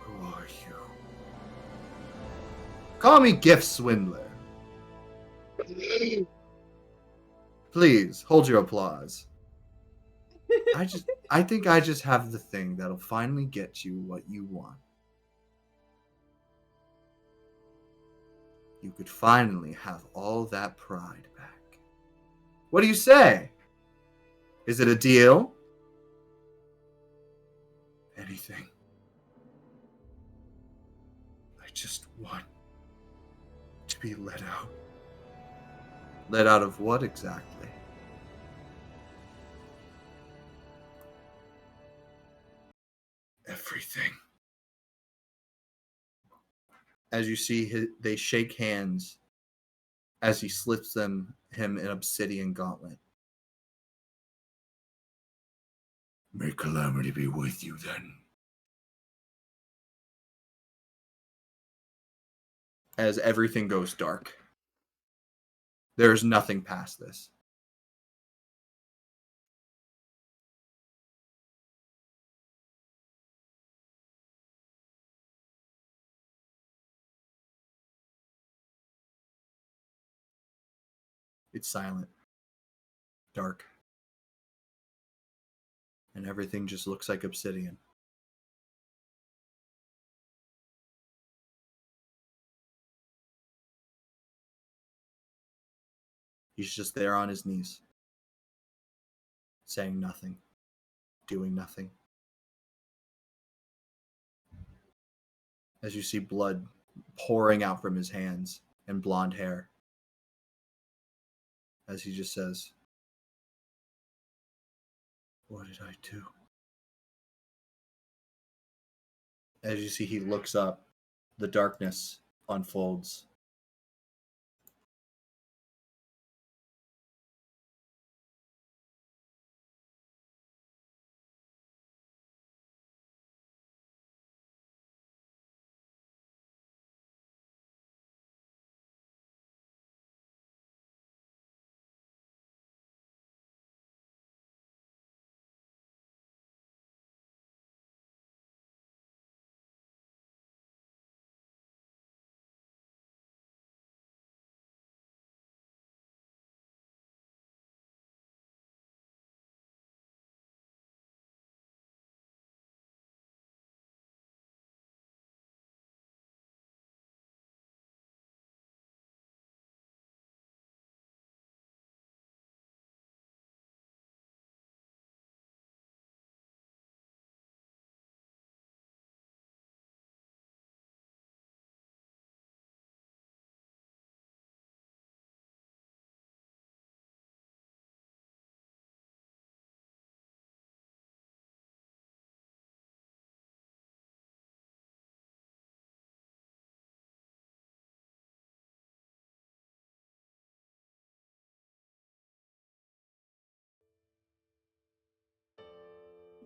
Who are you? Call me Gift Swindler. Please, hold your applause. I think I just have the thing that'll finally get you what you want. You could finally have all that pride back. What do you say? Is it a deal? Anything. I just want to be let out. Let out of what exactly? as you see they shake hands as he slips him an obsidian gauntlet. May calamity be with you then. As everything goes dark. There's nothing past this. It's silent, dark, and everything just looks like obsidian. He's just there on his knees, saying nothing, doing nothing. As you see blood pouring out from his hands and blonde hair, as he just says, "What did I do?" As you see, he looks up, the darkness unfolds.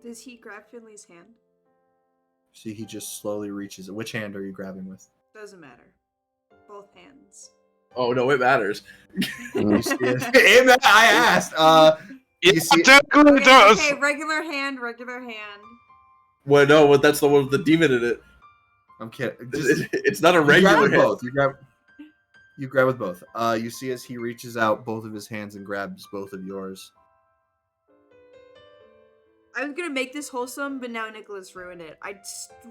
Does he grab Finley's hand? See, he just slowly reaches. Which hand are you grabbing with? Doesn't matter. Both hands. Oh no, it matters. You see it? I asked. You see it? Technically it Okay, does. okay, regular hand, regular hand. Well, no, but that's the one with the demon in it. I'm kidding. It's not a You grab regular with hand. both. You grab with both. You see as he reaches out both of his hands and grabs both of yours. I was gonna make this wholesome, but now Nicholas ruined it. I'd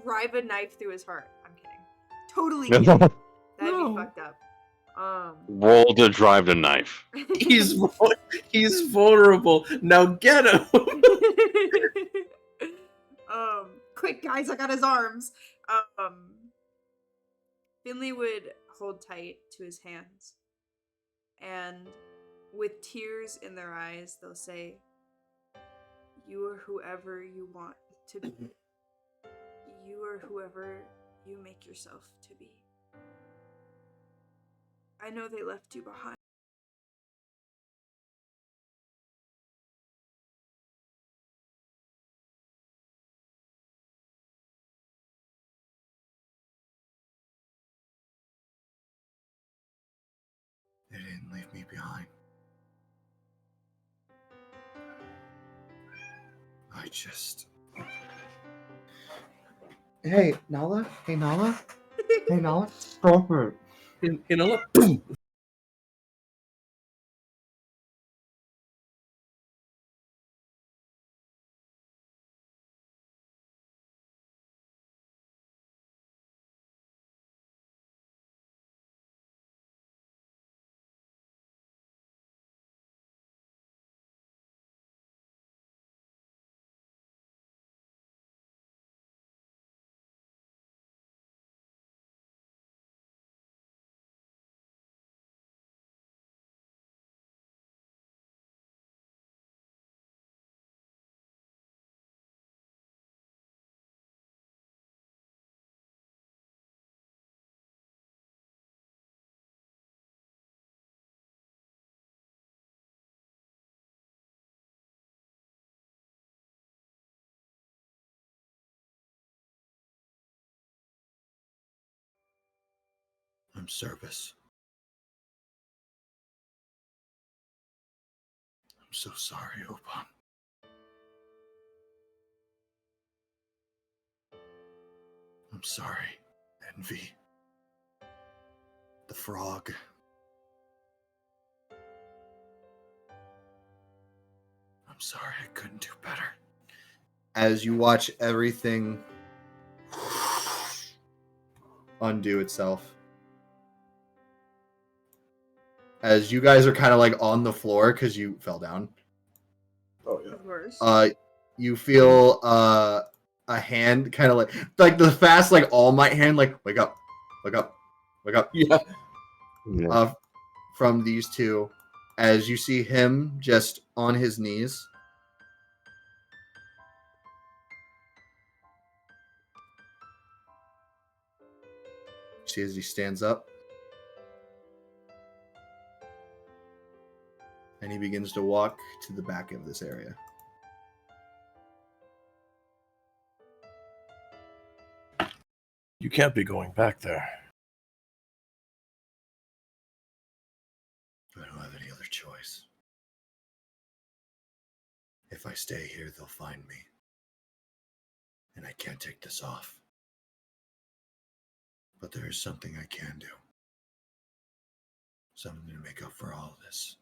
drive a knife through his heart. I'm kidding. Totally kidding. That'd No. be fucked up. Roll to drive the knife. He's vulnerable. Now get him. Quick guys, I got his arms. Finley would hold tight to his hands, and with tears in their eyes, they'll say, "You are whoever you want to be. You are whoever you make yourself to be. I know they left you behind. They didn't leave me behind. I just. Hey, Nala? Hey, Nala? Hey, Nala? Stop it. Boom. I'm Service. I'm so sorry, Oban. I'm sorry, Envy. The frog. I'm sorry, I couldn't do better. As you watch everything undo itself. As you guys are kind of like on the floor because you fell down. Oh yeah. Of course. You feel a hand kind of like the fast like All Might hand, like wake up, wake up, wake up. Yeah. Yeah. From these two, as you see him just on his knees. See as he stands up. And he begins to walk to the back of this area. You can't be going back there. I don't have any other choice. If I stay here, they'll find me. And I can't take this off. But there is something I can do. Something to make up for all of this.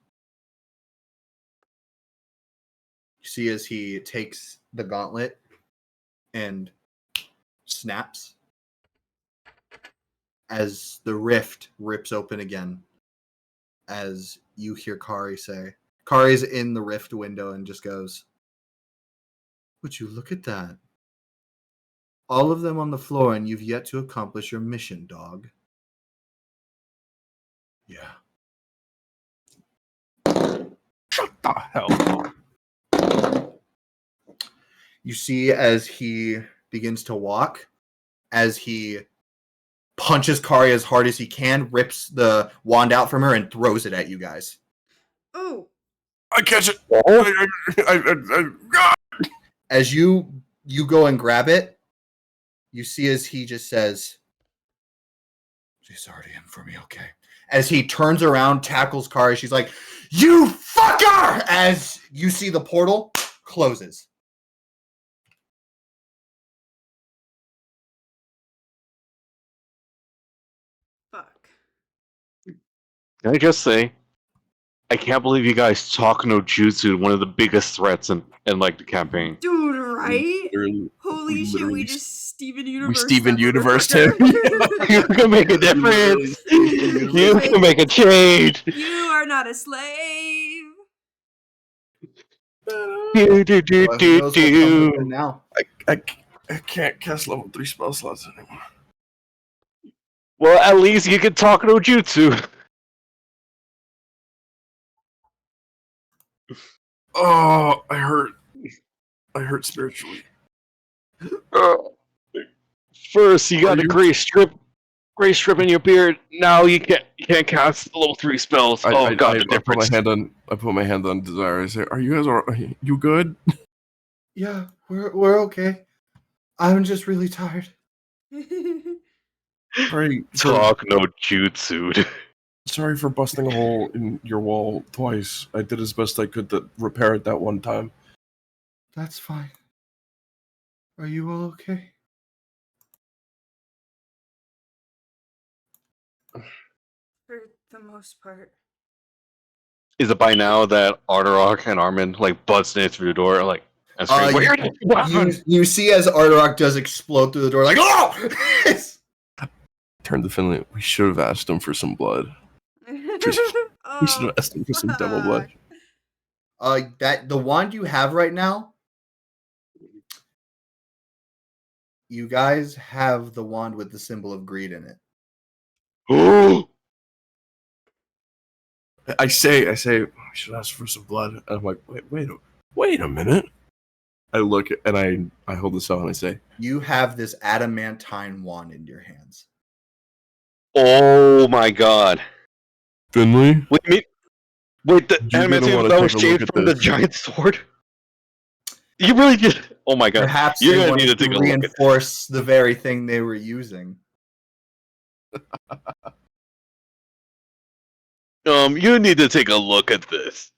You see as he takes the gauntlet and snaps. As the rift rips open again. As you hear Kari say. Kari's in the rift window and just goes, "Would you look at that? All of them on the floor, and you've yet to accomplish your mission, dog." Yeah. What the hell? You see as he begins to walk, as he punches Kari as hard as he can, rips the wand out from her, and throws it at you guys. Oh. I catch it. As you go and grab it, you see as he just says, "She's already in for me, okay?" As he turns around, tackles Kari, she's like, "You fucker!" As you see the portal closes. Fuck. Can I just say, I can't believe you guys talk no jutsu, one of the biggest threats in like the campaign. Dude, right? Literally- Holy shit, literally we just Steven Universe. Steven that Universe motherfucker. You can make a difference. You can make a change. You are not a slave. Do, do, do, Well, who do, knows what comes do. with it now? I can't cast level 3 spell slots anymore. Well, at least you can talk no jutsu. Oh, I hurt. I hurt spiritually. First, you got Are a you- gray strip in your beard. Now you can't cast level 3 spells. God, the I put difference. my hand on Desire. I say, "Are you guys are you good?" Yeah, we're okay. I'm just really tired. Sorry, Talk no jutsu. sorry for busting a hole in your wall twice. I did as best I could to repair it that one time. That's fine. Are you all okay? For the most part. Is it by now that Arterok and Armin like busting it through the door? Like, and scream, "Weird!" You see as Arterok does explode through the door, like, "Oh!" Turned to Finley. We should have asked him for some blood. We should have asked him for some devil blood. That the wand you have right now, you guys have the wand with the symbol of greed in it. I say, we should ask for some blood. And I'm like, wait a minute. I look and I hold this out and I say, You have this adamantine wand in your hands. Oh my god! Finley, Wait, the You're gonna animation wanna that take was a look changed at from the this. giant sword. You really did. Oh my god! Perhaps You're they gonna wanted need to take a look at reinforce the very thing they were using. You need to take a look at this.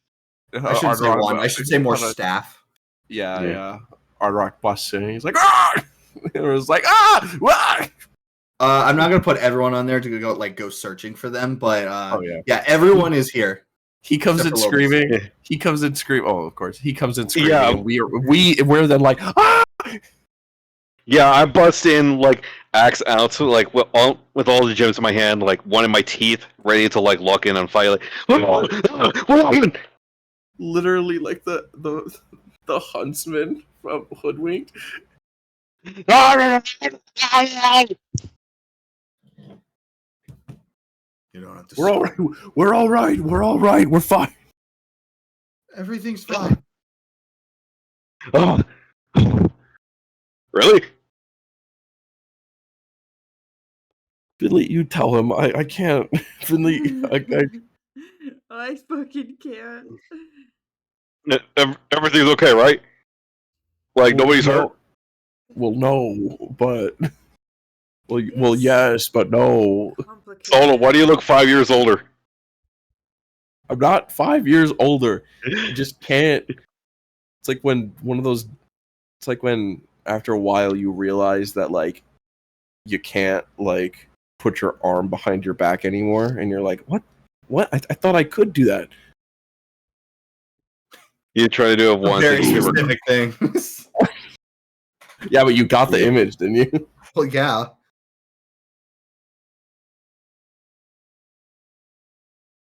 I shouldn't say wand. I should say more kinda- staff. Yeah, Yeah. yeah. Ardrock busts in. He's like, ah! It was like, ah! Wah! I'm not gonna put everyone on there to go searching for them, but Oh, yeah. everyone is here. He comes in Except for Lobos. screaming. Yeah. He comes in screaming. Oh, of course. He comes in screaming. Yeah. And we're then like, ah! Yeah, I bust in like axe out, so, like with all the gems in my hand, like one in my teeth, ready to like lock in and fight. Like, what happened? Literally like the huntsman from Hoodwinked. You don't have to. We're all right. We're all right. We're all right. We're fine. Everything's fine. Oh, really? Finley, you tell him. I can't. Finley, I fucking can't. Everything's okay, right? Like nobody's hurt. Well, no, but well, yes, but no. Complicated. Solo, why do you look 5 years older? I'm not 5 years older. I just can't. It's like when one of those. It's like when after a while you realize that like you can't like put your arm behind your back anymore, and you're like, what? I thought I could do that. You try to do it once. Very and you never- specific things. Yeah, but you got the image, didn't you? Well, yeah.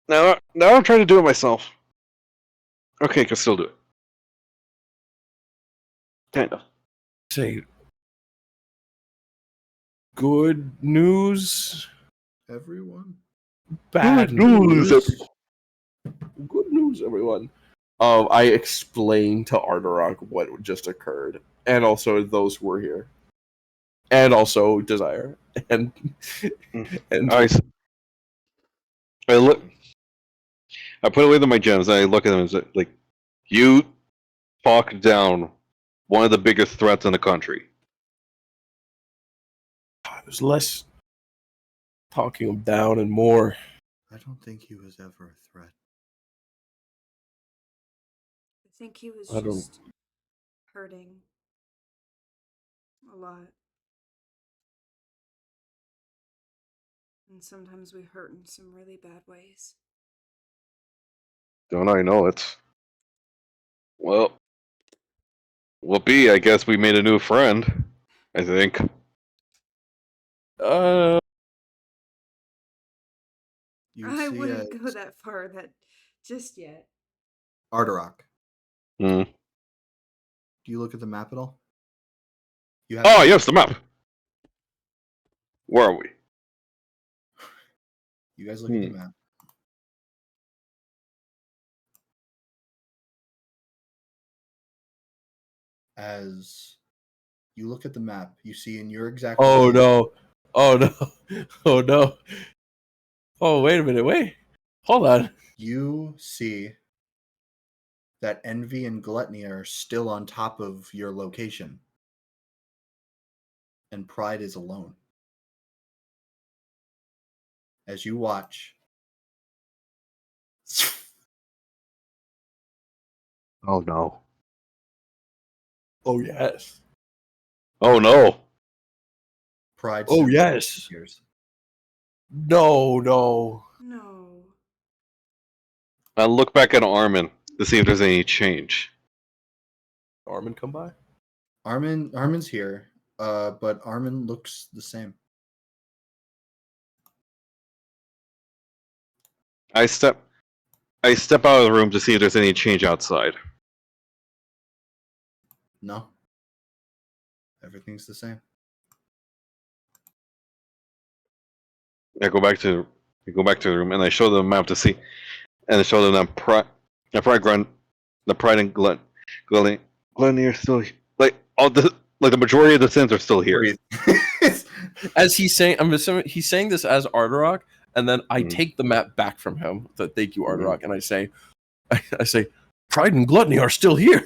Now I'm trying to do it myself. Okay, can still do it. Kind of. Say, good news, Everyone. bad Good news, news. Good news, everyone. I explained to Ardarok what just occurred, and also those who were here, and also Desire, and Nice. I look. I put away my gems. And I look at them and say, like, you talk down one of the biggest threats in the country. there's less talking him down and more. I don't think he was ever a threat. I think he was I don't- just hurting a lot. And sometimes we hurt in some really bad ways. Don't I know it? Well, whoopee, I guess we made a new friend. I think. You I see wouldn't go that far that just yet. Ardarok. Hmm. Do you look at the map at all? You have Oh, yes, the map. Where are we? You guys look at the map. As you look at the map, you see in your exact. Oh location- no! Oh no! Oh no! Oh wait a minute! Wait, hold on. You see that Envy and Gluttony are still on top of your location, and Pride is alone. As you watch, Oh no. Oh yes! Oh no. Pride. Oh, simply yes. disappears. No! No! No. I look back at Armin to see if there's any change. Armin, come by. Armin's here, but Armin looks the same. I step out of the room to see if there's any change outside. No. Everything's the same. I go back to the room and I show them the map to see, and I show them that Pride and Gluttony are still like the majority of the sins are still here. Breathe. As he's saying, I'm assuming he's saying this as Ardarok, and then I Mhm. take the map back from him. So thank you, Ardarok, and I say, Pride and Gluttony are still here,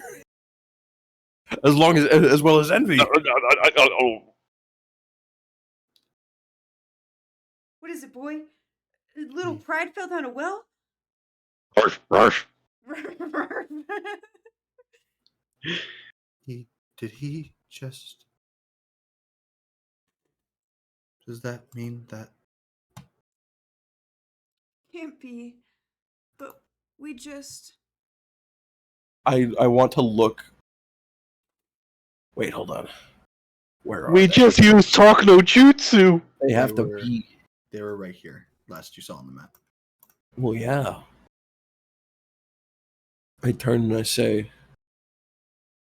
as well as Envy. What is it, boy? Little Pride fell down a well? Rush, rush. Did he just? Does that mean that? Can't be. But we just. I want to look. Wait, hold on. Where are We they? just used Talk no Jutsu. They have They to were- be. They were right here. Last you saw on the map. Well, yeah. I turn and I say,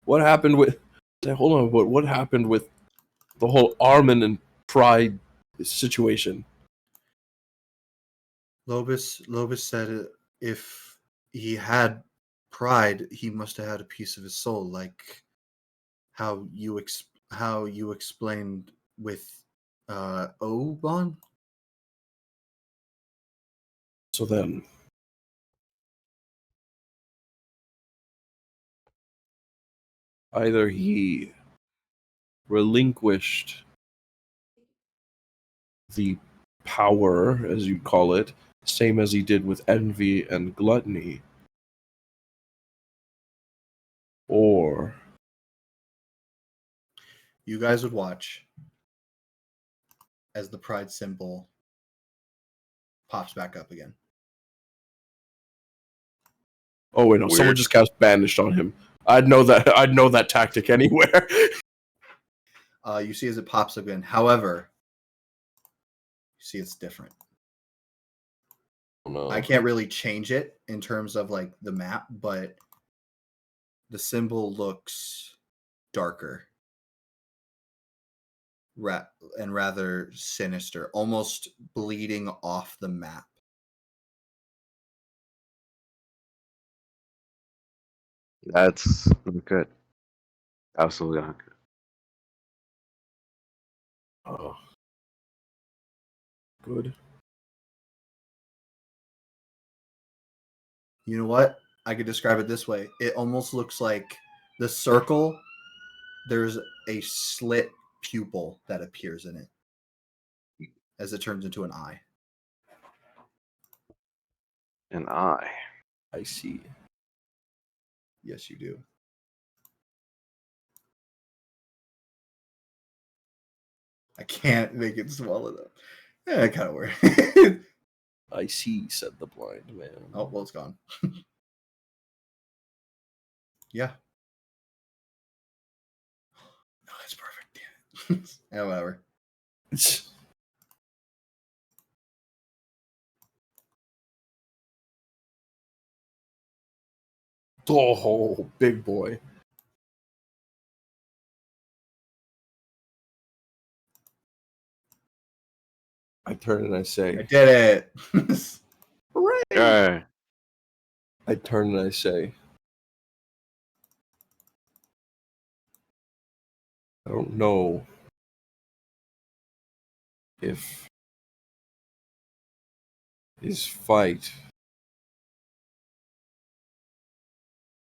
"What happened with?" Say, hold on, what happened with the whole Armin and Pride situation? Lobus said if he had pride, he must have had a piece of his soul, like how you explained with Oban. So then, either he relinquished the power, as you call it, same as he did with envy and gluttony, or You guys would watch as the pride symbol pops back up again. oh wait, no, someone Weird. just cast banished on him. I'd know that tactic anywhere. You see as it pops up again. However, you see it's different. Oh, no. I can't really change it in terms of like the map, but the symbol looks darker and rather sinister, almost bleeding off the map. That's not good. Absolutely not good. Oh. Good. You know what? I could describe it this way. It almost looks like the circle, there's a slit pupil that appears in it as it turns into an eye. An eye. I see. Yes, you do. I can't make it swallow though. Yeah, it kind of works. I see, said the blind man. Oh, well, it's gone. Yeah. No, that's perfect. Damn it. Yeah, whatever. Oh, big boy. I turn and I I say, did it. hooray! Yeah. I turn and I say, I don't know if his fight,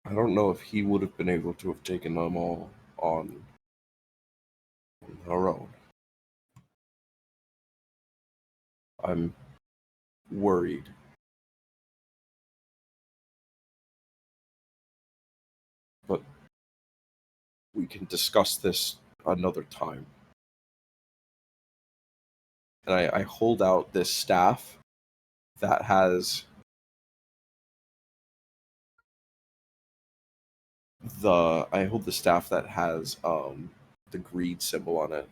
I don't know if he would have been able to have taken them all on our own. I'm worried. But we can discuss this another time. And I hold out this staff that has I hold the staff that has the greed symbol on it.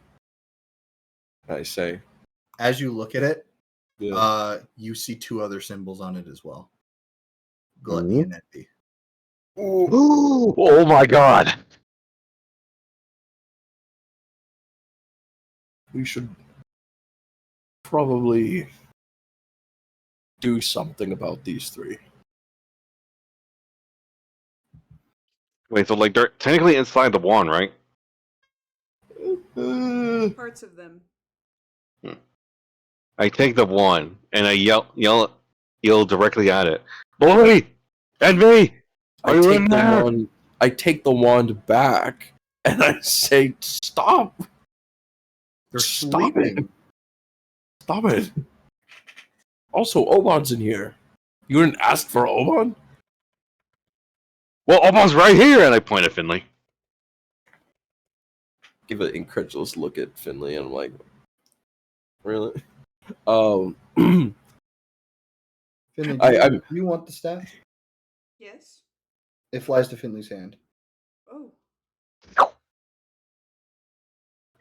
And I say, As you look at it, yeah. you see two other symbols on it as well. Gluttony and envy. Oh my god. We should probably do something about these three. Wait, so like they're technically inside the wand, right? Parts of them. I take the wand and I yell directly at it. Boy! Envy! Are you in there? I take the wand back and I say, stop! They're Stop sleeping. it! Stop it! Also, Oban's in here. You didn't ask for Oban? Well, Oban's right here, and I point at Finley. Give an incredulous look at Finley, and I'm like, really? Um, Finley, I- do you want the staff? Yes. It flies to Finley's hand. Oh.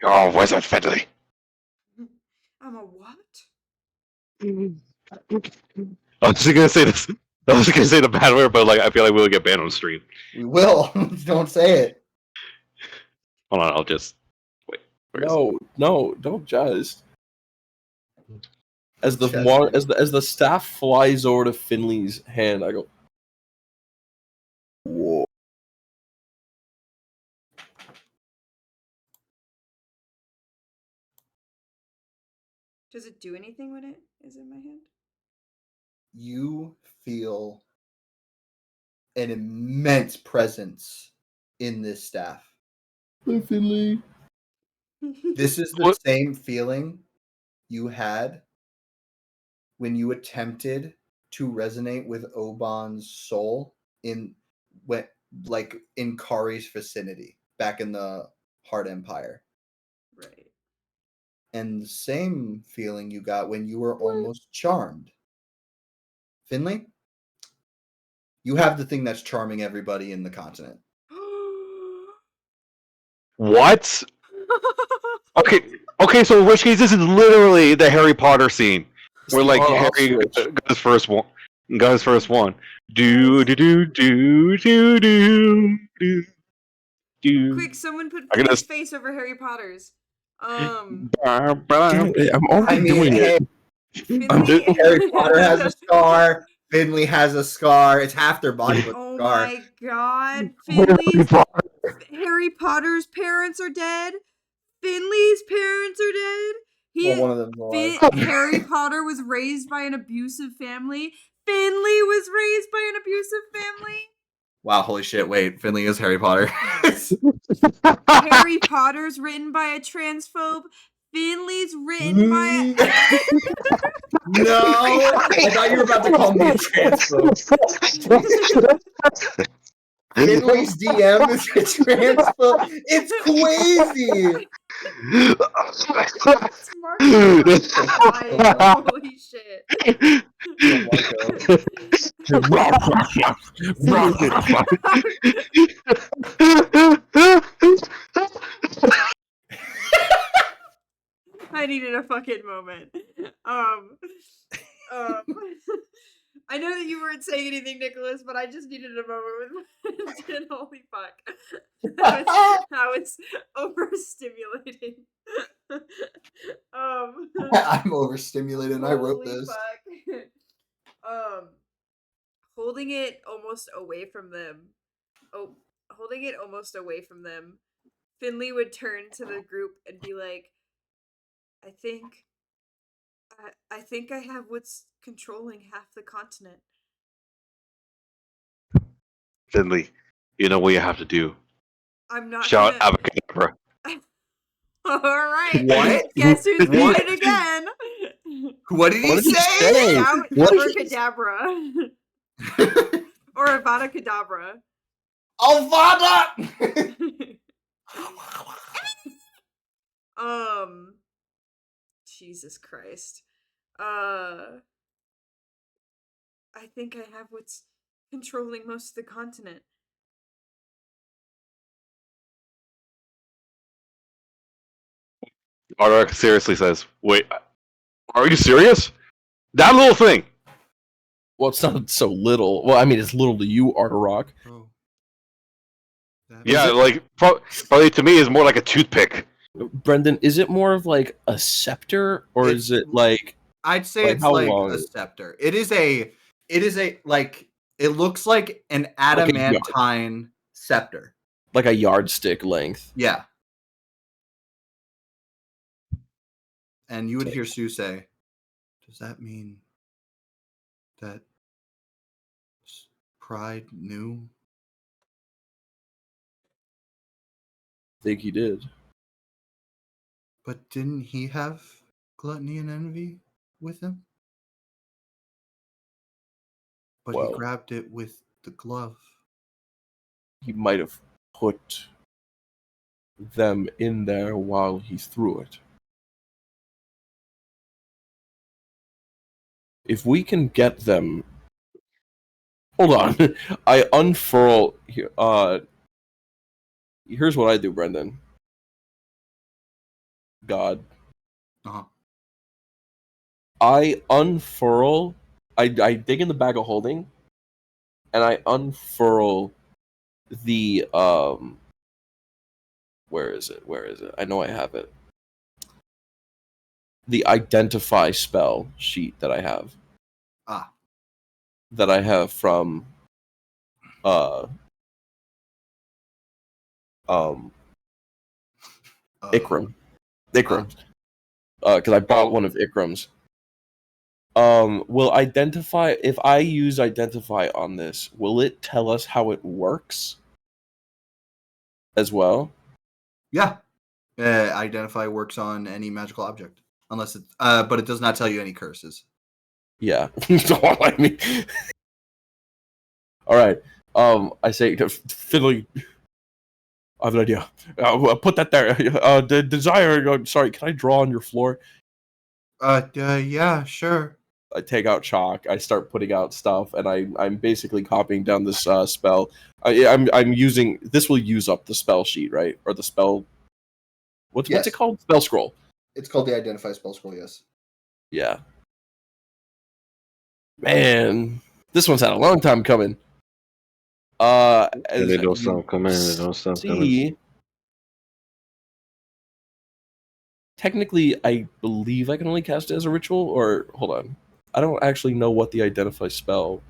You're a wizard, Finley. I'm a what? I was just gonna say this. I was gonna say the bad word, but like I feel like we'll get banned on stream. We will. Don't say it. Hold on, I'll just wait. Where is it? no, don't just. As the Just- as the staff flies over to Finley's hand, I go, whoa. Does it do anything when it is in my hand? You feel an immense presence in this staff. Hi, Finley. This is the What- same feeling you had when you attempted to resonate with Oban's soul in Kari's vicinity back in the Heart Empire. Right. And the same feeling you got when you were almost charmed. Finley, you have the thing that's charming everybody in the continent. What? Okay. So in which case, this is literally the Harry Potter scene where like Oh, Harry switch. got his first one. Got his first one. Do do do do do do do do. Quick, someone put I can his just- face over Harry Potter's. Damn it, I'm already I mean, doing it. Finley- doing- Harry Potter has a scar. Finley has a scar. It's half their body with a Oh scar. my god. Finley's Harry Potter's parents are dead. Finley's parents are dead. Well, one of them's alive. Harry Potter was raised by an abusive family. Finley was raised by an abusive family. Wow, holy shit, wait. Finley is Harry Potter. Harry Potter's written by a transphobe. Finley's written by a No! I thought you were about to call me a transphobe. Finley's DM is a transphobe. It's crazy! It's Mark. Holy shit. I needed a fucking moment. I know that you weren't saying anything, Nicholas, but I just needed a moment with holy fuck. That was overstimulating. I'm overstimulated and I wrote Holy this. fuck. Holding it almost away from them. Oh, holding it almost away from them. Finley would turn to the group and be like, I think I have what's controlling half the continent. Finley, you know what you have to do. I'm not Shout gonna... Abracadabra. All right. What? Guess who's doing What? it again? What did he What did he say? say? Shout What did he- abracadabra. Or Avada Kedavra. Alvada! Jesus Christ. I think I have what's controlling most of the continent. Ardark seriously says, "Wait, are you serious? That little thing." Well, it's not so little. Well, I mean, it's little to you, Artarok. Bro. Yeah, like probably to me is more like a toothpick. Brendan, is it more of like a scepter, or is it like I'd say Like, it's how like long a is it? scepter. It is a like it looks like an adamantine scepter. a yardstick length? Yeah. And you would hear Sue say, "Does that mean that Pride knew?" I think he did. But didn't he have gluttony and envy with him? But Well. he grabbed it with the glove. He might have put them in there while he threw it. If we can get them, hold on. I unfurl here. Here's what I do, Brendan. God. Uh-huh. I unfurl. I dig in the bag of holding, and I unfurl the Where is it? Where is it? I know I have it. The identify spell sheet that I have. Ah. That I have from Ikram. Ikram. Because I bought one of Ikram's. Will identify, if I use identify on this, will it tell us how it works as well? Yeah. Identify works on any magical object. Unless it but it does not tell you any curses. Yeah. Don't like me. Alright. I say Fiddly, I have an idea. Put that there. The desire, sorry, can I draw on your floor? Yeah, sure. I take out chalk. I start putting out stuff, and I'm basically copying down this spell. I'm using this will use up the spell sheet, right? Or the spell. What's it called? Spell scroll. It's called the Identify spell scroll. Yes. Yeah. Man, this one's had a long time coming. They don't stop coming. They don't stop coming. See, technically, I believe I can only cast it as a ritual. Or hold on, I don't actually know what the identify spell.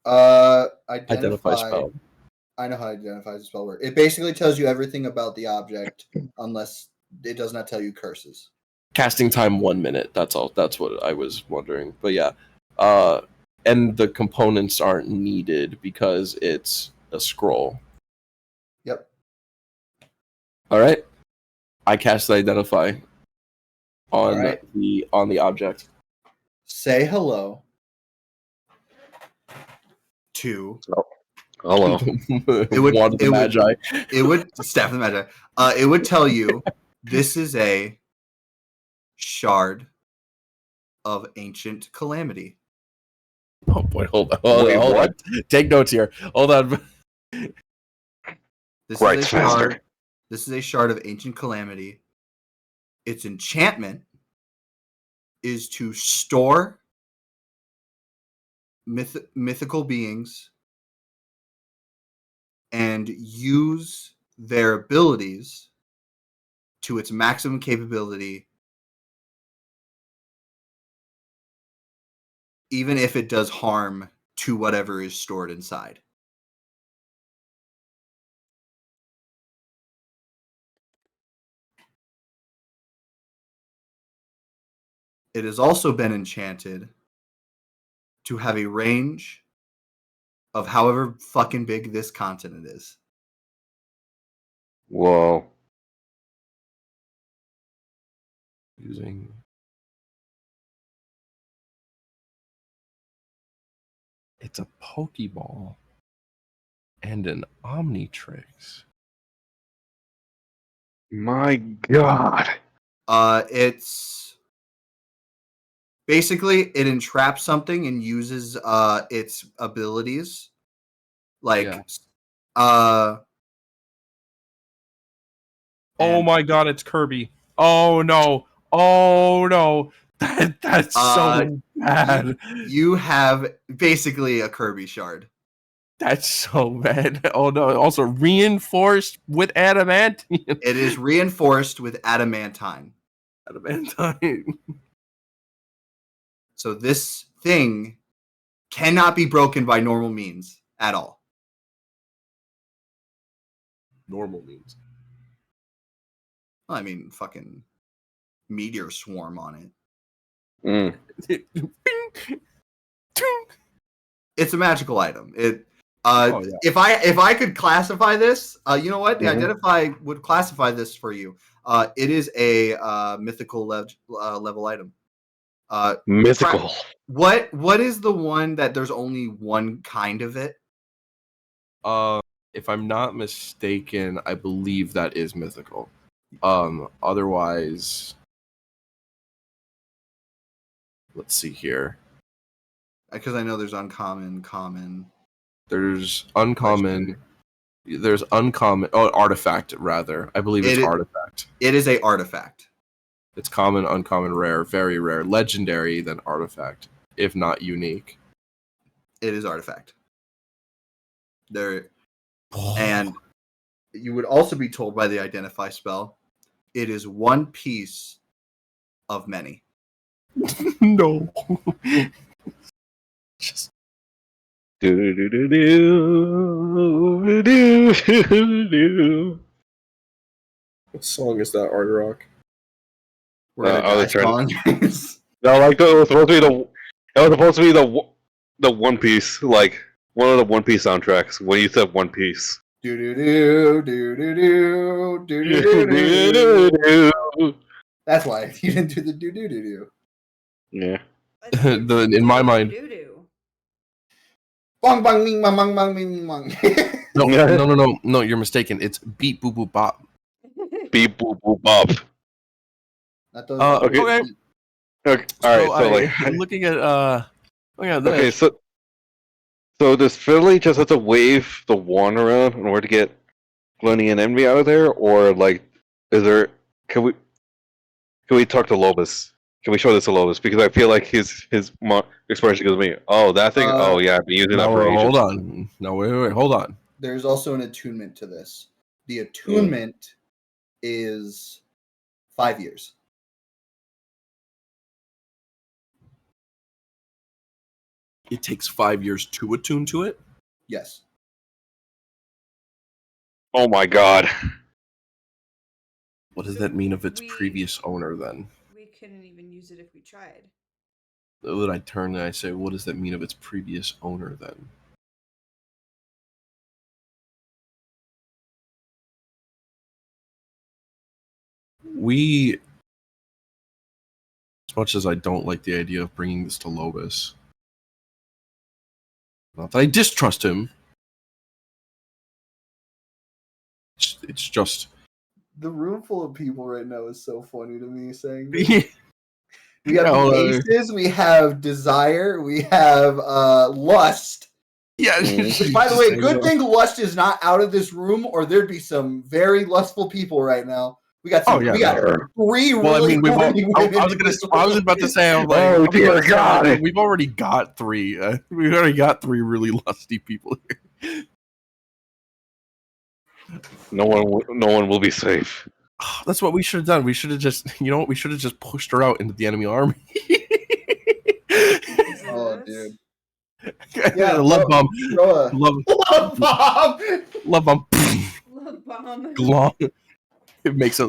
Identify Spell. I know how identify spell works. It basically tells you everything about the object, unless it does not tell you curses. Casting time 1 minute. That's all. That's what I was wondering. But yeah, and the components aren't needed because it's a scroll. Yep. All right. I cast identify on Alright. the object. Say hello to Hello. It would- Wand of the it would- Magi. it would staff the magic. It would tell you this is a shard of ancient calamity. Oh boy, hold on. Wait, Hold what? on. Take notes here. Hold on. This Right, is a faster. shard. This is a shard of ancient calamity. Its enchantment is to store mythical beings and use their abilities to its maximum capability, even if it does harm to whatever is stored inside. It has also been enchanted to have a range of however fucking big this continent is. Whoa. Using. It's a Pokeball and an Omnitrix. My God. It's basically it entraps something and uses its abilities. Like Yeah. uh Oh and, my god, it's Kirby. Oh no. Oh no. That's so bad. you have basically a Kirby shard. That's so bad. Oh no. Also reinforced with adamantine. It is reinforced with adamantine. Adamantine. So this thing cannot be broken by normal means at all. Normal means. Well, I mean, fucking meteor swarm on it. Mm. It's a magical item. It Oh, yeah. if I could classify this, you know what? The Mhm. Identify would classify this for you. It is a mythical level item. Mythical. What is the one that there's only one kind of it? If I'm not mistaken, I believe that is mythical. Otherwise, let's see here. Because I know there's uncommon, common. There's uncommon. There's uncommon. Oh, artifact rather. I believe it's artifact. It is a artifact. It's common, uncommon, rare, very rare, legendary, then artifact, if not unique. It is artifact. And you would also be told by the identify spell, it is one piece of many. No. Just Do. what song is that, Art Rock? We're gonna I was die trying strong. No, like it was supposed to be the One Piece, like one of the One Piece soundtracks. When you said One Piece. Do do do do do do do do do. That's why you didn't do the do do do do. Yeah. In my mind. Doo-doo. Bong bong ming bong bong bong ming bong. No, you're mistaken. It's beat boop boop bop. Beep boop boop bop. Not those. Okay. Okay. Okay. All right. So like, I'm looking at this. okay. So does Philly just have to wave the wand around in order to get Glenny and Envy out of there, or like, is there? Can we talk to Lobus? Can we show this to Lobus? Because I feel like his expression gives me, oh, that thing. Oh yeah, I've been using that No, for ages. hold on. No, wait, hold on. There's also an attunement to this. The attunement is 5 years. It takes 5 years to attune to it. Yes. Oh my god. What does that mean of its We- previous owner then? We couldn't even use it if we tried. Then I turn and I say, what does that mean of its previous owner then? As much as I don't like the idea of bringing this to Lobus, not that I distrust him, it's just The room full of people right now is so funny to me saying yeah, we have aces, we have desire, we have lust. Mhm. By the way, good thing lust is not out of this room, or there'd be some very lustful people right now. We got Oh, yeah, we got no. three Well, I really mean, horny women I was in gonna. this I was room. about to say, I'm like, Oh, dear God. we've already got three. We've already got three really lusty people here. No one will be safe. That's what we should have done. We should have just, we should have just pushed her out into the enemy army. Oh, dude. Yeah, love bomb, Throw a love love bomb. bomb. Love bomb. Glomp. It makes a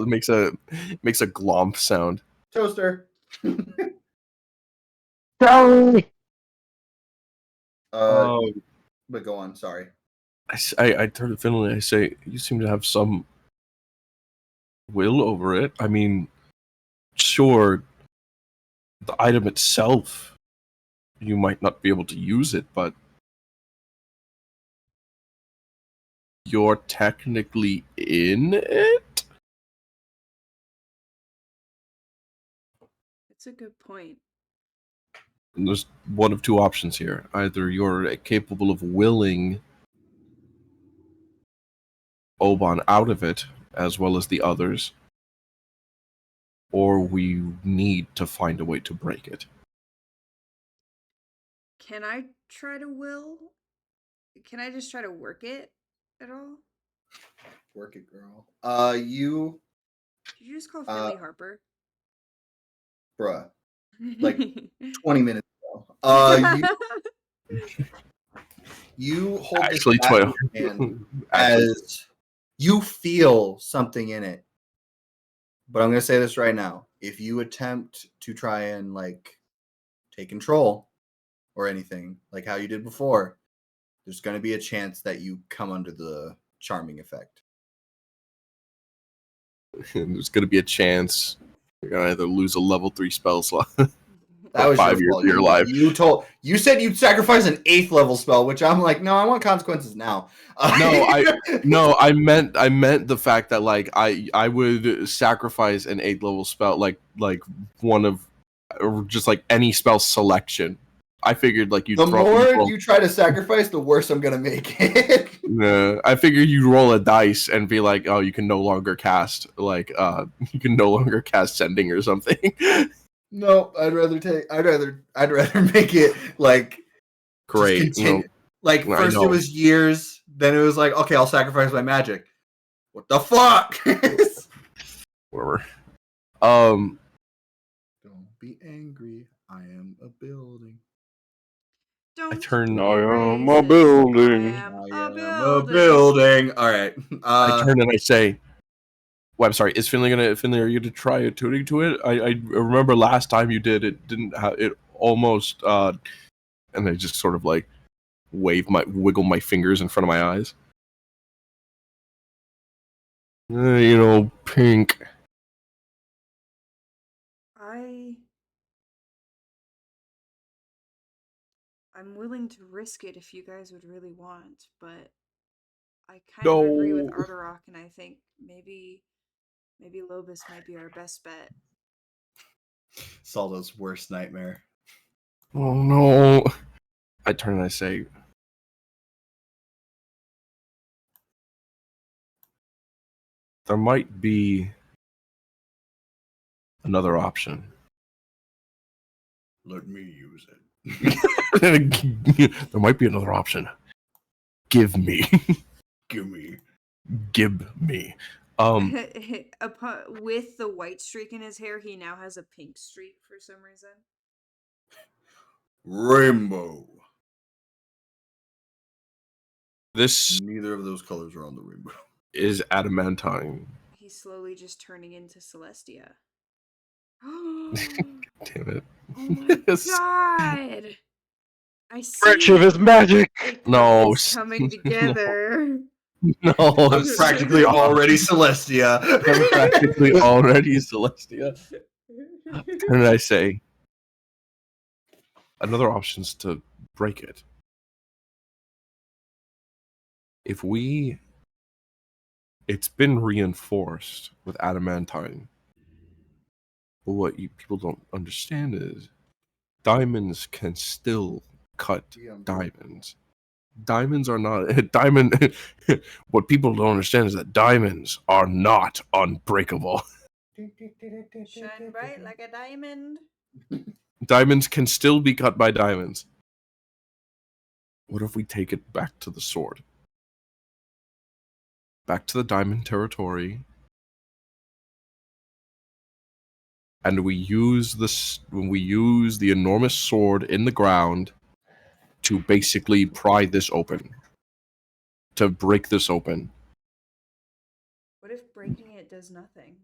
glomp sound. Toaster. Sorry. But go on. Sorry. I turn to Finley and I say, you seem to have some will over it. I mean, sure, the item itself, you might not be able to use it, but you're technically in it? That's a good point. And there's one of two options here. Either you're capable of willing Oban out of it, as well as the others, or we need to find a way to break it. Can I try to will? Can I just try to work it at all? Work it, girl. You, Did you just call Finley Harper? bruh, like 20 minutes ago. You hold Actually, this bat in your hand as you feel something in it. But I'm going to say this right now. If you attempt to try and like take control or anything, like how you did before, there's going to be a chance that you come under the charming effect. There's going to be a chance you're going to either lose a level 3 spell slot. That was 5 your years fault. of your life. You said you'd sacrifice an 8th level spell, which I'm like, no, I want consequences now. No, I meant the fact that like I would sacrifice an 8th level spell, like one of, or just like any spell selection. I figured like The more you try to sacrifice, the worse I'm gonna make it. I figured you roll a dice and be like, oh, you can no longer cast you can no longer cast sending or something. No, I'd rather make it like Great. just continue. Like I first know. it was years, then it was like, okay, I'll sacrifice my magic. What the fuck? Whatever. Don't be angry. I am a building. Don't turn- I am a raise it. building. I am I a am building. a building. All right. I turn and I say, well, I'm sorry. Is Finley, are you gonna try attuning to it? I remember last time you did it didn't have it almost and I just sort of like wiggle my fingers in front of my eyes. Pink. I'm willing to risk it if you guys would really want, but I kind of agree with No. Arterock, and I think maybe Lobus might be our best bet. Saldo's worst nightmare. Oh no. I turn and I say, there might be another option. Let me use it. There might be another option. Give me. Give me. Give me. With the white streak in his hair, he now has a pink streak for some reason. Rainbow. This Neither of those colors are on the rainbow. is adamantine. He's slowly just turning into Celestia. Damn it. Oh my Yes. god! I see. Friendship is magic. No, It's coming together. No, I'm practically already Celestia. I'm practically already Celestia. And I say, another option is to break it. It's been reinforced with adamantine. But what people don't understand is diamonds can still cut diamonds. Diamonds are not diamond. What people don't understand is that diamonds are not unbreakable. Shine bright like a diamond. Diamonds can still be cut by diamonds. What if we take it back to the sword? Back to the diamond territory. And we use the enormous sword in the ground to basically pry this open. To break this open. What if breaking it does nothing?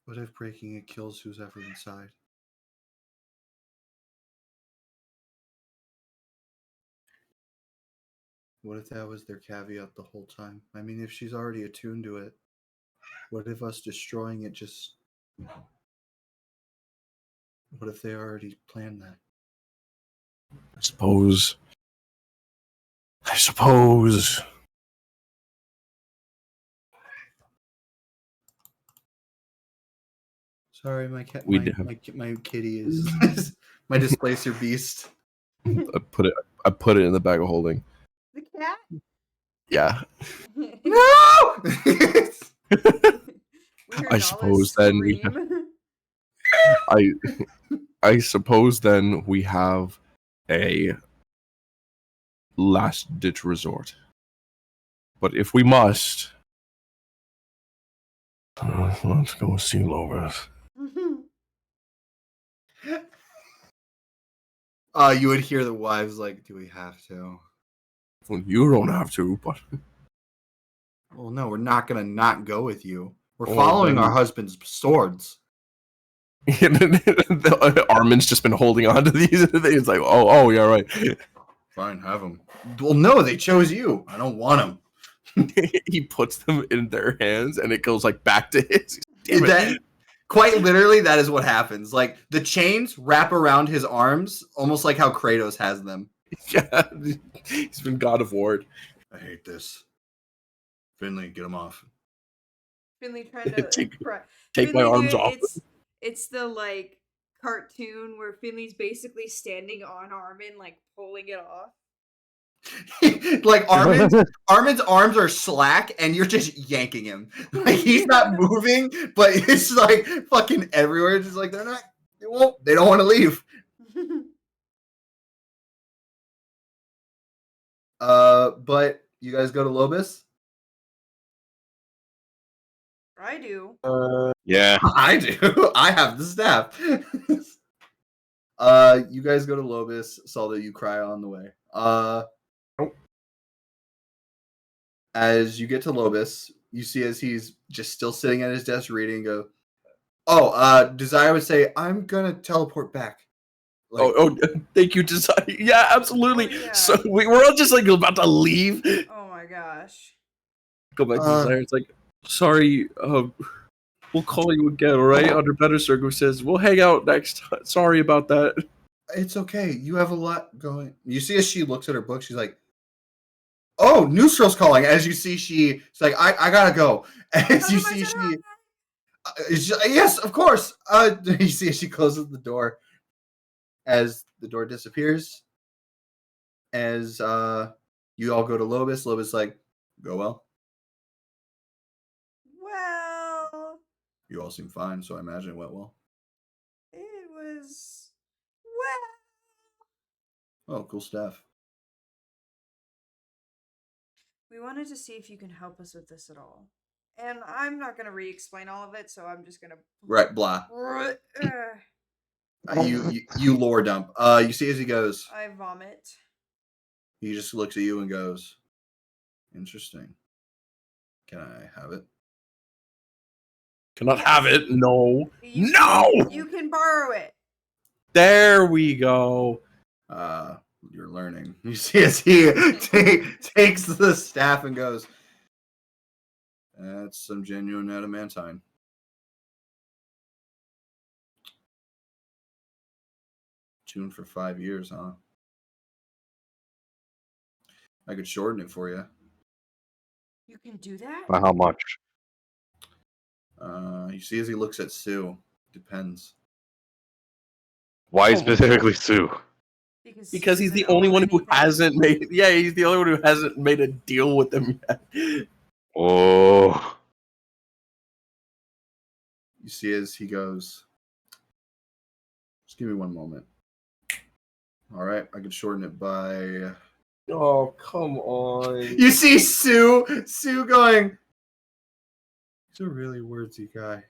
What if breaking it kills who's ever inside? What if that was their caveat the whole time? I mean, if she's already attuned to it, what if us destroying it just... What if they already planned that? I suppose. Sorry, my cat. We'd My kitty is my displacer beast. I put it in the bag of holding. The cat? Yeah. No! We heard suppose Nala then we scream. I suppose then we have a last ditch resort. But if we must, let's go see Lobus. You would hear the wives like, "Do we have to?" Well, you don't have to, but Well, no, we're not gonna not go with you. We're Oh, following then- our husband's swords. Armin's just been holding on to these things. Like, oh, yeah, right. Fine, have them. Well, no, they chose you. I don't want them. He puts them in their hands, and it goes like back to his. Damn it. Quite literally, that is what happens. Like the chains wrap around his arms, almost like how Kratos has them. Yeah, he's been God of War. I hate this. Finley, get him off. Finley trying to Take cry. my Finley, arms dude, off. It's the like cartoon where Finley's basically standing on Armin, like pulling it off. Like Armin's arms are slack, and you're just yanking him. Like he's not moving, but it's like fucking everywhere. It's just like they don't want to leave. But you guys go to Lobis? I do. Yeah. I do. I have the staff. You guys go to Lobis. Saldo, you cry on the way. As you get to Lobis, you see as he's just still sitting at his desk reading, go, Desire would say, I'm gonna teleport back. Like, Thank you, Desire. Yeah, absolutely. Oh, yeah. So we're all just like about to leave. Oh my gosh. Go back to Desire. It's like, sorry, we'll call you again, all right? Under better circumstances, we'll hang out next time. Sorry about that. it's okay. You have a lot going. You see as she looks at her book, she's like, oh, Neustral's calling. As you see, she's like, I gotta go. As you see, yes, of course. You see as she closes the door. As the door disappears, as you all go to Lobis, Lobis like, go well. Well, You all seem fine, so I imagine it went well. it was Oh, cool stuff. we wanted to see if you can help us with this at all. And I'm not gonna re-explain all of it, so I'm just gonna Right, blah. You lore dump. You see as he goes, I vomit. he just looks at you and goes, interesting. Can I have it? Cannot have it. No. You No! You can borrow it. There we go. You're learning. You see as he takes the staff and goes, that's some genuine adamantine. Tuned for 5 years, huh? I could shorten it for you. You can do that? By how much? You see as he looks at Sue. Depends. Why specifically Sue? Because he's doesn't the only own one who anything. hasn't made. Yeah, he's the only one who hasn't made a deal with them yet. Oh. You see as he goes, just give me one moment. All right, I could shorten it by... Oh, come on. You see Sue going, he's a really wordsy guy.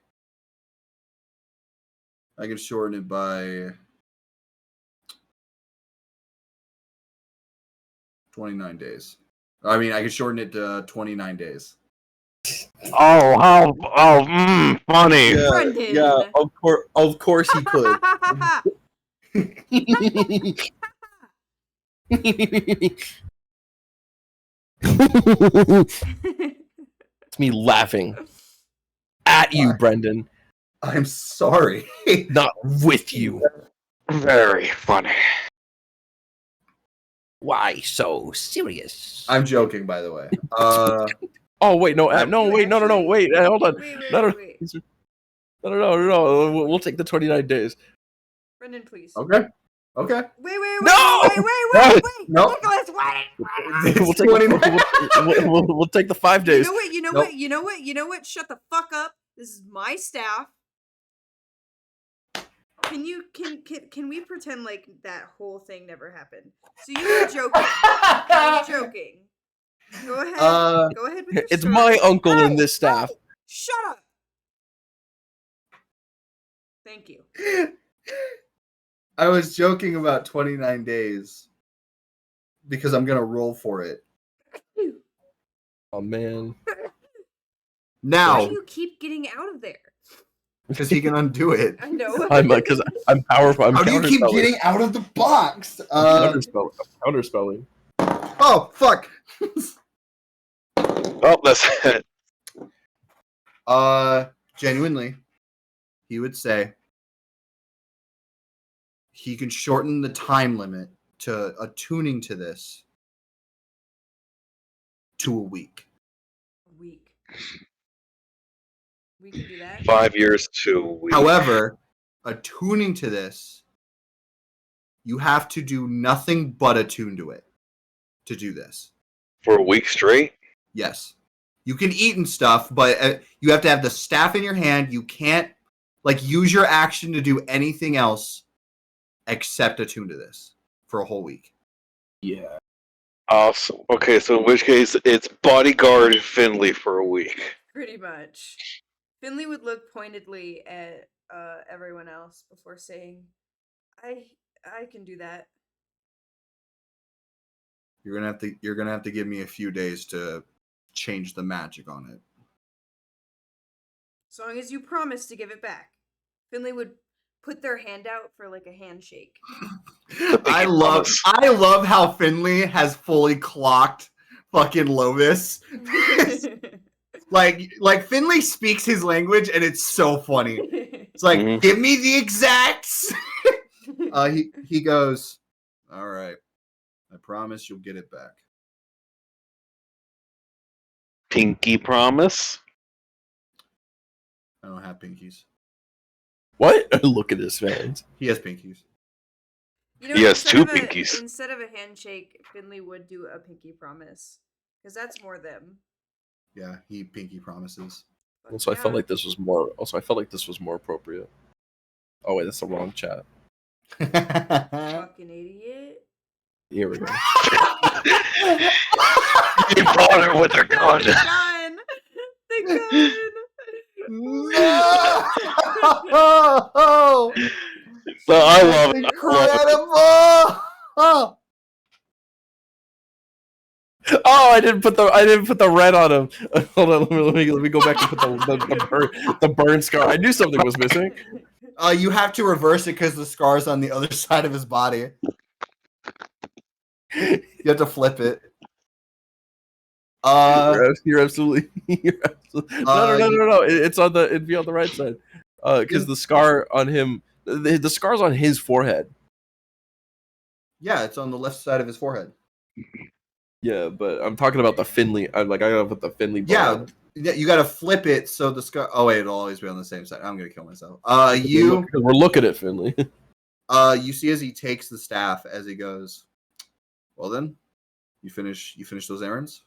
I could shorten it by 29 days. I mean, I could shorten it to 29 days. Funny. Yeah, Brendan. yeah, of course he could. It's me laughing at you, Brendan, I'm sorry. not with you. Very funny. Why so serious? I'm joking, by the way. Oh wait, no, You no, wait, no, actually- wait, hold on, Wait, no, no, wait. no. We'll take the 29 days. Brendan, please. Okay. Okay. Wait, No! wait. No. Nicholas, wait. We'll take, we'll take the 5 days. You know Nope. what? Shut the fuck up. This is my staff. Can we pretend like that whole thing never happened? So you were joking. You were joking. Go ahead. Go ahead with your It's story. my uncle in No, this staff. no, shut up. Thank you. I was joking about 29 days because I'm going to roll for it. Oh man. Why Now, do you keep getting out of there? because he can undo it. I know. I'm because I'm powerful. I'm How do you keep counterspelling. getting out of the box? I'm counterspelling. Oh, fuck. Oh, that's it. Genuinely, he would say he can shorten the time limit to attuning to this to a week. A week. We can do that. 5 years to a week. However, attuning to this, you have to do nothing but attune to it to do this. For a week straight? Yes. You can eat and stuff, but you have to have the staff in your hand. You can't use your action to do anything else except attune to this for a whole week. Yeah. Awesome. Okay, so in which case, it's bodyguard Finley for a week. Pretty much. Finley would look pointedly at everyone else before saying, I can do that. You're gonna have to give me a few days to change the magic on it. As long as you promise to give it back. Finley would put their hand out for like a handshake. I love how Finley has fully clocked fucking Lovis. like Finley speaks his language and it's so funny. It's like, Mhm. give me the exacts. He goes, all right. I promise you'll get it back. Pinky promise? I don't have pinkies. What? Look at this, man. He has pinkies. You know, He has instead two of pinkies. Instead of a handshake, Finley would do a pinky promise. Because that's more them. Yeah, he pinky promises. But Also, I felt like this was more. Also, I felt like this was more appropriate. Oh wait, that's the wrong chat. fucking idiot. Here we go. He brought her with her gun. Gun! The gun! No! So I love it. Incredible! Oh, I didn't put the red on him. Hold on, let me go back and put the burn scar. I knew something was missing. You have to reverse it because the scar's on the other side of his body. You have to flip it. You're absolutely. No. It'd be on the right side. Because the scar on him, the scar's on his forehead. Yeah, it's on the left side of his forehead. Yeah, but I'm talking about the Finley. I gotta put the Finley. Yeah, you gotta flip it so the scar. Oh wait, it'll always be on the same side. I'm gonna kill myself. We're looking at Finley. You see as he takes the staff as he goes. Well then, you finish those errands.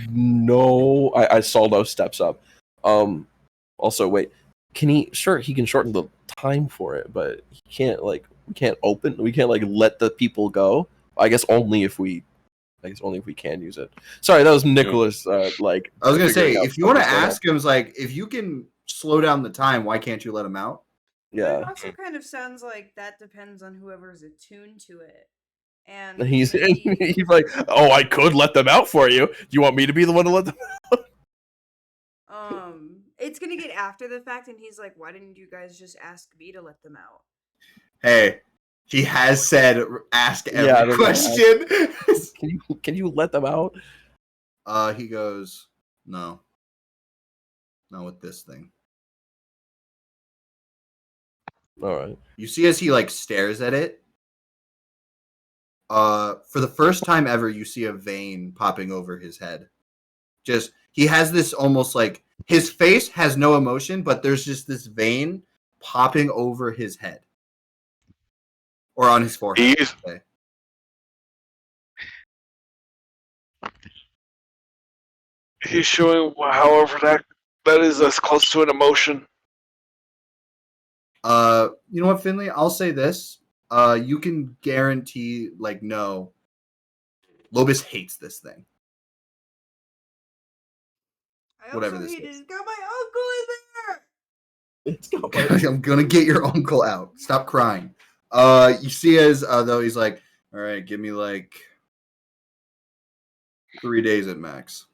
No, I saw those steps up. Also, wait, can he? Sure, he can shorten the time for it, but he can't we can't let the people go. I guess only if we can use it. Sorry, that was Nicholas. I was gonna say, if you want to ask him, if you can slow down the time, why can't you let him out? It Yeah, also kind of sounds like that depends on whoever's attuned to it. And he's maybe- like, oh, I could let them out for you. Do you want me to be the one to let them? it's gonna get after the fact, and he's like, "Why didn't you guys just ask me to let them out?" Hey, he has said ask every Yeah, question. Can you let them out? He goes, no, not with this thing. All right. You see as he stares at it. For the first time ever, you see a vein popping over his head. Just he has this almost his face has no emotion, but there's just this vein popping over his head. Or on his forehead. He's showing, however, that is as close to an emotion. You know what, Finley? I'll say this. You can guarantee, no. Lobis hates this thing. I Whatever also this hate it. is. It's got my uncle in there. It's got I'm gonna get your uncle out. Stop crying. You see as though he's like, all right, give me 3 days at max.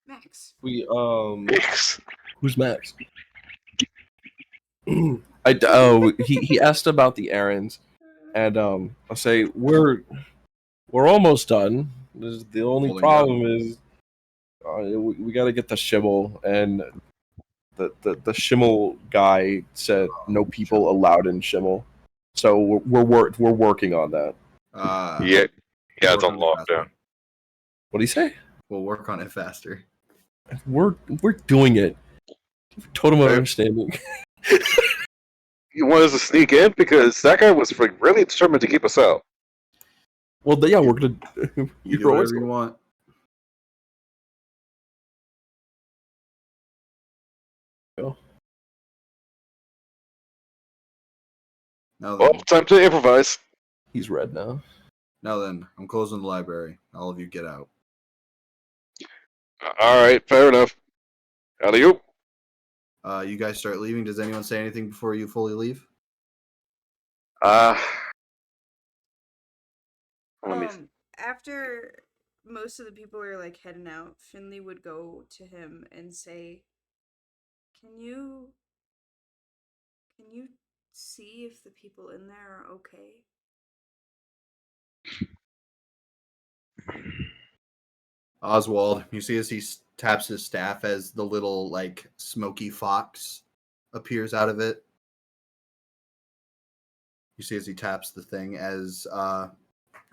Max. We Mix. Who's Max? He asked about the errands, and I'll say we're almost done. The only Holding problem is we got to get the shibble, and the Schimmel guy said no people allowed in Schimmel, so we're working on that. Yeah, it's work on on it faster. lockdown. What do you say? We'll work on it faster. We're doing it. Total Okay. understanding. You want us to sneak in because that guy was like, really determined to keep us out. Well, yeah, we're gonna. You do You're always whatever you want. Go. Now Well, then, time to improvise. He's red now. I'm closing the library. All of you get out. All right, fair enough. Alley oop. You guys start leaving. Does anyone say anything before you fully leave? Let me. After most of the people are like heading out, Finley would go to him and say, Can you see if the people in there are okay?" Oswald, you see as he taps his staff as the little like smoky fox appears out of it. You see as he taps the thing as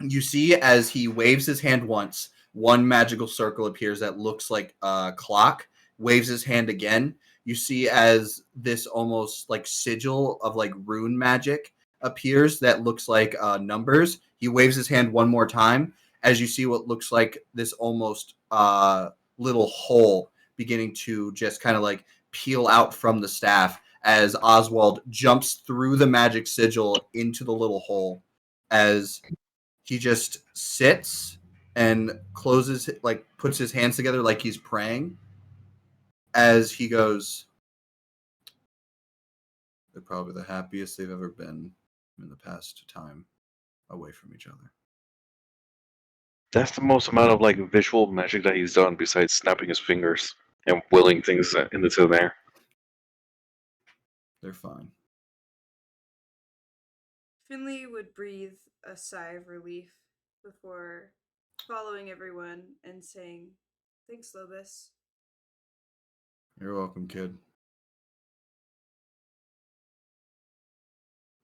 you see as he waves his hand once, one magical circle appears that looks like a clock, waves his hand again. You see as this almost like sigil of like rune magic appears that looks like numbers. He waves his hand one more time as you see what looks like this almost little hole beginning to just kind of like peel out from the staff as Oswald jumps through the magic sigil into the little hole as he just sits and closes, like puts his hands together like he's praying as he goes, they're probably the happiest they've ever been in the past time away from each other. That's the most amount of like visual magic that he's done besides snapping his fingers and willing things into thin air. They're fine. Finley would breathe a sigh of relief before following everyone and saying, "Thanks, Lobus." You're welcome, kid.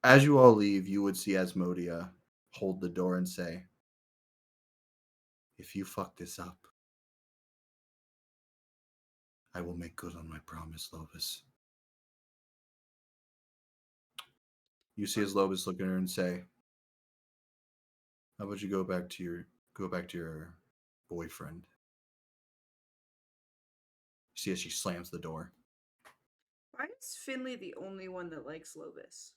As you all leave, you would see Asmodia hold the door and say, "If you fuck this up, I will make good on my promise, Lobus." You see as Lobus look at her and say, "How about you go back to your boyfriend?" You see as she slams the door. Why is Finley the only one that likes Lobus?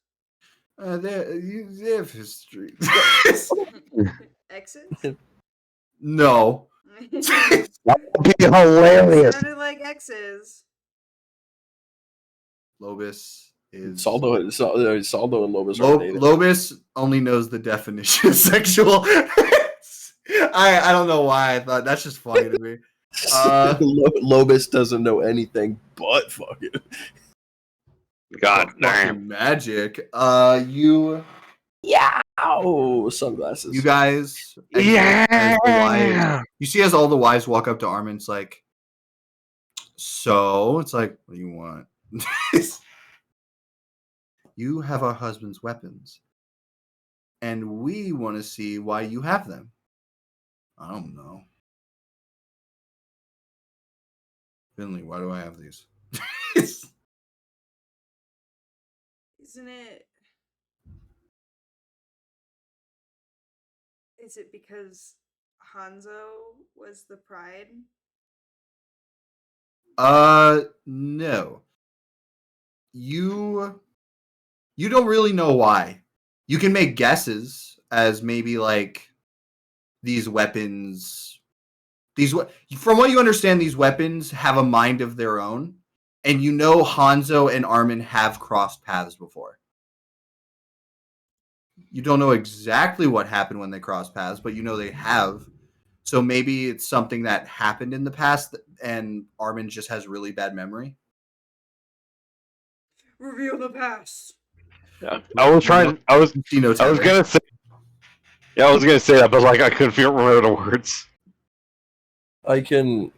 They have history. Exes? No. Be hilarious. Sounded like exes. Lobus is Saldo and Lobus are dating. Lobus only knows the definition of sexual. I don't know why I thought that's just funny to me. Lobus doesn't know anything but fucking. God Fucking damn. magic. You Ow! Sunglasses. you guys as the wives- you see as all the wives walk up to Armin, it's like, so it's like, what do you want? You have our husband's weapons, and we want to see why you have them. I don't know. Finley, why do I have these? Isn't it? Is it because Hanzo was the pride? No. You don't really know why. You can make guesses as maybe like these weapons from what you understand, these weapons have a mind of their own, and you know Hanzo and Armin have crossed paths before. You don't know exactly what happened when they crossed paths, but you know they have. So maybe it's something that happened in the past and Armin just has really bad memory. Reveal the past. Yeah. I was gonna say. Yeah, I was gonna say that, but like I couldn't remember the words. I can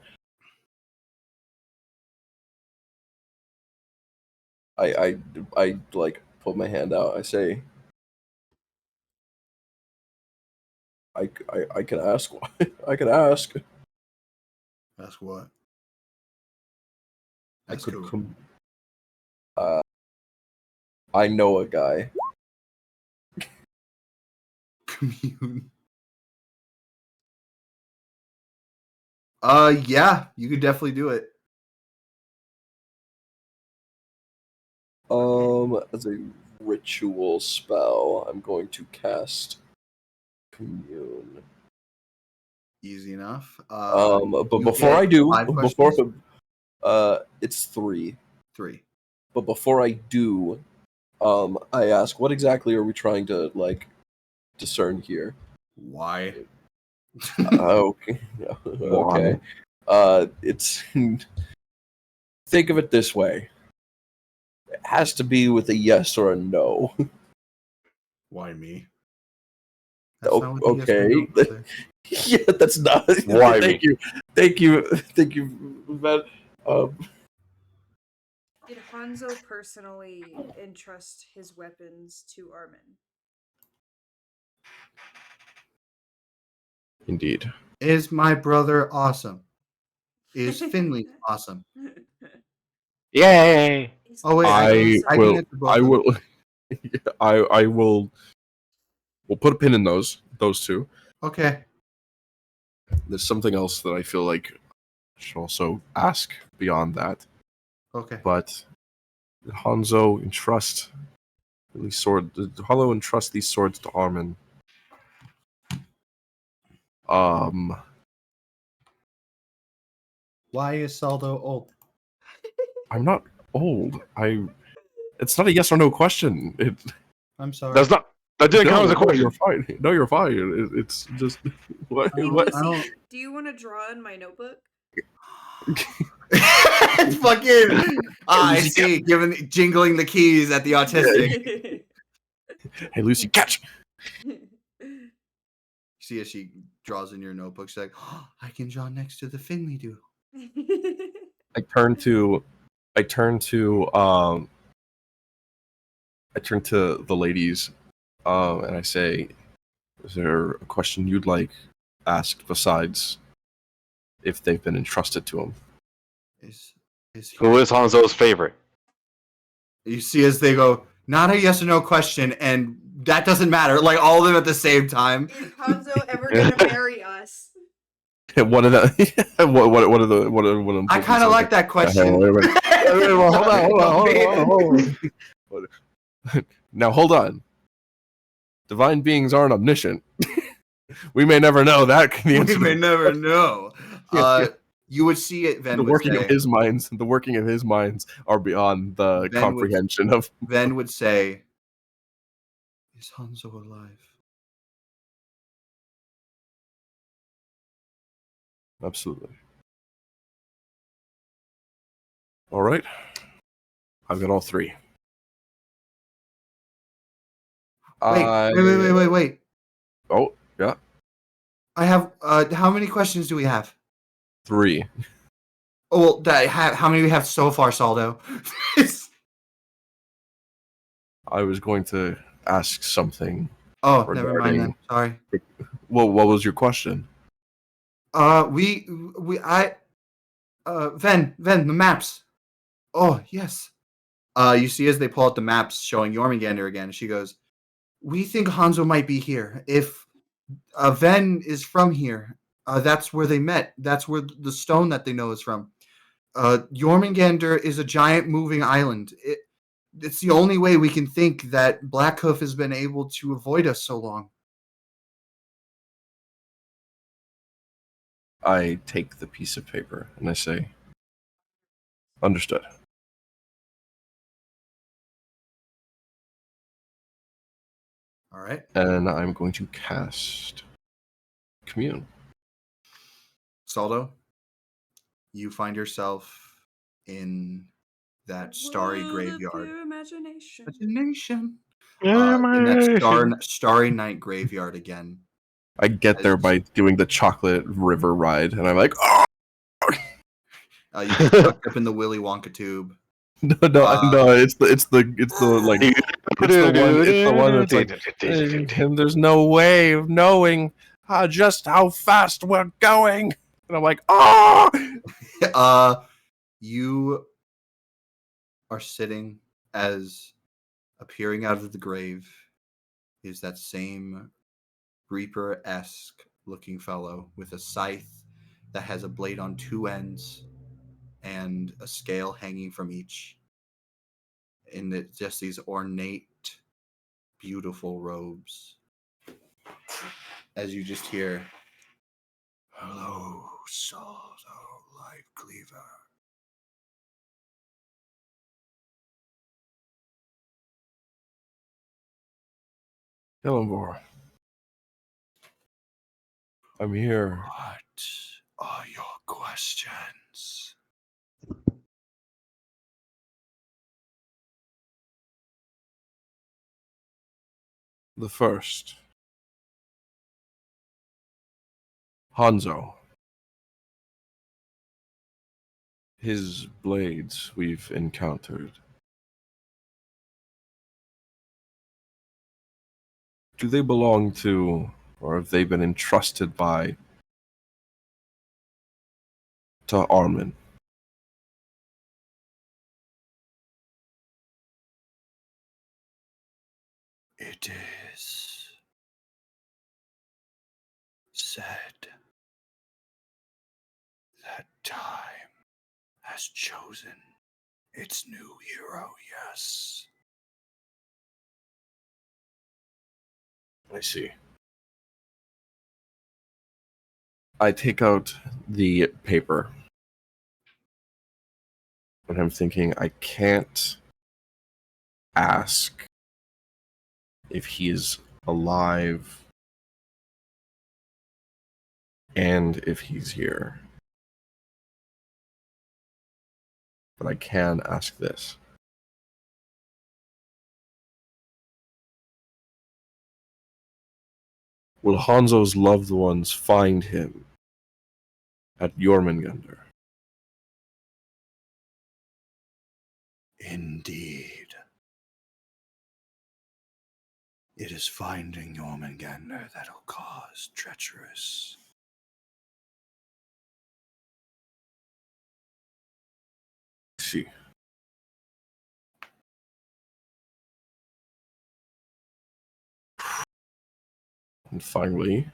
I like put my hand out. I say, I can ask. I can ask. That's what. I That's could cool. come. I know a guy. Commune. Yeah, you could definitely do it. As a ritual spell, I'm going to cast commune. Easy enough. But you before get I do, 5 questions? it's 3. 3. But before I do, I ask, what exactly are we trying to like discern here? Why? Okay, okay. It's think of it this way. It has to be with a yes or a no. Why me? Okay. Yeah, that's not. Why Thank you, thank you, Van. Um, Did Hanzo personally entrust his weapons to Armin? Indeed. Is my brother awesome? Is Finley awesome? Yay! Oh wait, I I will. can answer both I of them. will. I will. We'll put a pin in those two. Okay. There's something else that I feel like I should also ask beyond that. Okay. But Hanzo entrust these sword. Hollow entrust these swords to Armin. Why is Saldo old? I'm not old. It's not a yes or no question. I'm sorry. That's not. That didn't count as a No, question. you're fine. No, you're fine. It's just what? Hey, what? Lucy, do you want to draw in my notebook? It's fucking. I see. Jingling the keys at the autistic. Hey, Lucy, catch! See as she draws in your notebook. She's like, oh, I can draw next to the Finley dude. I turn to the ladies, and I say, "Is there a question you'd like asked besides if they've been entrusted to him?" Is he? Who is Hanzo's favorite? You see as they go, not a yes or no question, and that doesn't matter. Like all of them at the same time. Is Hanzo ever gonna marry us? One of the one of them. I kind of like that question. Hold on. Now hold on. Divine beings aren't omniscient. We may never know that. We may never know. You would see it. Ven The would working say, of his minds are beyond the Ven comprehension of. Ven would say, "Is Hanzo alive?" Absolutely. All right. I've got all 3. Wait. Oh, yeah. I have. How many questions do we have? 3. Oh, well, how many we have so far, Saldo? I was going to ask something. Oh, never mind then. Sorry. Well, what was your question? Ven, the maps. Oh, yes. You see as they pull out the maps showing Jormungandr again, she goes, we think Hanzo might be here. If Ven is from here, that's where they met. That's where the stone that they know is from. Jormungandr is a giant moving island. It's the only way we can think that Blackhoof has been able to avoid us so long. I take the piece of paper and I say, understood. All right. And I'm going to cast Commune. Saldo, you find yourself in that starry graveyard. Imagination. In that starry night graveyard again. I get there by doing the chocolate river ride, and I'm like, oh! You get sucked up in the Willy Wonka tube. No, it's the like it's the one that's like and there's no way of knowing just how fast we're going. And I'm like, oh, You are sitting as appearing out of the grave is that same Reaper-esque looking fellow with a scythe that has a blade on two ends and a scale hanging from each. And it's just these ornate, beautiful robes. As you just hear, "Hello, Saldo Life Cleaver." Hillenbor, I'm here. What are your questions? The first, Hanzo. His blades we've encountered. Do they belong to, or have they been entrusted by, to Armin? It is said that time has chosen its new hero, yes. I see. I take out the paper. And I'm thinking, I can't ask if he is alive and if he's here. But I can ask this. Will Hanzo's loved ones find him at Jormungandr? Indeed. It is finding Jormungandr that'll cause treacherous. See. And finally,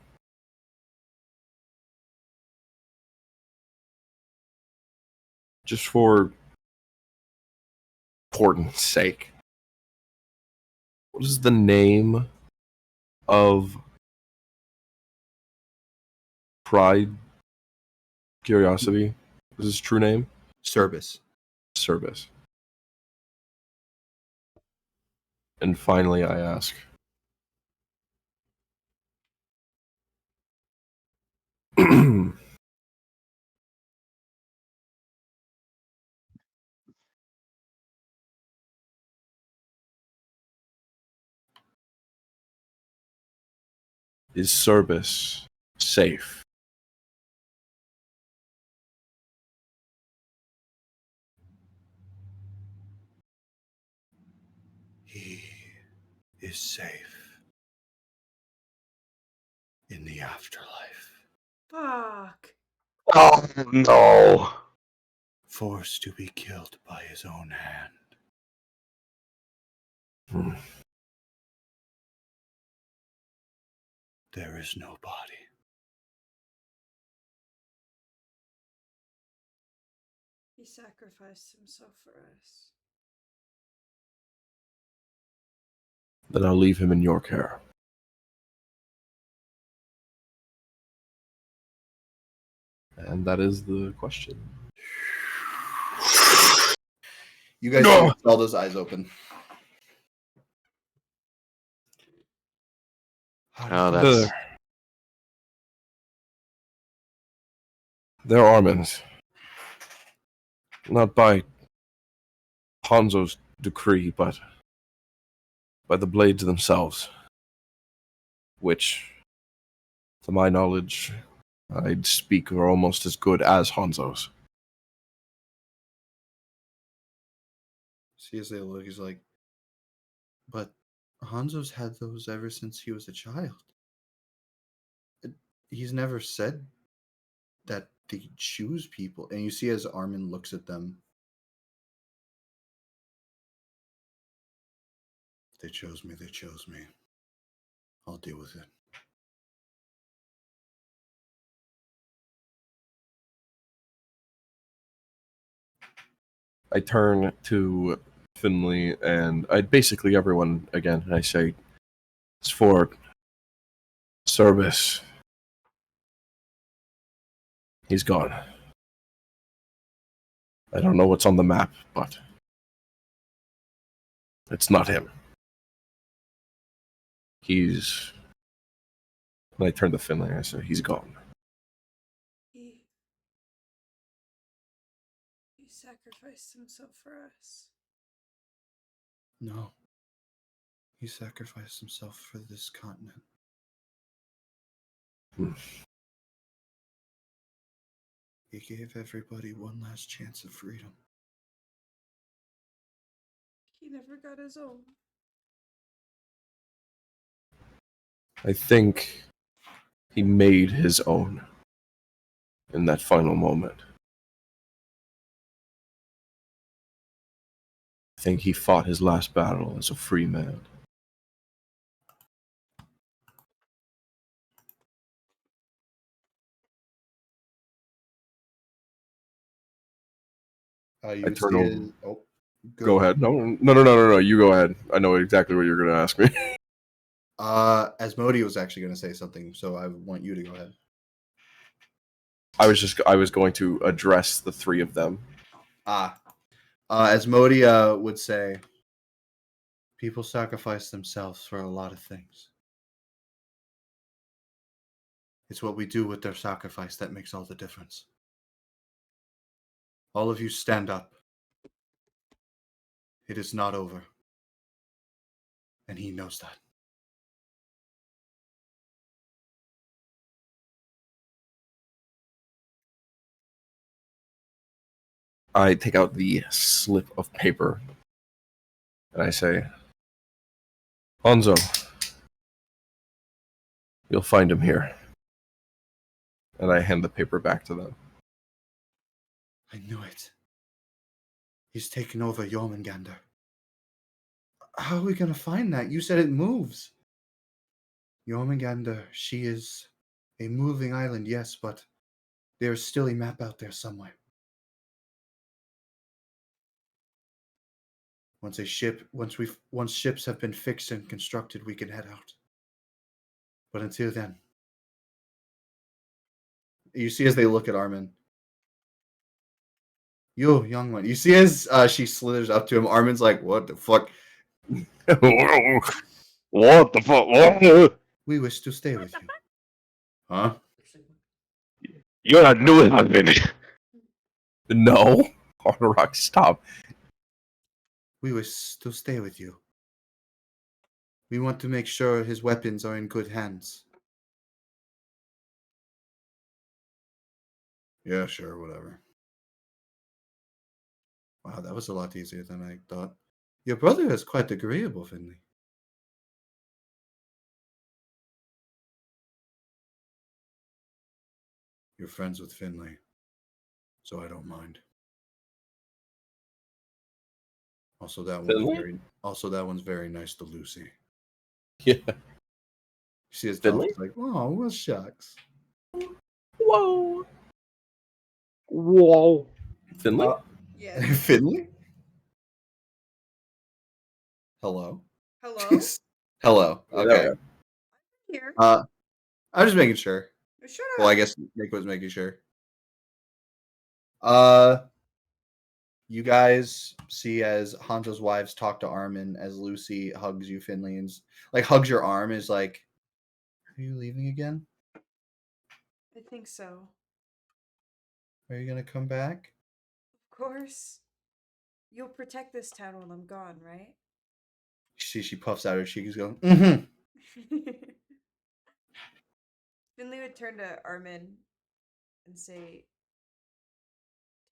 just for importance sake, what is the name of Pride Curiosity? Is his true name? Service. Service. And finally, I ask, is Service safe? He is safe in the afterlife. Fuck. Oh no! Forced to be killed by his own hand. Hmm. There is no body. He sacrificed himself for us. Then I'll leave him in your care. And that is the question. You guys see Zelda's eyes open. Oh, that's They're Armin's. Not by Hanzo's decree, but by the blades themselves. Which, to my knowledge, I'd speak are almost as good as Hanzo's. See as they look, he's like, but Hanzo's had those ever since he was a child. He's never said that they choose people. And you see as Armin looks at them, they chose me, they chose me. I'll deal with it. I turn to Finley and basically everyone again, and I say, it's for service. He's gone. I don't know what's on the map, but it's not him. He's... And I turn to Finley and I say, he's gone. He sacrificed himself for us. No. He sacrificed himself for this continent. Hmm. He gave everybody one last chance of freedom. He never got his own. I think he made his own in that final moment. I think he fought his last battle as a free man. You I turn over. Oh, Go ahead. No. You go ahead. I know exactly what you're going to ask me. Asmodee was actually going to say something, so I want you to go ahead. I was going to address the three of them. Asmodee would say, people sacrifice themselves for a lot of things. It's what we do with their sacrifice that makes all the difference. All of you stand up. It is not over. And he knows that. I take out the slip of paper and I say, Hanzo, you'll find him here. And I hand the paper back to them. I knew it. He's taken over Jormungandr. How are we going to find that? You said it moves. Jormungandr, she is a moving island, yes, but there's still a map out there somewhere. Once ships have been fixed and constructed, we can head out. But until then, you see as they look at Armin. You, young one. You see as she slithers up to him, Armin's like, what the fuck? What the fuck? What? We wish to stay with you. Huh? You're not new husband. No. Rock, stop. We wish to stay with you. We want to make sure his weapons are in good hands. Yeah, sure, whatever. Wow, that was a lot easier than I thought. Your brother is quite agreeable, Finley. You're friends with Finley, so I don't mind. Also, that one's very nice to Lucy. Yeah. She is Finley? like, oh, well, shucks. Whoa. Whoa. Finley? Yeah. Finley? Hello? Hello? Hello. Okay. Here. I'm just making sure. Shut Well, up. I guess Nick was making sure. You guys see as Hanzo's wives talk to Armin as Lucy hugs you, Finley, and like hugs your arm. Is like, are you leaving again? I think so. Are you gonna come back? Of course. You'll protect this town while I'm gone, right? She puffs out her cheeks, going, mm-hmm. Finley would turn to Armin and say,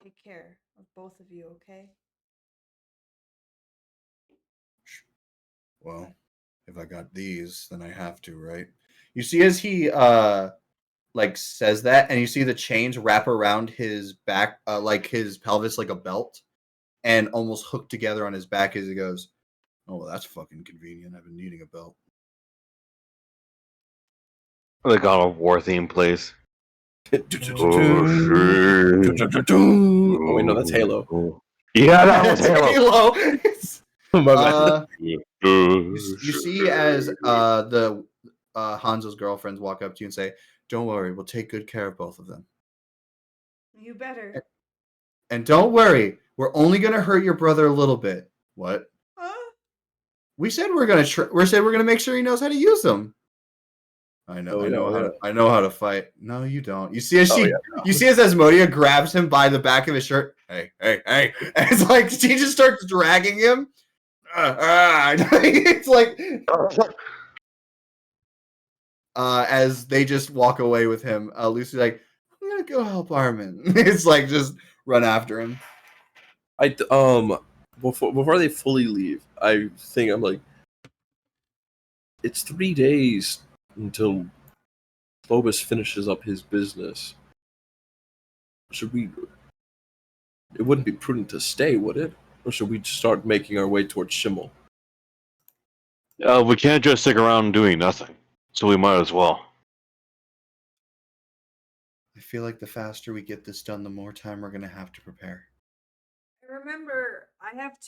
take care of both of you, okay? Well, if I got these, then I have to, right? You see as he like says that, and you see the chains wrap around his back, like his pelvis, like a belt, and almost hooked together on his back as he goes, "Oh, well, that's fucking convenient. I've been needing a belt." The God of War theme plays. Oh wait, no, that's Halo. Yeah, that was Halo. My bad. You see as the Hanzo's girlfriends walk up to you and say, "Don't worry, we'll take good care of both of them. You better. And don't worry, we're only gonna hurt your brother a little bit." What? Huh? We said we're gonna make sure he knows how to use them. I know, Oh, I know how to fight. No, you don't. You see as Oh, she, you see as Asmodia grabs him by the back of his shirt. Hey, hey, hey! And it's like she just starts dragging him. It's like as they just walk away with him. Lucy's like, "I'm gonna go help Armin." It's like just run after him. Before they fully leave, I think I'm like, it's 3 days until Phobos finishes up his business. Should we? It wouldn't be prudent to stay, would it? Or should we start making our way towards Schimmel? We can't just stick around doing nothing, so we might as well. I feel like the faster we get this done, the more time we're gonna have to prepare. Remember, I gotta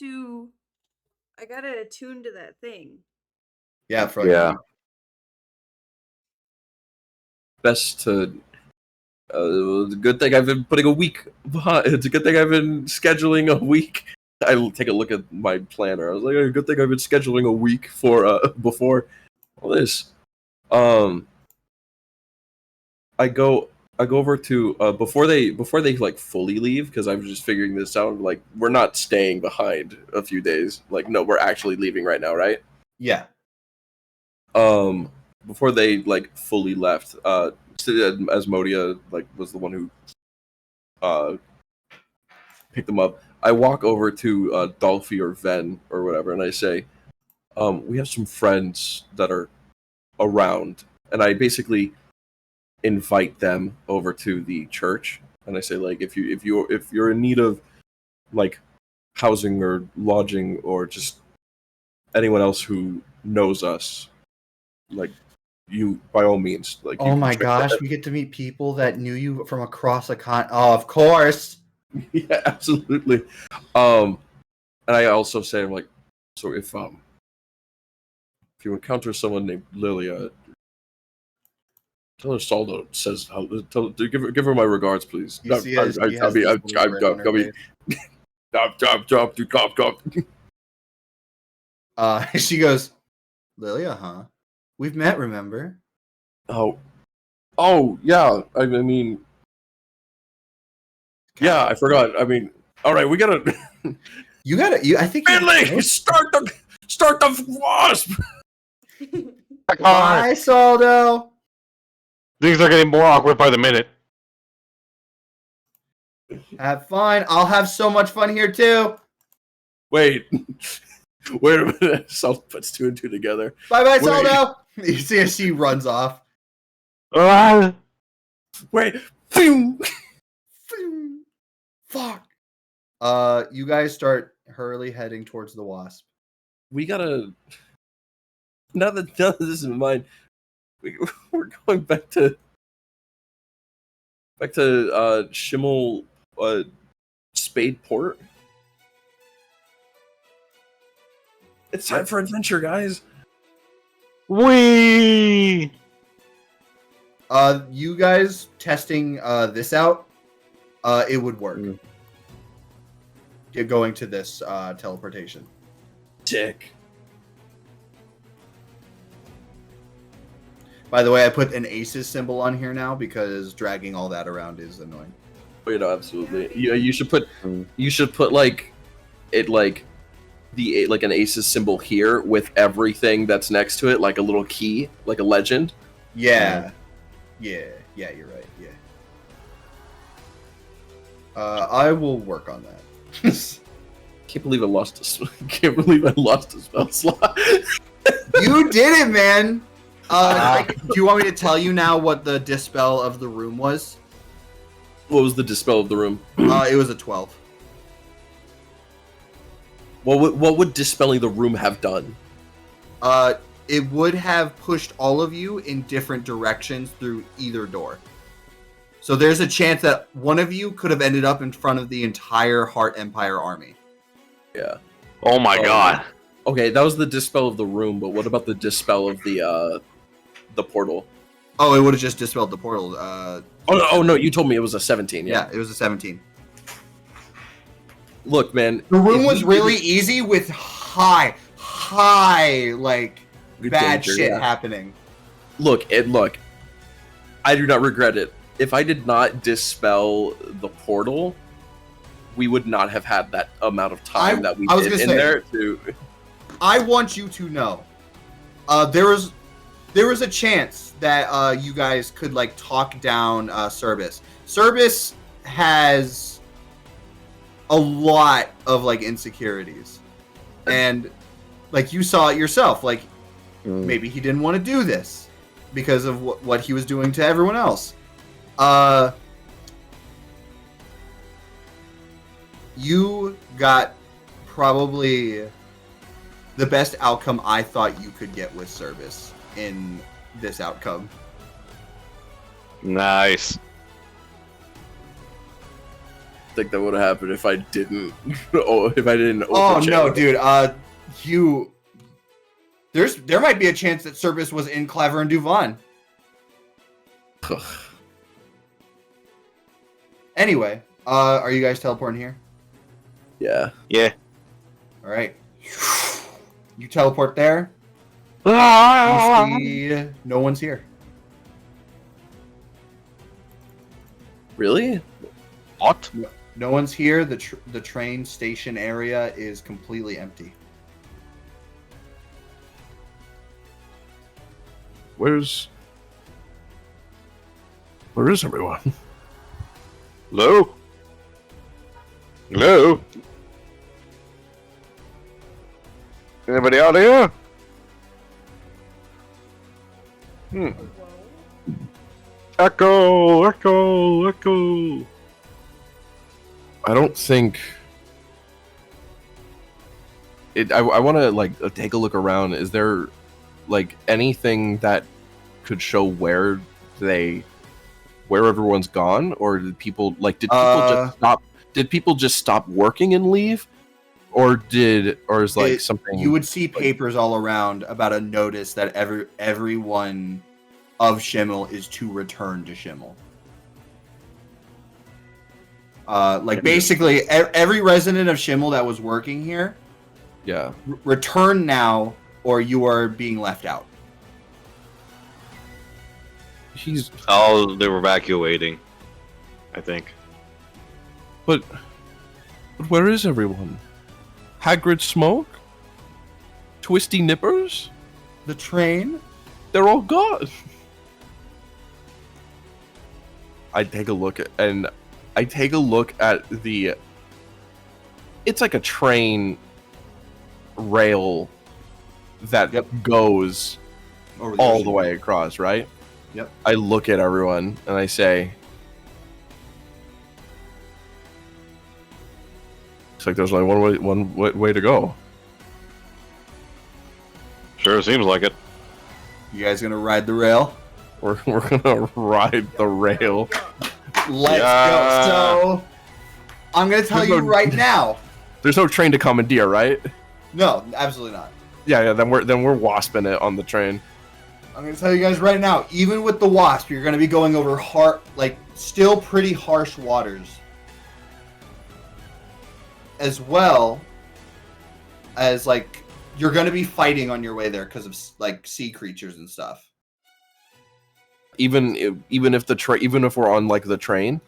attune to that thing. Yeah, for Yeah. Best to. The good thing I've been putting a week behind. It's a good thing I've been scheduling a week. I take a look at my planner. I was like, a good thing I've been scheduling a week for before all this. I go over to before they like fully leave, because I was just figuring this out. Like, we're not staying behind a few days. Like, no, we're actually leaving right now, right? Yeah. Before they like fully left, Asmodia like was the one who picked them up. I walk over to Dolphy or Ven or whatever, and I say, we have some friends that are around, and I basically invite them over to the church, and I say, like, if you're in need of like housing or lodging or just anyone else who knows us, like, you by all means, like. Oh my gosh, we get to meet people that knew you from across the Oh, of course. Yeah, absolutely. And I also say, I'm like, so if you encounter someone named Lilia, tell her Saldo says, give her my regards, please. You see as he has this little grin on her face. She goes, "Lilia, huh? We've met, remember?" Oh, yeah. I mean, yeah, I forgot. I mean, all right, we gotta. I think. Finley, start the wasp. Bye, Saldo. Things are getting more awkward by the minute. Have fun. I'll have so much fun here too. Wait a minute. Salt puts 2 and 2 together. Bye, bye, Wait. Saldo. You see as she runs off. Wait. Phew. Fuck. You guys start hurriedly heading towards the wasp. We gotta. Now that this is in mind, we're going back to Schimmel Spade Port. It's time for adventure, guys. Wee. You guys testing this out, it would work. You're going to this teleportation. Sick. By the way, I put an aces symbol on here now because dragging all that around is annoying. Oh, you know, absolutely. You should put like it like the like an aces symbol here with everything that's next to it, like a little key, like a legend. Yeah. Yeah, you're right. Yeah. I will work on that. Can't believe I lost a can't believe I lost a spell slot. You did it, man. Do you want me to tell you now what the dispel of the room was? What was the dispel of the room? It was a 12. What would dispelling the room have done? It would have pushed all of you in different directions through either door. So there's a chance that one of you could have ended up in front of the entire Heart Empire army. Yeah. Oh my god. Okay, that was the dispel of the room, but what about the dispel of the portal? Oh, it would have just dispelled the portal. Oh no, you told me it was a 17. Yeah, it was a 17. Look, man, The room if was we- really easy with high, like, Good bad danger, shit yeah. happening. Look. I do not regret it. If I did not dispel the portal, we would not have had that amount of time that we I was did gonna in say- there to. I want you to know, there was a chance that you guys could like talk down Cerbis. Cerbis has a lot of like insecurities, and like you saw it yourself. Like maybe he didn't want to do this because of what he was doing to everyone else. You got probably the best outcome I thought you could get with Cerbis in this outcome. Nice. think that would have happened if I didn't. If I didn't. Oh no, overchannel. dude. There might be a chance that Cerbis was in Clever and Duvan. Anyway, are you guys teleporting here? Yeah. Yeah. All right. You teleport there. Ah! You see, no one's here. Really? What? No one's here. The train station area is completely empty. Where is everyone? Hello? Hello? Anybody out here? Echo, echo, echo. I don't think it. I want to like take a look around. Is there like anything that could show where everyone's gone, or did people just stop? Did people just stop working and leave, or is like something? You would see papers all around about a notice that everyone of Shimmel is to return to Shimmel. Basically, every resident of Shimmel that was working here, Yeah. return now, or you are being left out. Oh, they were evacuating. I think. But where is everyone? Hagrid Smoke? Twisty Nippers? The train? They're all gone. I take a look at the. It's like a train rail that goes Over all ocean. the way across, right? Yep. I look at everyone and I say, "It's like there's only one way to go." Sure seems like it. You guys gonna ride the rail? We're gonna ride the rail. Let's Yeah. go. So, I'm gonna tell you right now. There's no train to commandeer, right? No, absolutely not. Yeah. Then we're wasping it on the train. I'm gonna tell you guys right now. Even with the wasp, you're gonna be going over still pretty harsh waters, as well as you're gonna be fighting on your way there because of sea creatures and stuff. Even if we're on the train,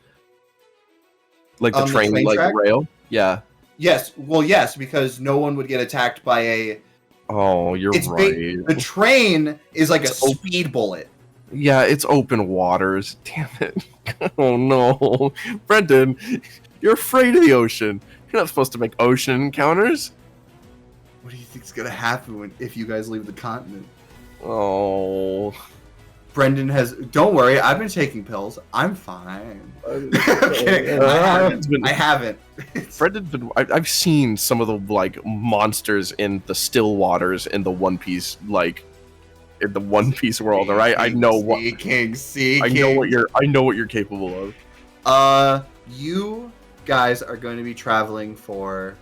the On the train train track? rail. Yeah. Yes, well, yes, because no one would get attacked by a. Oh, you're It's right. the train is like It's a speed bullet. Yeah, it's open waters. Damn it. Oh no. Brendan, you're afraid of the ocean. You're not supposed to make ocean encounters. What do you think's gonna happen if you guys leave the continent? Oh. Brendan has. Don't worry, I've been taking pills. I'm fine. I'm kidding. I haven't. Brendan's been. I've seen some of the like monsters in the still waters in the One Piece in the One Piece world. All right, I know what. I know what you're capable of. You guys are going to be traveling for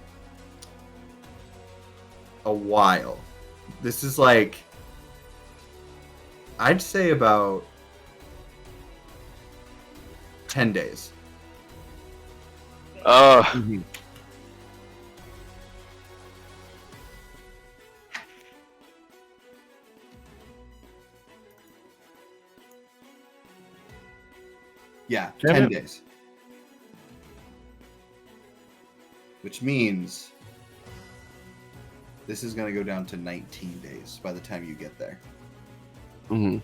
a while. This is like, I'd say about 10 days. Mhm. Yeah, Damn 10 it. days. Which means this is going to go down to 19 days by the time you get there. Mhm.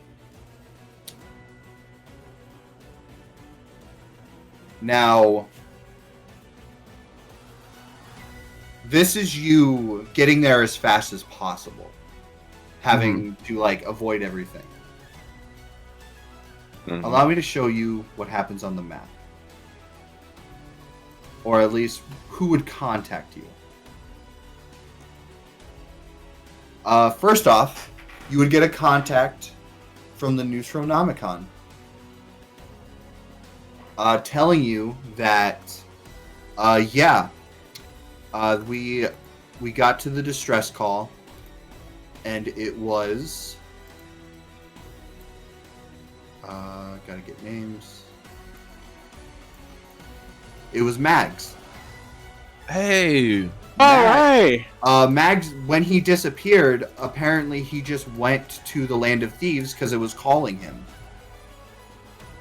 Now, this is you getting there as fast as possible, having to like avoid everything. Mhm. Allow me to show you what happens on the map, or at least who would contact you. First off, you would get a contact from the Neutronomicon, telling you that, we got to the distress call, and it was, gotta get names. It was Mags. Hey. Alright! Mags, when he disappeared, apparently he just went to the Land of Thieves because it was calling him.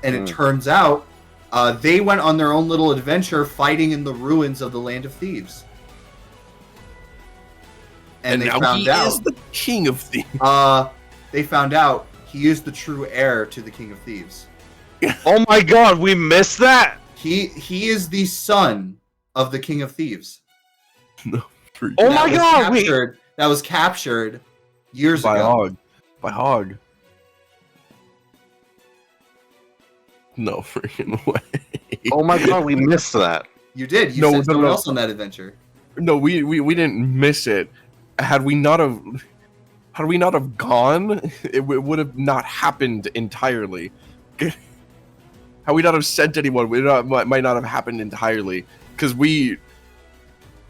And it turns out, they went on their own little adventure fighting in the ruins of the Land of Thieves. And they now found he out. is the king of thieves. They found out he is the true heir to the King of Thieves. Oh my god, we missed that! He is the son of the King of Thieves. Oh my god, we... That was captured years By ago. Hog. By Hog. No freaking way. Oh my god, we missed that. You did. You No, sent no, someone no. else on that adventure. No, we didn't miss it. Had we not have gone, it would have not happened entirely. Had we not have sent anyone, might not have happened entirely. Because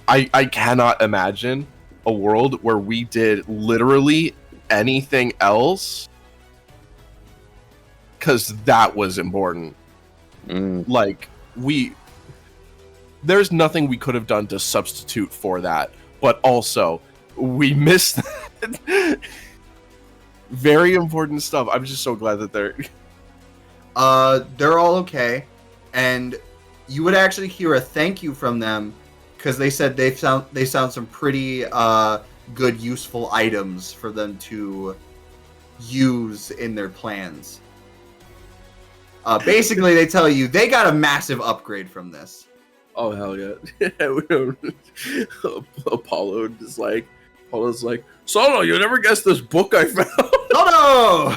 I cannot imagine a world where we did literally anything else. Because that was important. Like, there's nothing we could have done to substitute for that. But also, we missed that. Very important stuff. I'm just so glad that they're all okay, and you would actually hear a thank you from them because they said they found some pretty good, useful items for them to use in their plans. Basically, they tell you they got a massive upgrade from this. Oh hell yeah! Apollo's like, Solo, you never guessed this book I found. Oh no!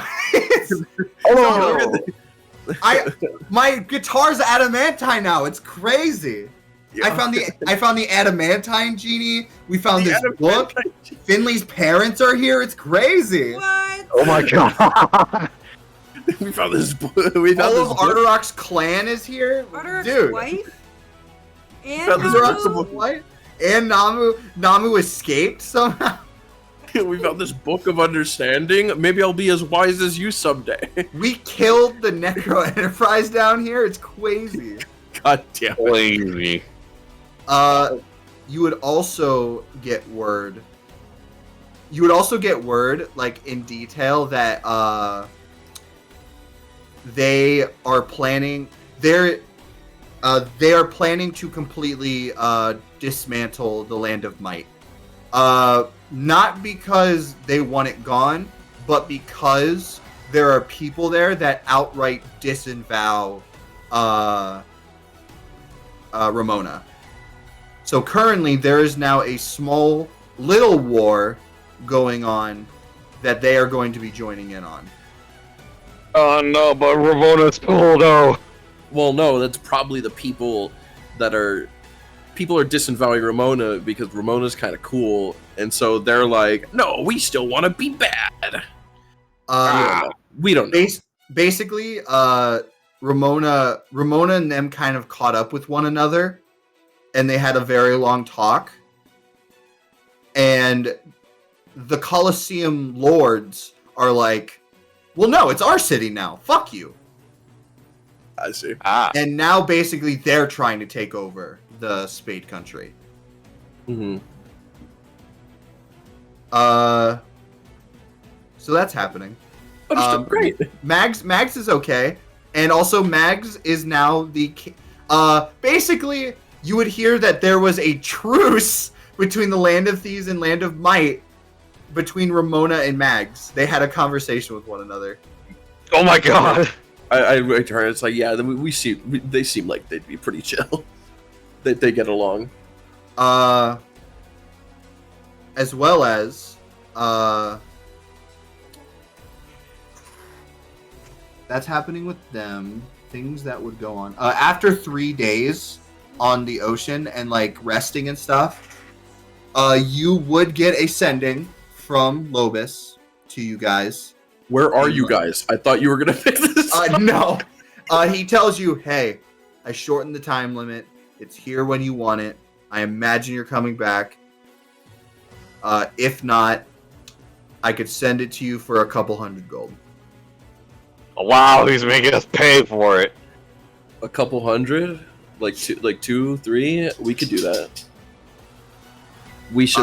Oh, My guitar's adamantine now. It's crazy. Yeah. I found the adamantine genie. We found this book. Finley's parents are here. It's crazy. What? oh my god. We found this book. We found All this of book. Arterok's clan is here. Arterok's Dude. wife? And Found this Arterok's Namu? what? And Namu escaped somehow. We found this book of understanding. Maybe I'll be as wise as you someday. We killed the Necro Enterprise down here. It's crazy. God damn it. Lazy. You would also get word. Like in detail, that they are planning. They are planning to completely dismantle the Land of Might. Not because they want it gone, but because there are people there that outright disavow Ramona. So currently, there is now a small little war going on that they are going to be joining in on. Oh no, but Ramona's cool though. Well, no, that's probably the people that are disavowing Ramona because Ramona's kind of cool, and so they're like, no, we still want to be bad. We don't know. Basically, Ramona and them kind of caught up with one another, and they had a very long talk. And the Colosseum lords are like, well, no, it's our city now. Fuck you. I see. And now basically they're trying to take over the Spade Country. Mm-hmm. So that's happening. Great. Mags is okay, and also Mags is now the basically you would hear that there was a truce between the Land of Thieves and Land of Might between Ramona and Mags. They had a conversation with one another. Oh my god. I turn. It's like, yeah, they seem like they'd be pretty chill. They get along. As well as that's happening with them. Things that would go on after 3 days on the ocean and like resting and stuff. You would get a sending from Lobus to you guys. Where are you guys? I thought you were gonna pick this. No. He tells you, hey, I shortened the time limit. It's here when you want it. I imagine you're coming back. If not, I could send it to you for a couple hundred gold. Wow, he's making us pay for it. A couple hundred, like 2, 3. We could do that. We should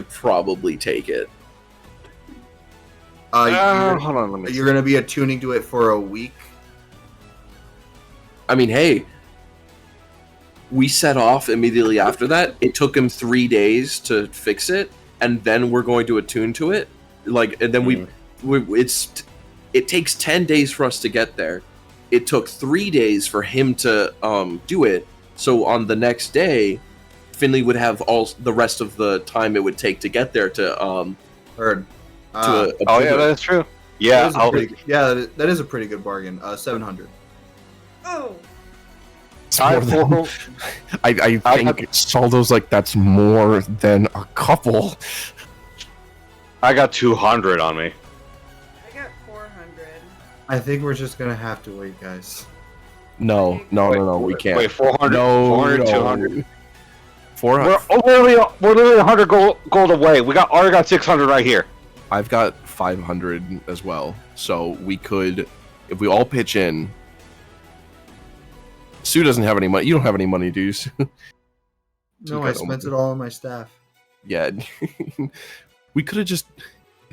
probably take it. Hold on, let me. You're gonna be attuning to it for a week. I mean, hey, we set off immediately after that. It took him 3 days to fix it, and then we're going to attune to it. Like, and then it takes 10 days for us to get there. It took 3 days for him to do it. So on the next day, Finley would have all the rest of the time it would take to get there to Heard. Oh yeah, that's true. Yeah, that is a pretty good bargain. 700. Oh, It's more than- I think Saldo's like, that's more than a couple. I got 200 on me. I got 400. I think we're just gonna have to wait, guys. No, we can't. Wait, 400, No, 400, no. 200. 400. We're literally 100 gold away. We already got 600 right here. I've got 500 as well, so we could, if we all pitch in. Sue doesn't have any money. You don't have any money, do you, Sue? No, I spent it all on my staff. Yeah. We could have just,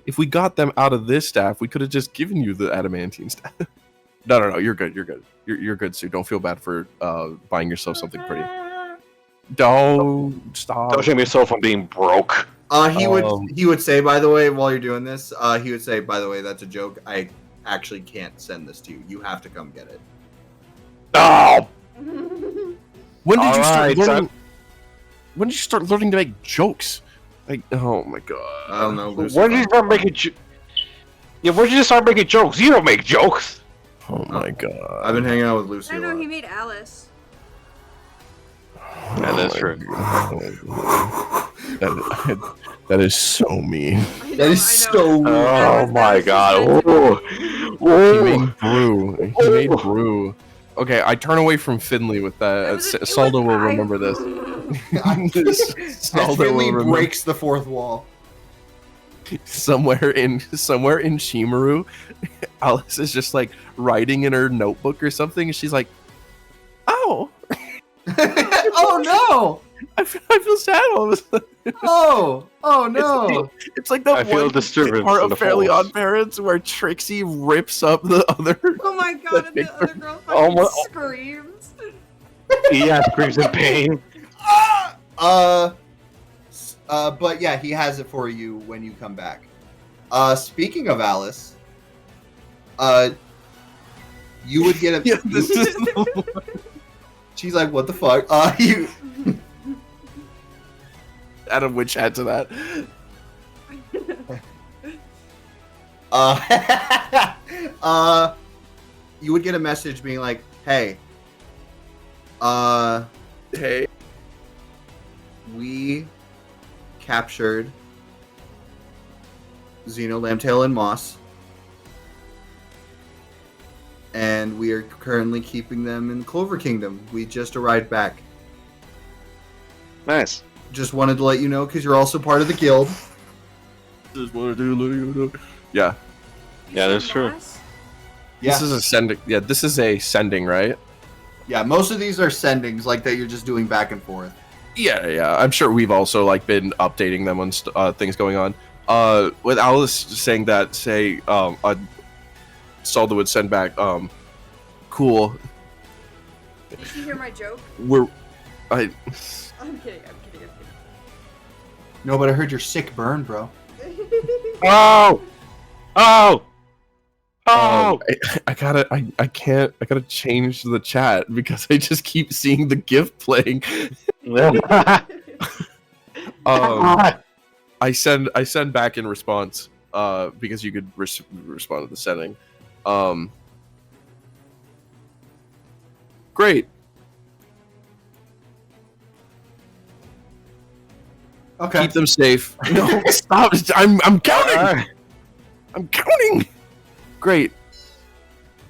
if we got them out of this staff, we could have just given you the adamantine staff. No, you're good. You're good, Sue. Don't feel bad for buying yourself something pretty. Don't stop. Don't shame yourself from being broke. He would say, by the way, while you're doing this, he would say, by the way, that's a joke. I actually can't send this to you. You have to come get it. No. When did All you start right, learning? When did you start learning to make jokes? Like, oh my god. I don't know. When did you start making? Yeah, when did you start making jokes? You don't make jokes. Oh my god. I've been hanging out with Lucy I a know lot. he made Alice. Yeah, that's true. That is so mean. I know, That is so weird. Oh my god. He made brew. He made brew. Okay, I turn away from Finley with that. Saldo will remember this. Saldo will Finley remember. breaks the fourth wall. Somewhere in Shimaru, Alice is just like writing in her notebook or something, and she's like, "Oh, Oh no! I feel sad all of a sudden." Oh no! It's like the I feel one disturbance part in the of Fairly Force. Odd Parents where Trixie rips up the other. Oh my god, and the other girl Oh fucking my- screams. Yeah, screams in pain. But yeah, he has it for you when you come back. Speaking of Alice, you would get a. Yeah, this is She's like, "What the fuck?" Add a witch hat to that. You would get a message being like, "Hey, Hey. we captured Xeno, Lambtail, and Moss, and we are currently keeping them in Clover Kingdom. We just arrived back. Nice. Just wanted to let you know because you're also part of the guild." Just wanna do let you know. Yeah. Yeah, that's true. Yeah, This is a sending. Yeah, this is a sending, right? yeah. Most of these are sendings like that. You're just doing back and forth. Yeah. I'm sure we've also like been updating them on things going on. With Alice saying that, say, Salda would send back, cool. Did you hear my joke? I I'm kidding. No, but I heard your sick burn, bro. Oh! Oh! Oh! I gotta change the chat because I just keep seeing the GIF playing. I send back in response, because you could respond to the setting. Great. Okay. Keep them safe. No, stop. I'm counting. I'm counting. Great.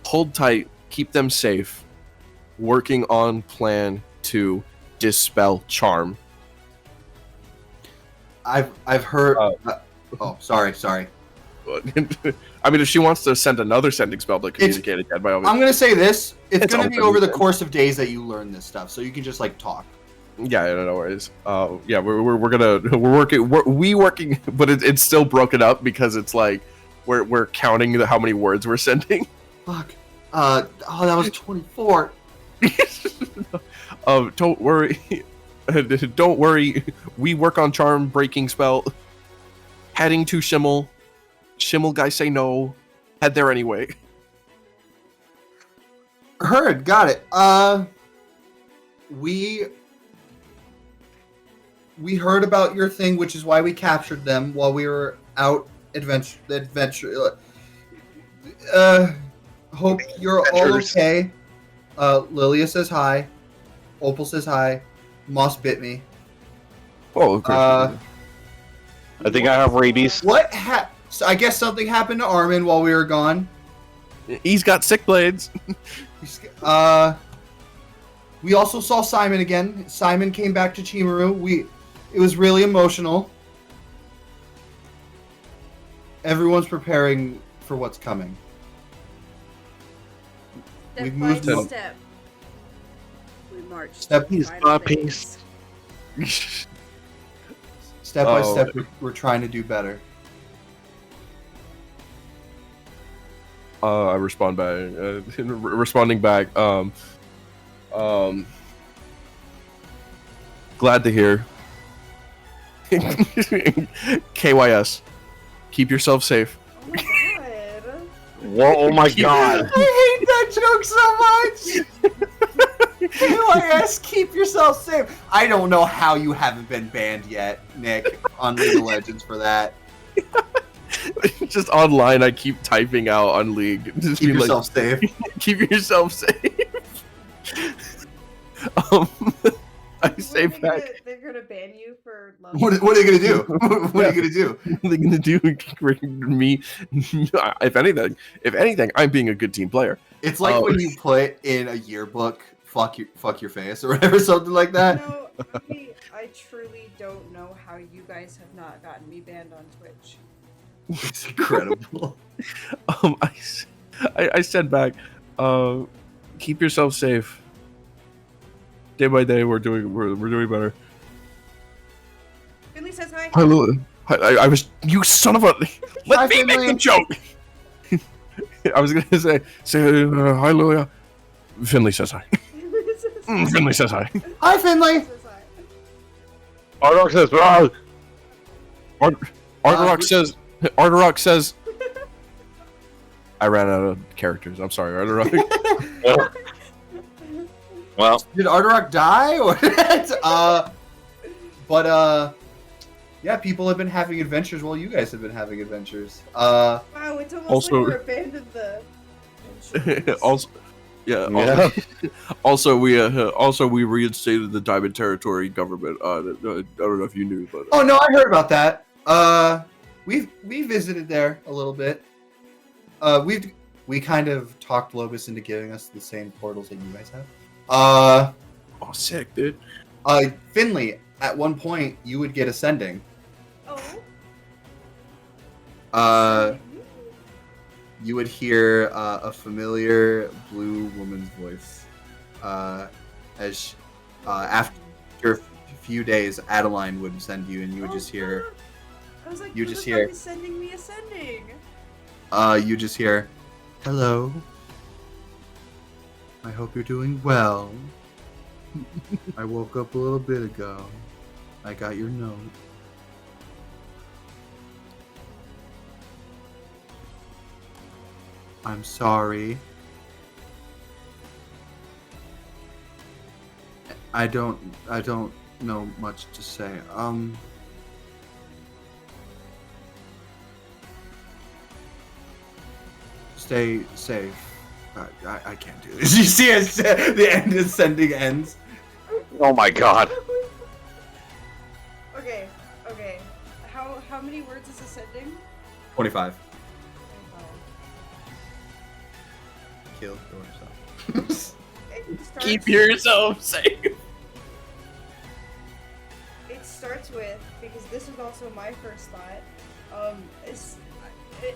Hold tight. Keep them safe. Working on plan to dispel charm. I've heard. Oh, sorry. I mean, if she wants to send another sending spell to communicate again, by all means. I'm gonna say this. It's It's gonna be open, over the man. course of days that you learn this stuff, so you can just like talk. Yeah, no worries. Yeah, we're working, but it's still broken up because it's like we're counting how many words we're sending. Fuck. That was 24. Don't worry. Don't worry. We work on charm breaking spell. Heading to Shimmel. Shimmel guys say no. Head there anyway. Heard. Got it. We heard about your thing, which is why we captured them while we were out adventure. Hope you're all Adventures. okay. Lilia says hi. Opal says hi. Moss bit me. Oh, of course. I think I have rabies. So I guess something happened to Armin while we were gone. He's got sick blades. We also saw Simon again. Simon came back to Chimaru. It was really emotional. Everyone's preparing for what's coming. Step We've by moved on. step. We marched. Step- to Piece final by piece. things. Step by Oh. step, we're trying to do better. I respond back. Responding back. Glad to hear. KYS. Keep yourself safe. Oh my god. Whoa, oh my god. I hate that joke so much! KYS, keep yourself safe. I don't know how you haven't been banned yet, Nick, on League of Legends for that. Just online, I keep typing out on League. Just Keep be yourself safe. keep yourself safe. I say back. They're gonna ban you for love. What are they gonna do? What are you gonna do? What are they gonna do? Me? If anything, I'm being a good team player. It's like when you put in a yearbook, fuck your face, or whatever, something like that. No, really, I truly don't know how you guys have not gotten me banned on Twitch. It's incredible. I said back, keep yourself safe. Day by day, we're doing better. Finley says hi. Hi, Lily. I was, you son of a. Let Hi, me make Finley. the joke. I was gonna say hi, Lilia. Finley says hi. Finley says hi. Hi, Finley. Says hi. Ardrock says, "Ah!" Ardarok says. I ran out of characters. I'm sorry, Ardarok. Well, Did Ardarok die? Or Yeah, people have been having adventures while you guys have been having adventures. Wow, it's almost Also- like we're a band of the. adventurers. also, yeah. Yeah. Also, we reinstated the Diamond Territory government. I don't know if you knew, but Oh no, I heard about that. We visited there a little bit. We kind of talked Lobus into giving us the same portals that you guys have. oh, sick, dude. Finley, at one point you would get ascending. Oh. You would hear a familiar blue woman's voice. After a few days, Adeline would send you, and you would just hear. I was like, you who just the hear- fuck is sending me ascending? You just hear, "Hello. I hope you're doing well. I woke up a little bit ago. I got your note. I'm sorry. I don't know much to say. Stay safe. I can't do this. You see it, the end is sending ends. Oh my god. Okay. How many words is ascending? 25. Kill yourself. It starts, Keep yourself safe. It starts with, because this was also my first thought.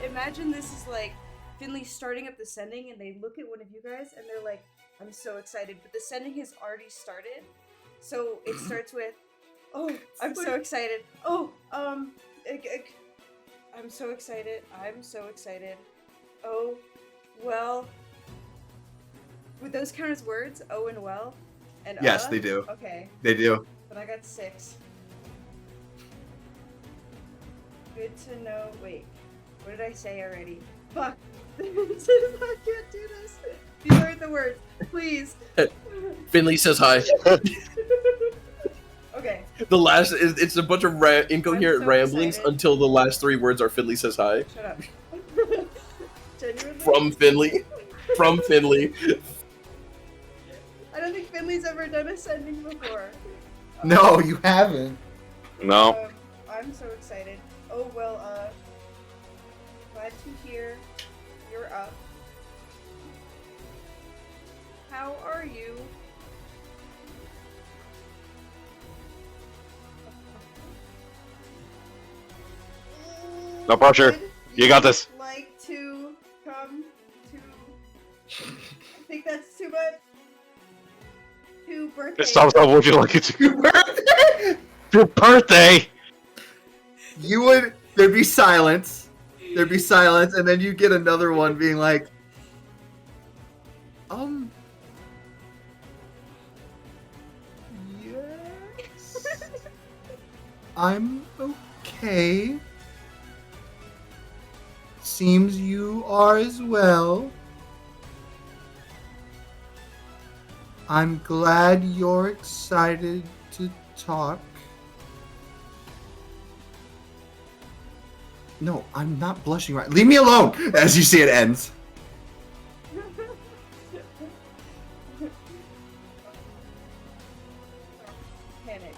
Imagine this is like Finley starting up the sending, and they look at one of you guys, and they're like, "I'm so excited," but the sending has already started. So it starts with, "Oh, I'm so excited. Oh, I'm so excited. I'm so excited. Oh, well." Would those count as words? Oh and well? And Yes, they do. Okay, They do. but I got 6. Good to know. Wait, what did I say already? Fuck. I can't do this. These aren't the words. Please. Finley says hi. Okay. The last, it's a bunch of incoherent I'm so ramblings excited. until the last 3 words are Finley says hi. Shut up. Genuinely? From Finley. From Finley. I don't think Finley's ever done ascending before. No, you haven't. No. I'm so excited. Oh, well, glad to hear you're up. How are you? No pressure. Would You got this. Like to come to. I think that's too much. To birthday. Stop, would you like it to? Your birthday! There'd be silence. There'd be silence, and then you get another one being like, yes. I'm okay. Seems you are as well. I'm glad you're excited to talk. No, I'm not blushing right. Leave me alone! As you see it ends. Panicked.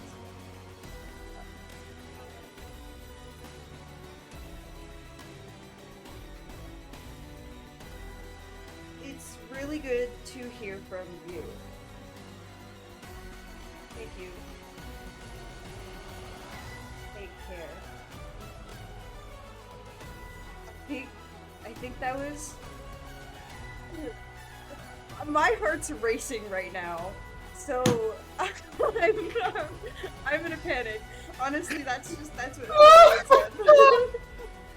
It's really good to hear from you. Thank you. Take care. I think that was. My heart's racing right now, so I'm in a panic. Honestly, that's what. It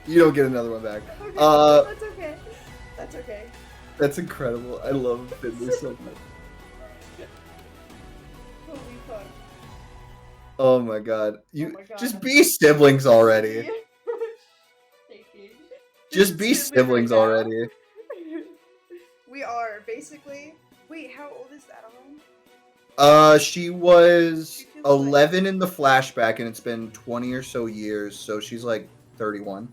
You don't get another one back. okay, that's okay. That's okay. That's incredible. I love Finley so much. Holy fuck. Oh my god. Oh my God. Just be siblings already. Shaking. Just be siblings right now. already. We are basically. Wait, how old is Adeline? She was feels like 11 in the flashback, and it's been 20 or so years, so she's like 31.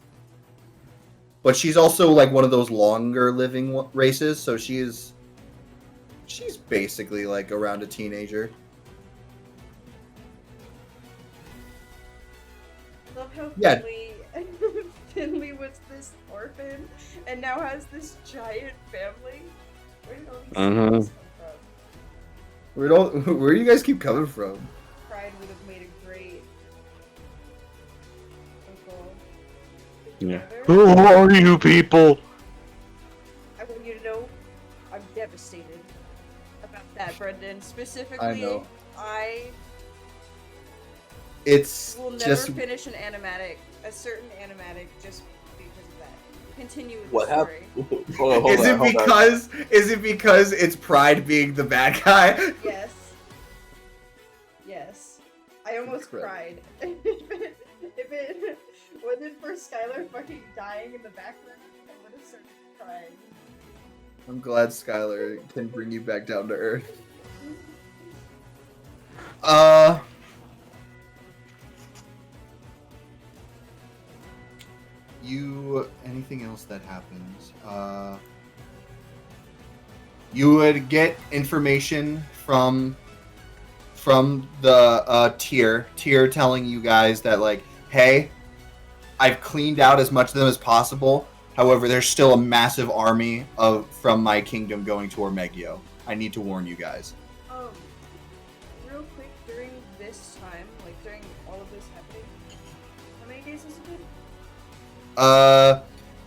But she's also like one of those longer living races, so she's basically like around a teenager. Love how Yeah. Finley was this orphan and now has this giant family. Where did all these Mhm. things come from? Where do you guys keep coming from? Pride would have made a great uncle. Yeah. Together. Who are you people? I want you to know I'm devastated about that, Brendan. Specifically, I know. I It's will never just finish a certain animatic, just because of that. Continue with What the story. Hold on, is it because it's Pride being the bad guy? Yes. Yes. I almost Incredible. cried. if it wasn't for Skylar fucking dying in the background, I would have started crying. I'm glad Skylar can bring you back down to earth. Anything else that happens? You would get information from the tier telling you guys that, like, hey, I've cleaned out as much of them as possible. However, there's still a massive army from my kingdom going to Ormegio. I need to warn you guys. Real quick, during this time, like during all of this happening, how many days has it been?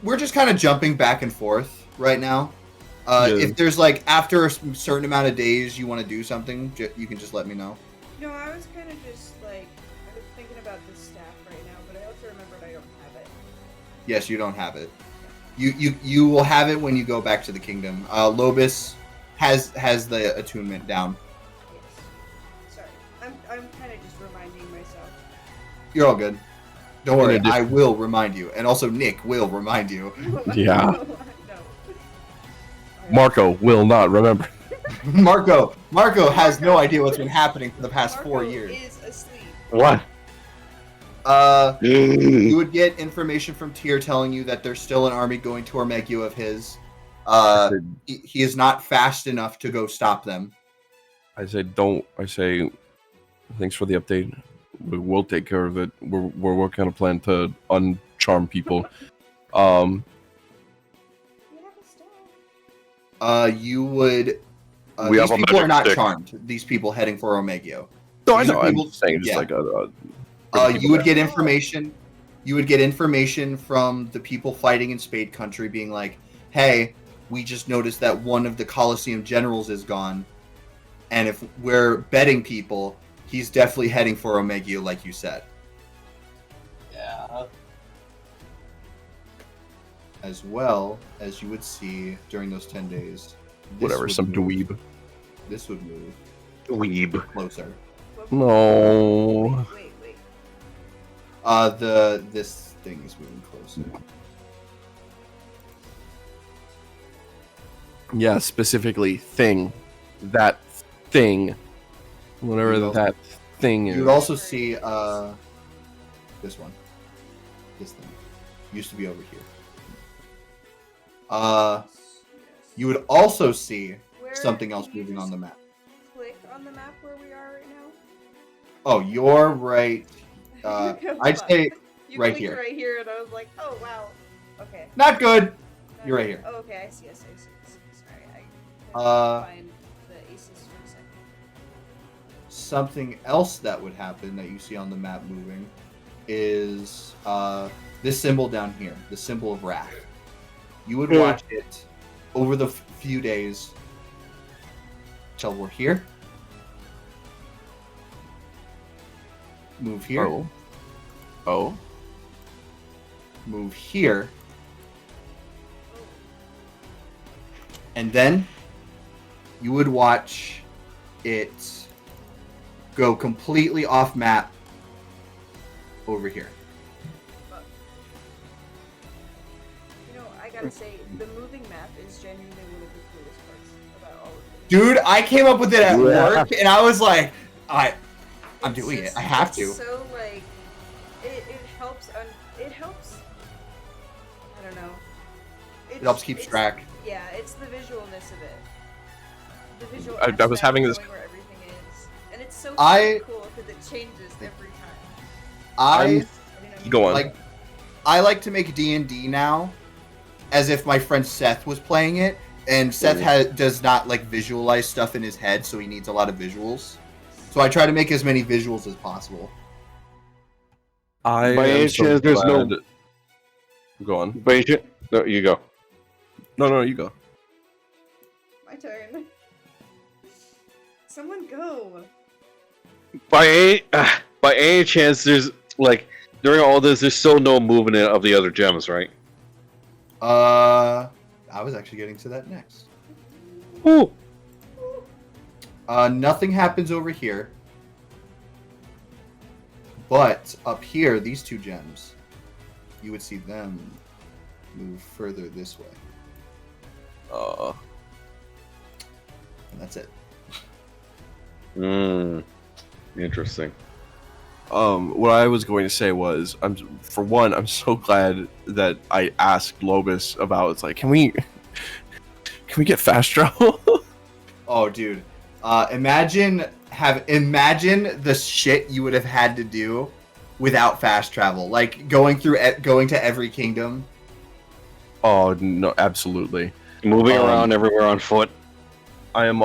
We're just kind of jumping back and forth right now. Yeah. If there's like after a certain amount of days you want to do something, you can just let me know. No, I was kind of just like, I was thinking about the staff right now, but I also remembered I don't have it. Yes, you don't have it. You will have it when you go back to the kingdom. Lobis has the attunement down. Yes. Sorry. I'm kind of just reminding myself. You're all good. Don't worry, In addition- I will remind you, and also Nick will remind you. Yeah. No. Marco will not remember. Marco has no idea what's been happening for the past Marco 4 years. is asleep. What? You would get information from Tyr telling you that there's still an army going to Ormegio of his. He is not fast enough to go stop them. I say thanks for the update. We'll take care of it. We're working on a plan to uncharm people. You have a staff. You would. We These have a people are magic not stick. charmed. These people heading for Ormegio. No, I These are know. I'm people- just saying, just yeah. like a You would get information. You would get information from the people fighting in Spade Country, being like, "Hey, we just noticed that one of the Colosseum generals is gone, and if we're betting people, he's definitely heading for Omegio, like you said." Yeah. As well as you would see during those 10 days. this whatever, would some move- dweeb. This would move Weeb. closer. No. Wait. This thing is moving closer. Yeah, specifically thing. That thing. Whatever You that thing is. You would also see this one. This thing used to be over here. You would also see Where something else can you moving on just the map. Click on the map where we are right now. Oh, you're right. I'd say You right clicked here. right here, and I was like, oh wow. Okay. not good. You're right here. Oh, okay. I see. Sorry, I Uh, couldn't find the aces for a second. Something else that would happen that you see on the map moving is this symbol down here, the symbol of wrath. You would watch it over the few days till we're here. Move here. Oh. Move here. And then you would watch it go completely off map over here. You know, I gotta say, the moving map is genuinely one of the coolest parts about all of this. Dude, I came up with it at Yeah. work and I was like, I I'm doing it. I have to. So like, it helps. It helps. I don't know. It helps keep track. Yeah, it's the visualness of it. The visual. I was aspect having of this- knowing where everything is, and it's so I- cool because it changes every time. I You know, Go on. like. I like to make D&D now, as if my friend Seth was playing it, and Seth does not like visualize stuff in his head, so he needs a lot of visuals. So I try to make as many visuals as possible. I By am any so chance, there's no- glad- Go on. But no, you go. No, you go. My turn. Someone go. By any chance, there's like during all this, there's still no movement of the other gems, right? I was actually getting to that next. Ooh. Nothing happens over here. But up here, these two gems, you would see them move further this way. And that's it. Interesting. What I was going to say was, I'm so glad that I asked Lobus about. It's like, can we get fast travel? Oh, dude. Imagine the shit you would have had to do without fast travel, like going to every kingdom. Oh no, absolutely. Moving around everywhere on foot. But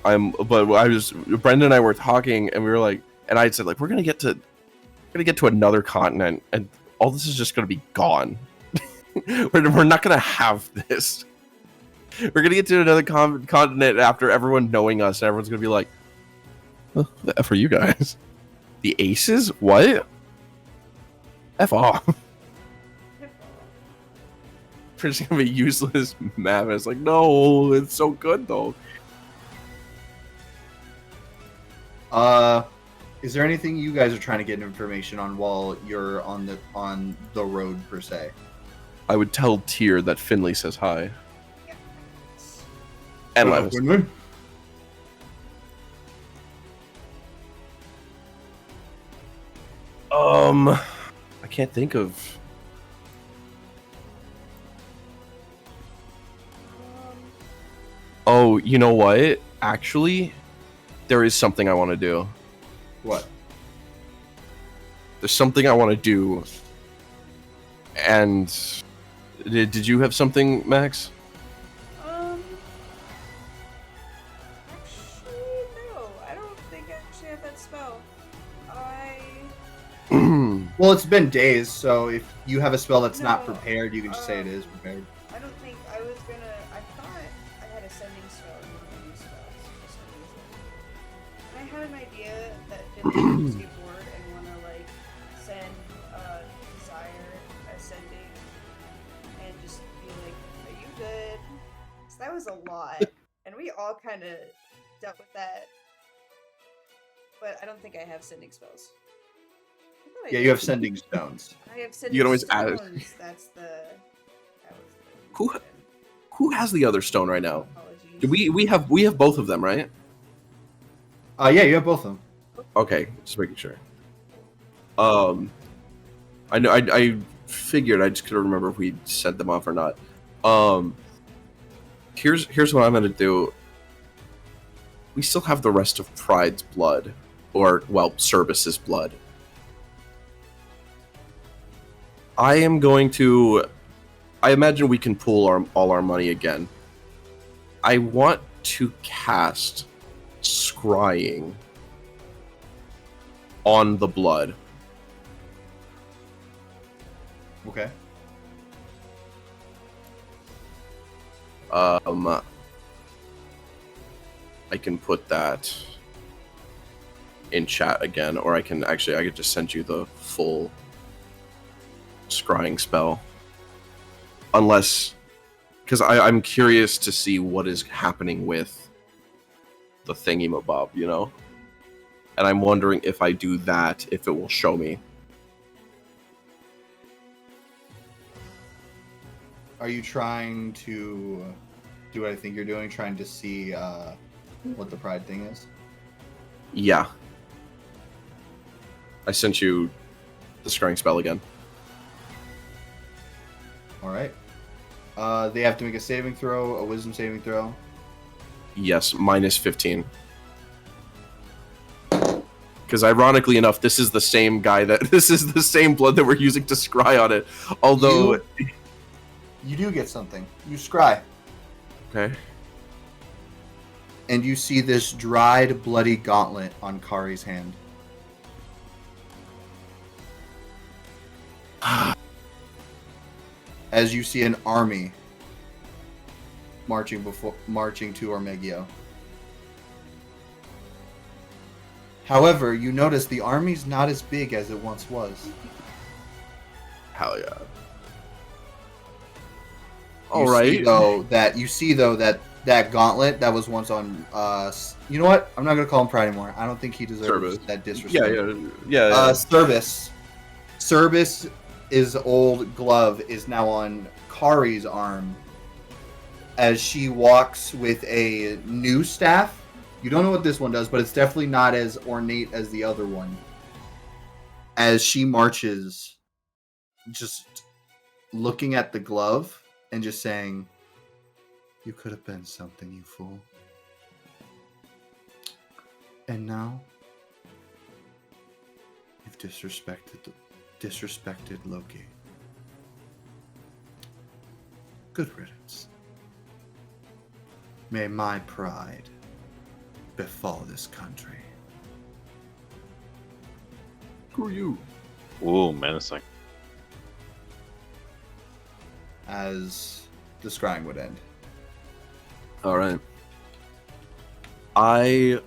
Brendan and I were talking, and we were like, and I said like, we're gonna get to another continent, and all this is just gonna be gone. we're not gonna have this. We're gonna get to another continent after everyone knowing us, and everyone's gonna be like, "What the F are you guys? The Aces? What? F off." We're just gonna be useless map. It's like, no, it's so good though. Is there anything you guys are trying to get information on while you're on the road per se? I would tell Tyr that Finley says hi. And Levis. I can't think of. Oh, you know what? Actually, there is something I want to do. What? There's something I want to do. And did you have something, Max? Actually, no. I don't think I actually have that spell. Well, it's been days, so if you have a spell that's not No, prepared, you can just say it is prepared. I don't think I was gonna. I thought I had a sending spell in one of these spells for some reason. And I had an idea that Finley was get bored and wanna like send Desire ascending and just be like, "Are you good?" So that was a lot, and we all kind of dealt with that. But I don't think I have sending spells. I thought I Yeah, did. you have sending stones. I have sending You can always add- stones. That's the. That was the Who- Who has the other stone right now? Apologies. Do we have both of them, right? Yeah, you have both of them. Okay, just making sure. I know I figured, I just couldn't remember if we sent them off or not. Here's what I'm gonna do. We still have the rest of Pride's blood, or well, Cerberus's blood. I am going to. I imagine we can pool all our money again. I want to cast Scrying on the blood. Okay. I can put that in chat again, or I could just send you the full scrying spell. Unless, because I'm curious to see what is happening with the thingy-mabob, you know? And I'm wondering if I do that, if it will show me. Are you trying to do what I think you're doing? Trying to see what the pride thing is? Yeah. I sent you the scrying spell again. All right. They have to make a saving throw, a wisdom saving throw. Yes, minus 15. Because ironically enough, this is the same guy this is the same blood that we're using to scry on it. Although, You do get something. You scry. okay, And you see this dried, bloody gauntlet on Kari's hand. As you see an army marching to Ormegio. However, you notice the army's not as big as it once was. hell yeah. You see though that gauntlet that was once on you know what? I'm not gonna call him Pride anymore. I don't think he deserves Service. that disrespect. Yeah. Service. Service's old glove is now on Kari's arm as she walks with a new staff. You don't know what this one does, but it's definitely not as ornate as the other one. As she marches, just looking at the glove and just saying, "You could have been something, you fool. And now you've disrespected Loki. Good riddance. May my pride befall this country." Who are you? Ooh, menacing. As the scrying would end. All right. I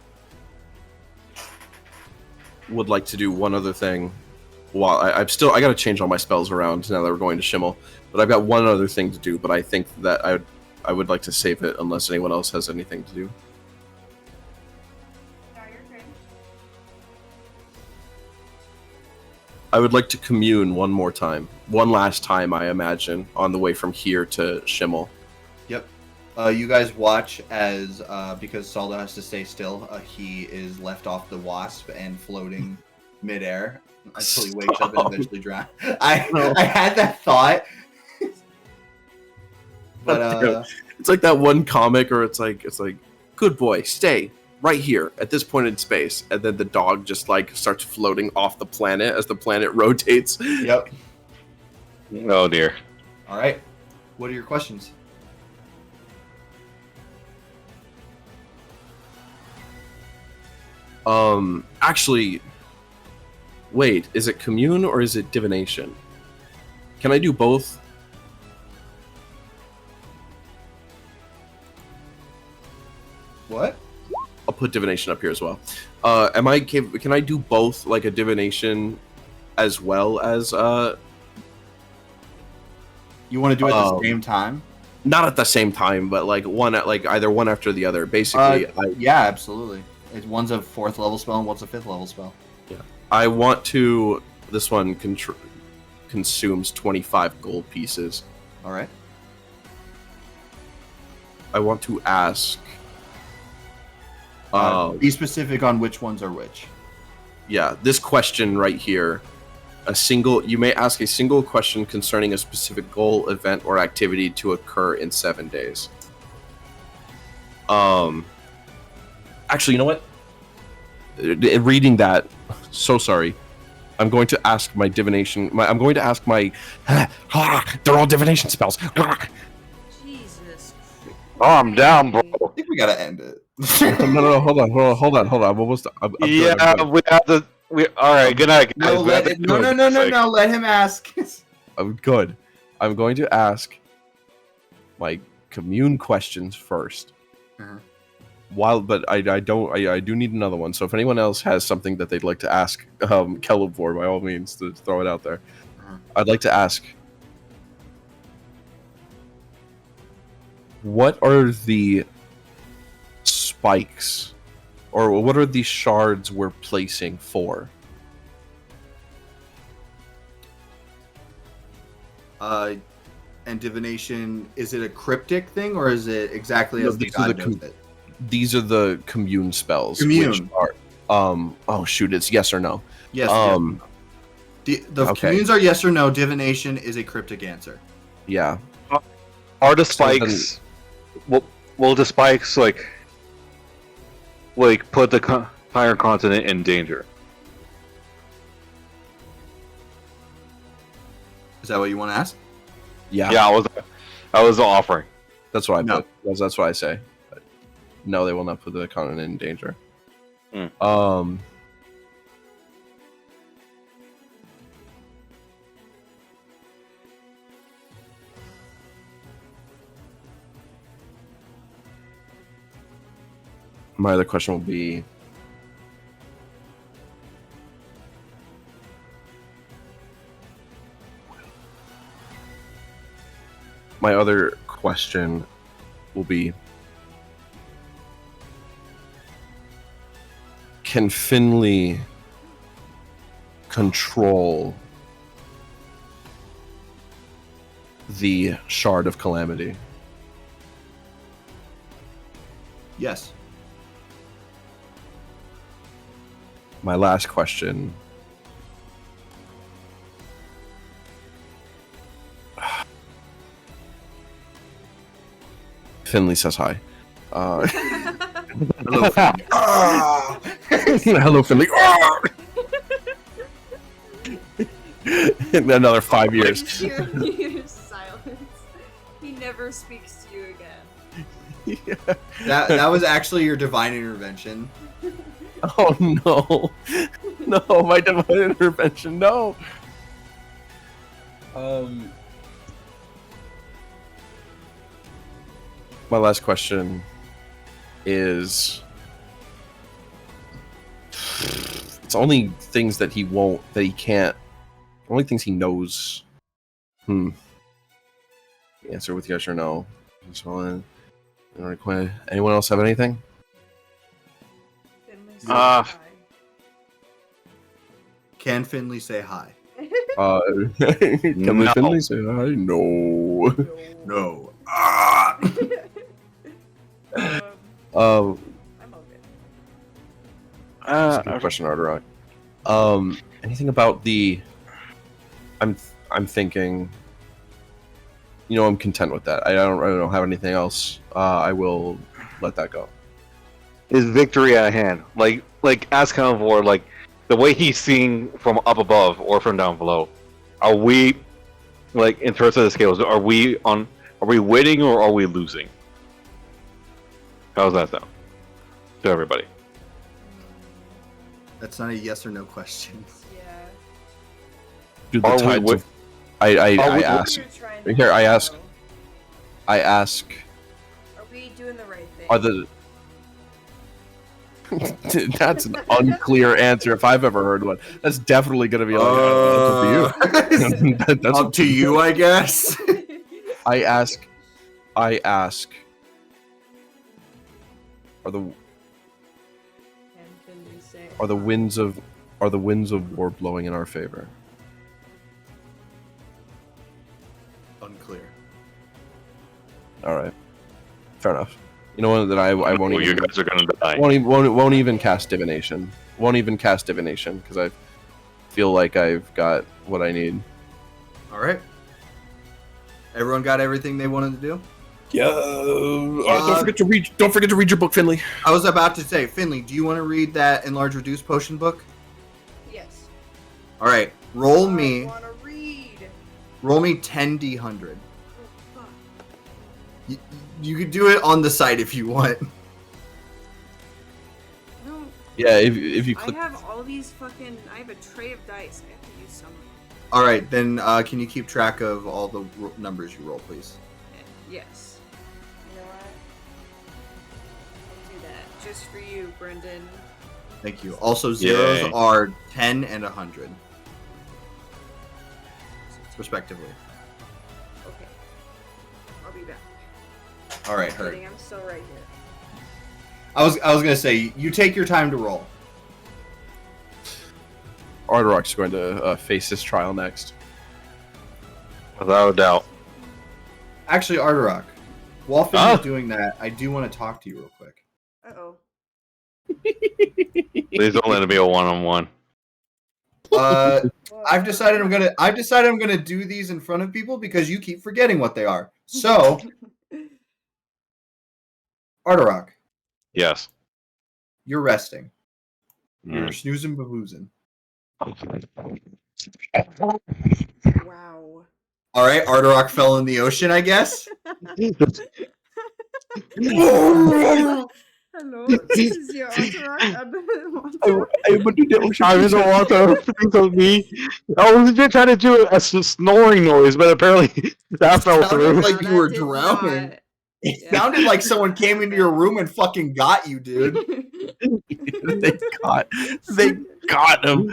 would like to do one other thing. While I got to change all my spells around now that we're going to Shimmel, but I've got one other thing to do. But I think that I would like to save it unless anyone else has anything to do. Yeah, you're good. I would like to commune one last time, I imagine, on the way from here to Shimmel. Yep. You guys watch as, because Saldo has to stay still, he is left off the wasp and floating midair until he wakes up and eventually drowns. I had that thought. But, It's like that one comic, or it's like, good boy, stay right here at this point in space, and then the dog just like starts floating off the planet as the planet rotates. yep. Oh dear. All right. What are your questions? Actually, wait, is it commune or is it divination? Can I do both? What? I'll put divination up here as well. Can I do both, like a divination as well as You want to do it at the same time? not at the same time, but like either one after the other. Basically, Yeah, absolutely. One's a 4th level spell and one's a 5th level spell. I want to. This one consumes 25 gold pieces. All right. I want to ask. Be specific on which ones are which. Yeah, this question right here. You may ask a single question concerning a specific goal, event, or activity to occur in 7 days. Actually, you know what? Reading that, so sorry. I'm going to ask my divination. I'm going to ask my. They're all divination spells. Jesus. Oh, I'm down, bro. I think we gotta end it. No, hold on. I'm almost. I'm good, Yeah, I'm good. we have to. All right. Good night, guys. No, We have to do it. no. Let him ask. I'm good. I'm going to ask my commune questions first. Uh-huh. I do need another one. So if anyone else has something that they'd like to ask Caleb for, by all means, to throw it out there. Uh-huh. I'd like to ask, what are the spikes, or what are the shards we're placing for? And divination, is it a cryptic thing or is it exactly No, as the these are god the knows it? These are the commune spells. Commune. Which are, Oh shoot, it's yes or no. Yes. The okay. communes are yes or no. Divination is a cryptic answer. Yeah. Are the So then- spikes? Will the spikes like put the entire continent in danger? Is that what you want to ask? Yeah. Yeah, I was offering. That's what I No. put. That's what I say. But no, they will not put the continent in danger. Hmm. My other question will be, can Finley control the Shard of Calamity? Yes. My last question. Finley says hi. Hello. Ah! Hello, Finley. In another 5 years. Years silence. He never speaks to you again. That was actually your divine intervention. Oh no. No, my divine intervention, no. My last question is, it's only things that he can't, only things he knows. Answer with yes or no. So, anyone else have anything? Finley says Ah. hi. Can Finley say hi? Can No. Finley say hi? No. No. Ah! I'm okay. That's a good question, Arterock. Anything about the? I'm thinking. I'm content with that. I don't have anything else. I will let that go. Is victory at hand? Like ask Convor, like the way he's seeing from up above or from down below. Are we, like, in terms of the scales? Are we winning or are we losing? How's that sound to everybody? That's not a yes or no question. Yeah. Do the Are we tides wi- of, I Are we- ask. You're trying to Here, I know. ask. I ask. Are we doing the right thing? Are the? That's an unclear answer if I've ever heard one. That's definitely going to be like, that's up to you. That's Up to you, I guess. I ask. Are the Can Finley say are the hi? winds of war blowing in our favor? Unclear. All right, fair enough. You know what? That I won't Well, you even guys are gonna die. won't even cast divination. Won't even cast divination because I feel like I've got what I need. All right. Everyone got everything they wanted to do? Yeah. Don't forget to read. Don't forget to read your book, Finley. I was about to say, Finley, do you want to read that Enlarge Reduce Potion book? Yes. All right. Roll me I want to read. 10d100. Oh, fuck. You could do it on the site if you want. No, Yeah, if you I click. have all these fucking. I have a tray of dice. I have to use some. All right, then can you keep track of all the numbers you roll, please? Yes. You know what? I'll do that just for you, Brendan. Thank you. Also, zeros Yay. are 10 and 100, respectively. Okay. I'll be back. All right, heard. Kidding, I'm still right here. I was gonna say you take your time to roll. Arterock's going to face this trial next. Without a doubt. Actually, Arterock, while Finley's Ah. doing that, I do want to talk to you real quick. Uh oh. Please don't let it be a one-on-one. I've decided I'm gonna do these in front of people because you keep forgetting what they are. So, Artarok, Yes. you're resting. You're Mm. snoozing baboozing. Wow. All right, Artarok fell in the ocean, I guess. Hello, this is your Otterock under the water. I'm in the water. Please help me. I was just trying to do a snoring noise, but apparently that fell Sounded through. like No, you were that did drowning. not. It Yeah, sounded like someone that came into your happened. room and fucking got you, dude. they got him.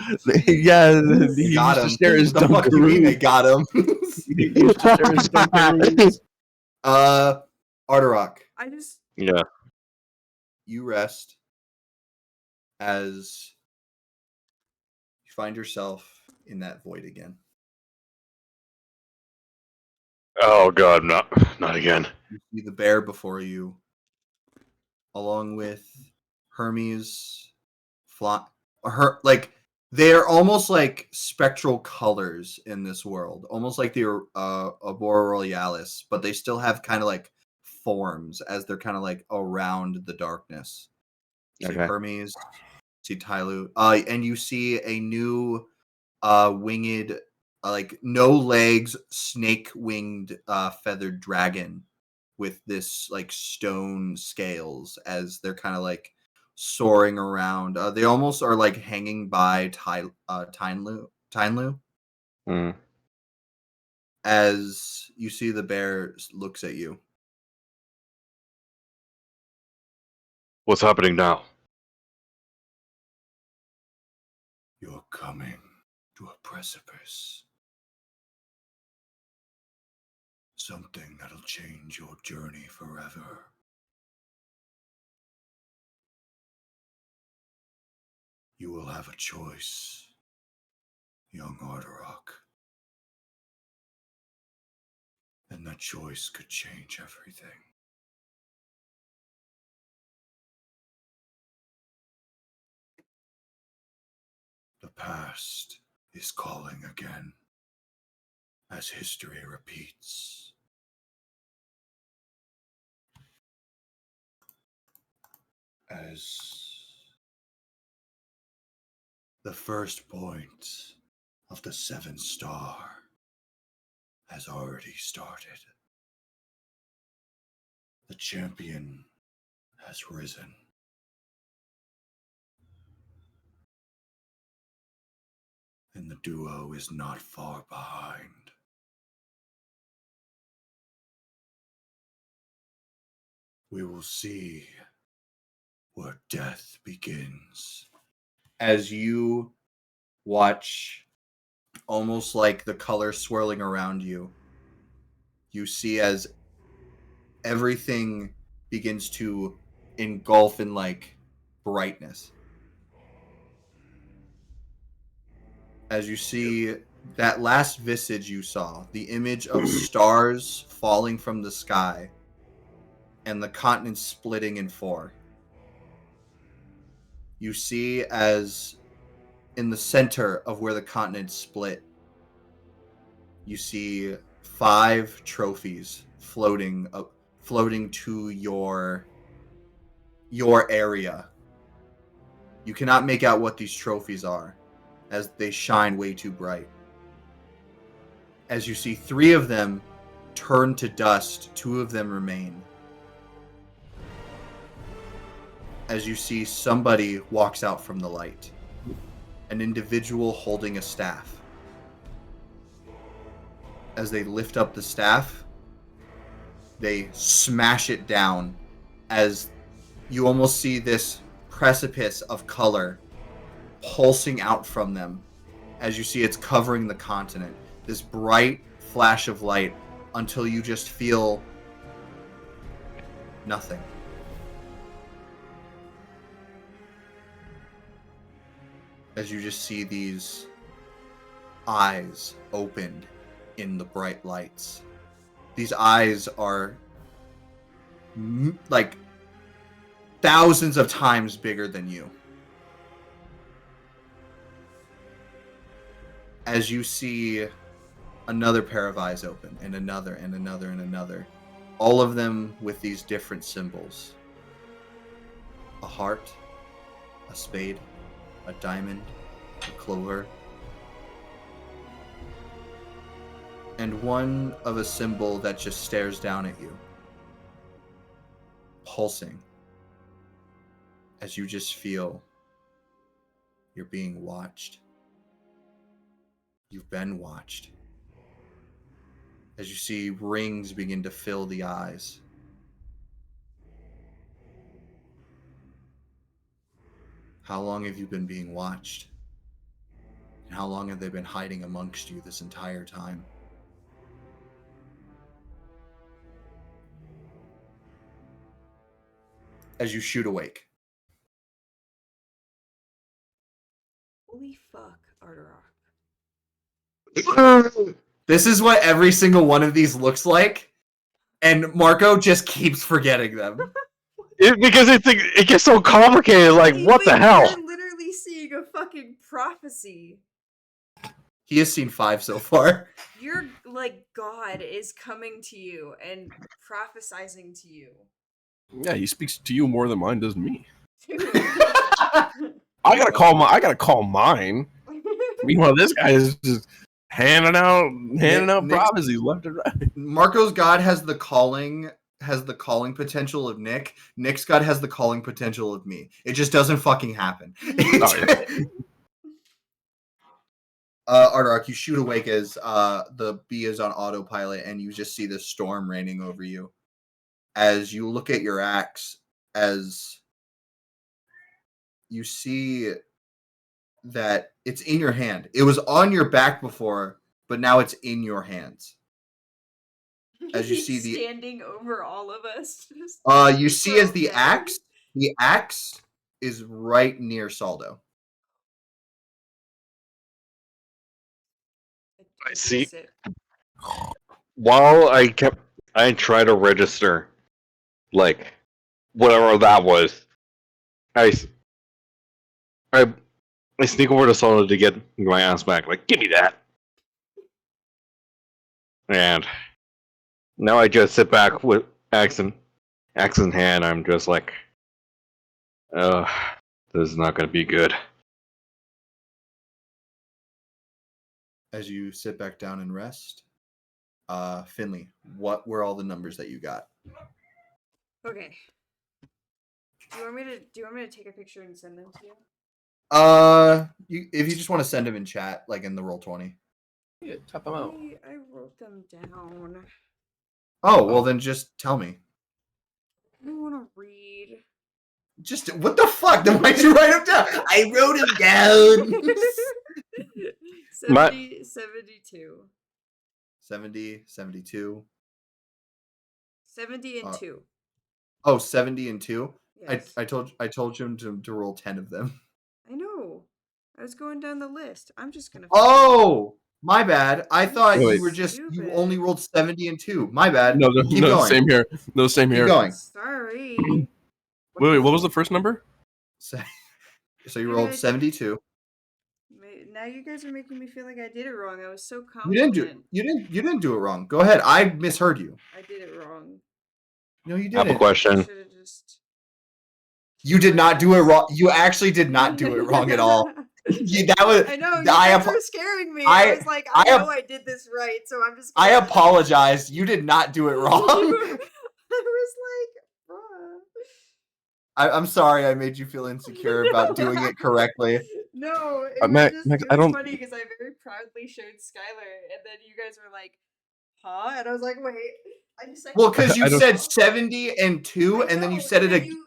Yeah, They he got used to him. share his What the fuck you mean they Dunkaroos. got him? He used to share his Dunkaroos. Artarok, I just Yeah. you rest as you find yourself in that void again. Oh god, not again. You see the bear before you, along with Hermes, they're almost like spectral colors in this world, almost like the Aurora Borealis, but they still have kind of like forms as they're kind of like around the darkness. You see Okay. Hermes, see Tyloo, and you see a new winged, like no legs, snake winged feathered dragon with this like stone scales as they're kind of like soaring around. They almost are like hanging by Tyloo Mm. as you see the bear looks at you. What's happening now? You're coming to a precipice. Something that'll change your journey forever. You will have a choice, young Artarok. And that choice could change everything. The past is calling again, as history repeats. As the first point of the 7th star has already started. The champion has risen. And the duo is not far behind. We will see where death begins. As you watch, almost like the color swirling around you, you see as everything begins to engulf in like brightness. As you see that last visage you saw, the image of stars falling from the sky and the continent splitting in 4. You see as in the center of where the continent split, you see 5 trophies floating to your area. You cannot make out what these trophies are, as they shine way too bright. As you see 3 of them turn to dust, 2 of them remain. As you see somebody walks out from the light. An individual holding a staff. As they lift up the staff, they smash it down as you almost see this precipice of color pulsing out from them. As you see it's covering the continent. This bright flash of light until you just feel nothing. As you just see these eyes opened in the bright lights. These eyes are like thousands of times bigger than you. As you see another pair of eyes open, and another, and another, and another. All of them with these different symbols. A heart, a spade, a diamond, a clover, and one of a symbol that just stares down at you, pulsing, as you just feel you're being watched. You've been watched. As you see rings begin to fill the eyes. How long have you been being watched? And how long have they been hiding amongst you this entire time? As you shoot awake. Holy fuck, Arterock. This is what every single one of these looks like, and Marco just keeps forgetting them. Because it gets so complicated. Like, what the hell? You're literally seeing a fucking prophecy. He has seen 5 so far. Your, like, God is coming to you and prophesizing to you. Yeah, he speaks to you more than mine does me. Dude. I gotta call mine. Meanwhile, this guy is just handing out Nick's- prophecies left and right. Marco's God has the calling potential of Nick. Nick's God has the calling potential of me. It just doesn't fucking happen. Ardark, you shoot awake as the bee is on autopilot, and you just see this storm raining over you. As you look at your axe, as you see that it's in your hand. It was on your back before, but now it's in your hands. As you He's see the standing over all of us. just you see as the down. axe is right near Saldo. I see. Sit. While I tried to register, like, whatever that was, I sneak over to Solo to get my ass back. Like, give me that. And now I just sit back with axe in hand. I'm just like, this is not going to be good. As you sit back down and rest, Finley, what were all the numbers that you got? Okay. Do you want me to take a picture and send them to you? If you just want to send them in chat, like in the Roll20. Yeah, tap them out. I wrote them down. Oh, well then just tell me. I don't want to read. Just what the fuck? Then why'd you write them down? I wrote them down. 72. 70, 72. 70 and 2. Oh, 70 and 2? Yes. I told you to roll 10 of them. I know. I was going down the list. I'm just gonna. Oh, my bad. I thought Wait. you were just you Stupid. only rolled 70 and 2. My bad. No, Keep no, going. same here. No, same Keep here. going. Sorry. Wait, what was the first number? So you rolled 72. Now you guys are making me feel like I did it wrong. I was so You confident. didn't do it wrong. Go ahead. I misheard you. I did it wrong. No, you I have a didn't. question. Should've just. You did not do it wrong. You actually did not do it wrong at all. That was I know. You I guys apo- were scaring me. I- I was like, I I ap- know I did this right, so I'm just. I gonna- apologize. You did not do it wrong. I was like, bruh. I'm sorry I made you feel insecure about doing it correctly. No, it Max, was, Max, it I was don't- funny because I very proudly showed Skylar, and then you guys were like, "Huh?" And I was like, "Wait." I just like. Well, because you I don't- said 70 and 2, I and then you know, said it then again.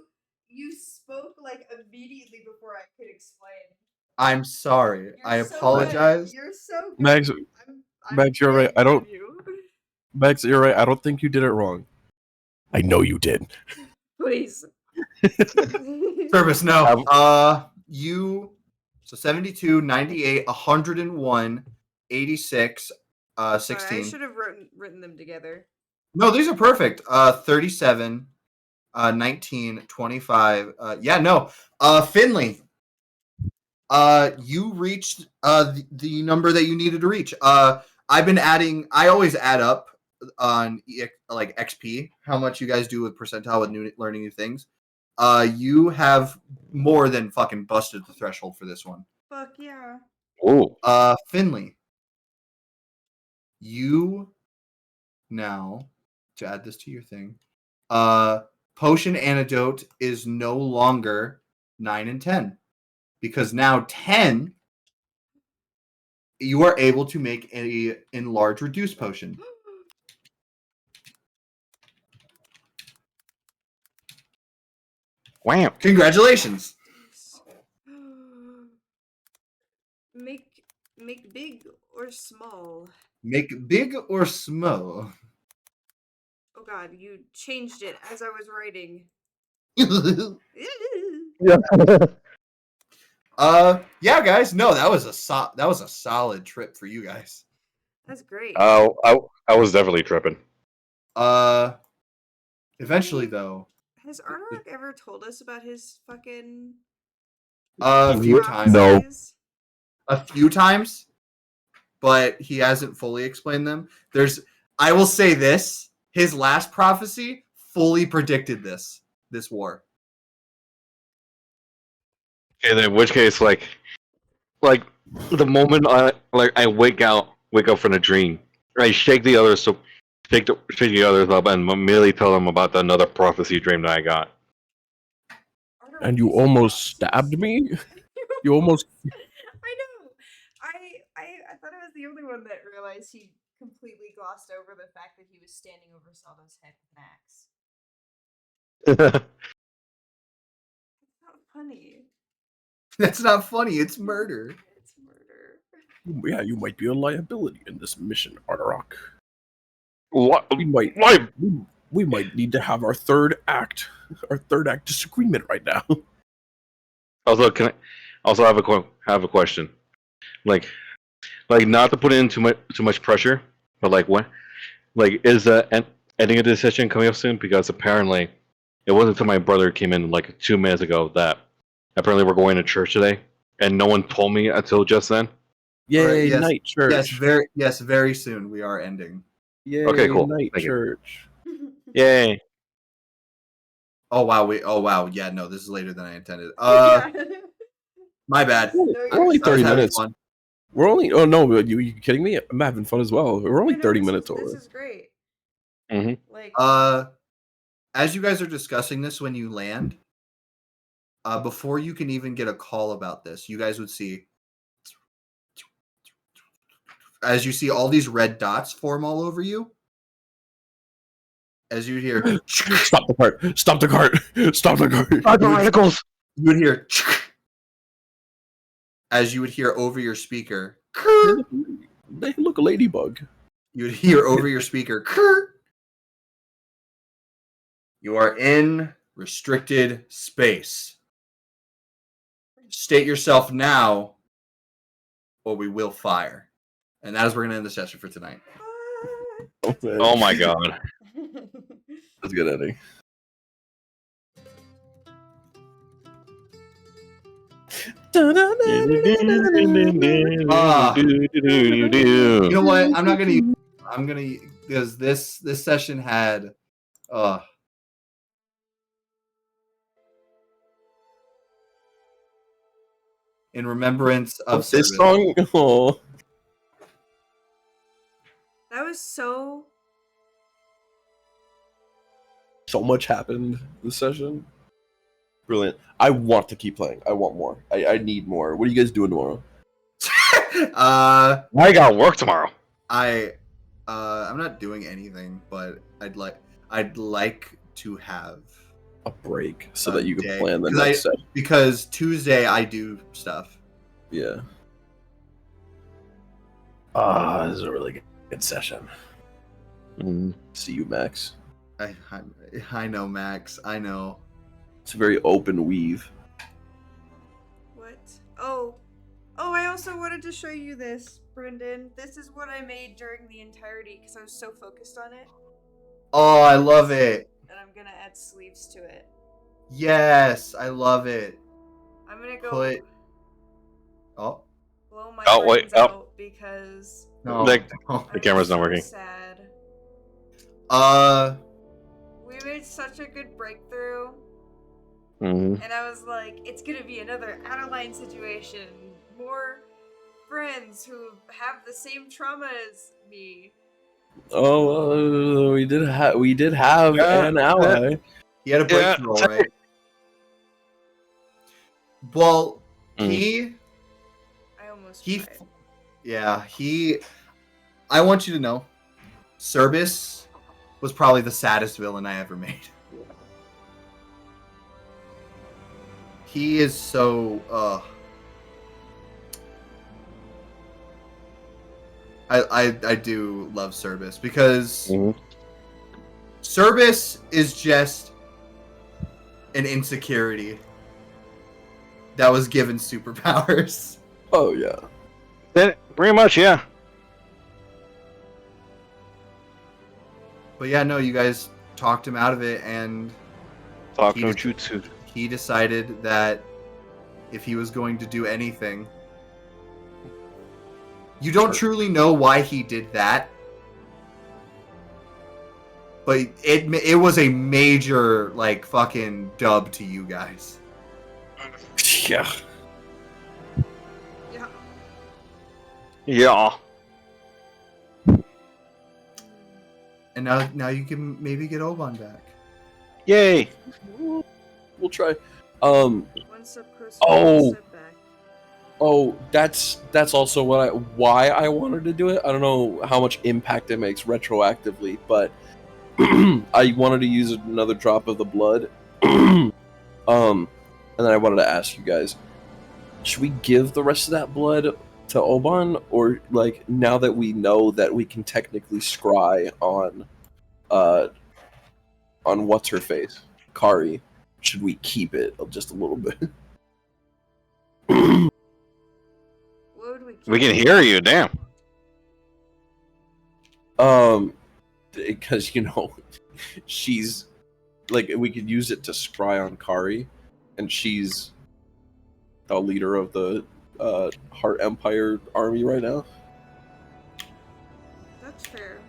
You spoke like immediately before I could explain. I'm sorry. You're I so apologize. good. You're so good. Max, I'm Max, you're right. very I don't- proud of you. Max, you're right. I don't think you did it wrong. I know you did. Please. Service, no. Um, So 72, 98, 101, 86, Sorry, 16. I should have written them together. No, these are perfect. 37, 19, 25. Yeah, no. Finley, you reached the number that you needed to reach. I've been adding. I always add up on like XP how much you guys do with percentile with learning new things. You have more than fucking busted the threshold for this one. Fuck yeah. Ooh. Finley, you now to add this to your thing. Potion antidote is no longer 9 and 10 because now 10 you are able to make a enlarge reduce potion. Wham. Congratulations. Make big or small. Make big or small. Oh god, you changed it as I was writing. Yeah, guys. No, that was a solid trip for you guys. That's great. Oh, I was definitely tripping. Eventually though, Has Arnold ever told us about his fucking a few times. No. prophecies? A few times, but he hasn't fully explained them. I will say this, his last prophecy fully predicted this war. Okay, then in which case, like the moment I wake up from a dream, I shake the others shake the others up and immediately tell them about another prophecy dream that I got. Arnold And you used to almost prophecies. stabbed me? You almost. I know. I thought I was the only one that realized he completely glossed over the fact that he was standing over Saldo's head with an axe. It's not funny. That's not funny. It's murder. It's murder. Yeah, you might be a liability in this mission, Artarok. What? We might. Why? We might need to have our third act disagreement right now. Also, can I also have a question? Like not to put in too much pressure, but like when, like is the ending of this session coming up soon? Because apparently, it wasn't until my brother came in like 2 minutes ago that apparently we're going to church today, and no one told me until just then. Yay, yes, night church. Very soon we are ending. Yay, Okay, cool. night Thank you. church. Yay! Oh wow. Yeah, no, this is later than I intended. Yeah. My bad. We're only I was 30 having minutes. fun. We're only. Oh no, you kidding me? I'm having fun as well. We're only I know, 30 this minutes is, over. This is great. Mm-hmm. Like, As you guys are discussing this when you land, before you can even get a call about this, you guys would see, as you see all these red dots form all over you, as you hear, Stop the cart! Stop the cart! Stop the cart! The radicals. you would hear, as you would hear over your speaker, They look a ladybug. you would hear over your speaker, you are in restricted space. State yourself now, or we will fire. And that is where we're going to end the session for tonight. Oh my god. That's good ending. You know what? I'm not gonna. I'm gonna because this session had. In remembrance of This service. song. Oh. that was so. So much happened this session. Brilliant. I want to keep playing. I want more. I need more. What are you guys doing tomorrow? I got work tomorrow. I'm not doing anything, but I'd like to have A break so that you can day. plan the 'Cause next session. because Tuesday I do stuff. Yeah. This is a really good session. See you, Max. I know, Max. I know. It's a very open weave. What? Oh, I also wanted to show you this, Brendan. This is what I made during the entirety because I was so focused on it. Oh, I love it. And and I'm gonna add sleeves to it. Yes, I love it. I'm gonna go Put. Oh blow my Oh, wait, brains oh. out because no. The- I'm camera's not so working. sad. We made such a good breakthrough, Mhm. and I was like, it's gonna be another Adeline situation. More friends who have the same trauma as me. Oh, we did have Yeah, an ally. He had a Yeah. breakthrough, all right. Well, Mm. I almost He- cried. yeah, I want you to know, Cerbis was probably the saddest villain I ever made. He is so. I do love Cerbis because Mhm. Cerbis is just an insecurity that was given superpowers. Oh yeah. Pretty much, yeah. But yeah, no, you guys talked him out of it, and Talk He no just- jutsu. he decided that if he was going to do anything, you don't truly know why he did that, but it was a major like fucking dub to you guys. Yeah. Yeah. Yeah. And now you can maybe get Oban back. Yay. We'll try. Um. One step closer. Oh. One step back. Oh, that's also why I wanted to do it. I don't know how much impact it makes retroactively, but I wanted to use another drop of the blood. And then I wanted to ask you guys, should we give the rest of that blood to Oban, or like now that we know that we can technically scry on what's her face, Kari, should we keep it just a little bit? What would we keep? We can hear you, damn. Because she's like, we could use it to scry on Kari, and she's the leader of the Heart Empire army right now. That's fair.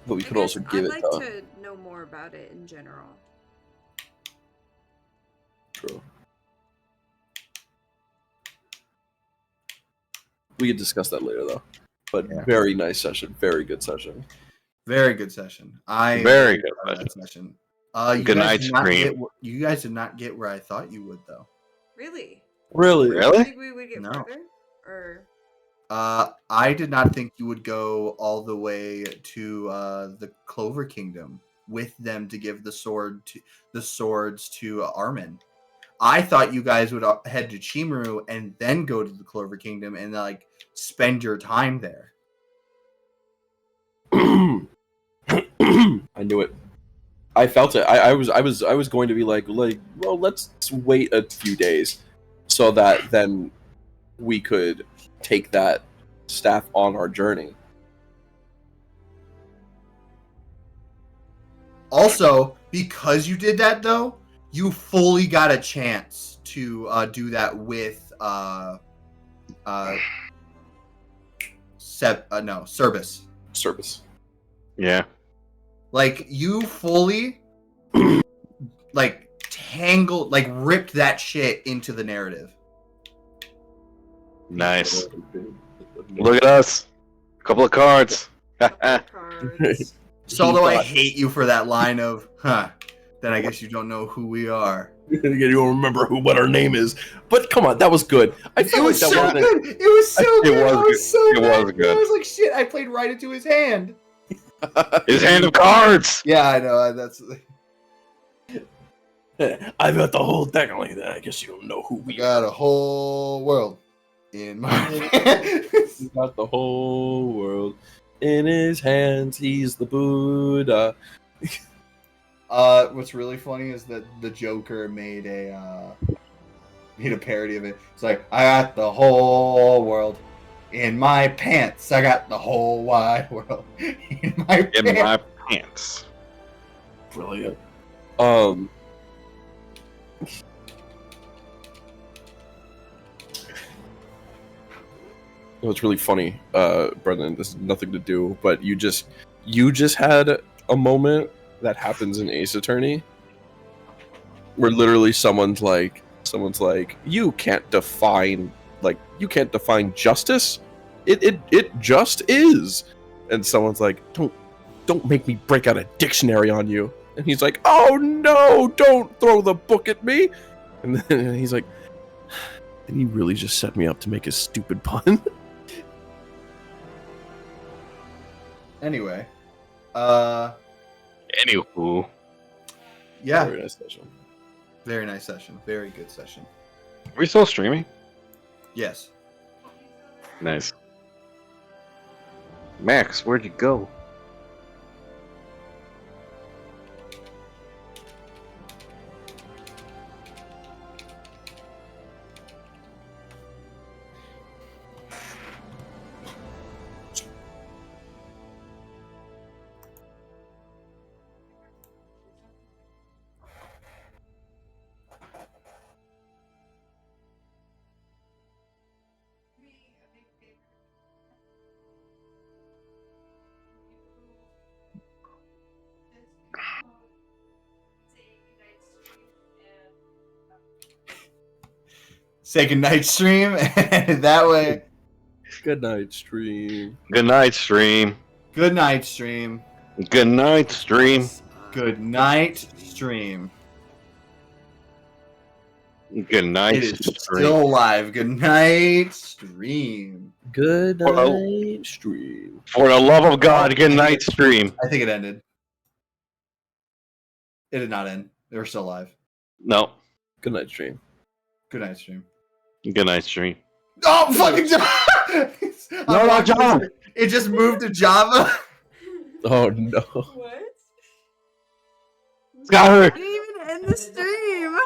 But we I could guess also give I'd it like to to know more about it in general. True. We could discuss that later, though. But Yeah. very nice session, very good session. Very good session. Very good love that session. You Good guys night, did not Scream. get you guys did not get where I thought you would, though. Really? Really? I Really? think we would get No. further? Or I did not think you would go all the way to the Clover Kingdom with them to give the swords to Armin. I thought you guys would head to Chimaru and then go to the Clover Kingdom and like spend your time there. I knew it. I felt it. I was going to be like, well, let's wait a few days so that then we could take that staff on our journey. Also, because you did that though, you fully got a chance to do that with Cerbis. Service. Yeah. Like you fully like tangled, like ripped that shit into the narrative. Nice. Look at us. Couple of cards. cards. So although I thought- hate you for that line of, then I guess you don't know who we are. You don't remember what our name is, but come on, that was good. I It felt was like that so wasn't- good. It was so It good. was I was so It mad. was good. I was like, shit. I played right into his hand. His hand of cards. Yeah, I know. That's. I've got the whole deck. I'm like, I guess you don't know who We we got are. a whole world in my He's got the whole world in his hands. He's the Buddha. What's really funny is that the Joker made a parody of it. It's like, I got the whole world in my pants. I got the whole wide world in my In pants. my pants. Brilliant. It's really funny, Brendan. This has nothing to do, but you just had a moment that happens in Ace Attorney, where literally someone's like, you can't define justice. It just is, and someone's like, don't make me break out a dictionary on you. And he's like, oh no, don't throw the book at me. And then he's like, did he really just set me up to make a stupid pun? Anyway, Anywho, yeah, Very nice session. very nice session, very good session. are we still streaming? Yes. Nice. Max, where'd you go? Say goodnight, stream, and that way. Good night, stream. Good night, stream. Good night, stream. Good night, stream. Good night, stream. Good night, It is stream. still live. Good night, stream. Good Well, night, stream. For the love of God, good night, stream. I think it ended. It did not end. They were still live. No. Good night, stream. Good night, stream. Good night, stream. Oh, fucking Java! No, Java. It just moved to Java. Oh no. What? Got her. I didn't even end the stream.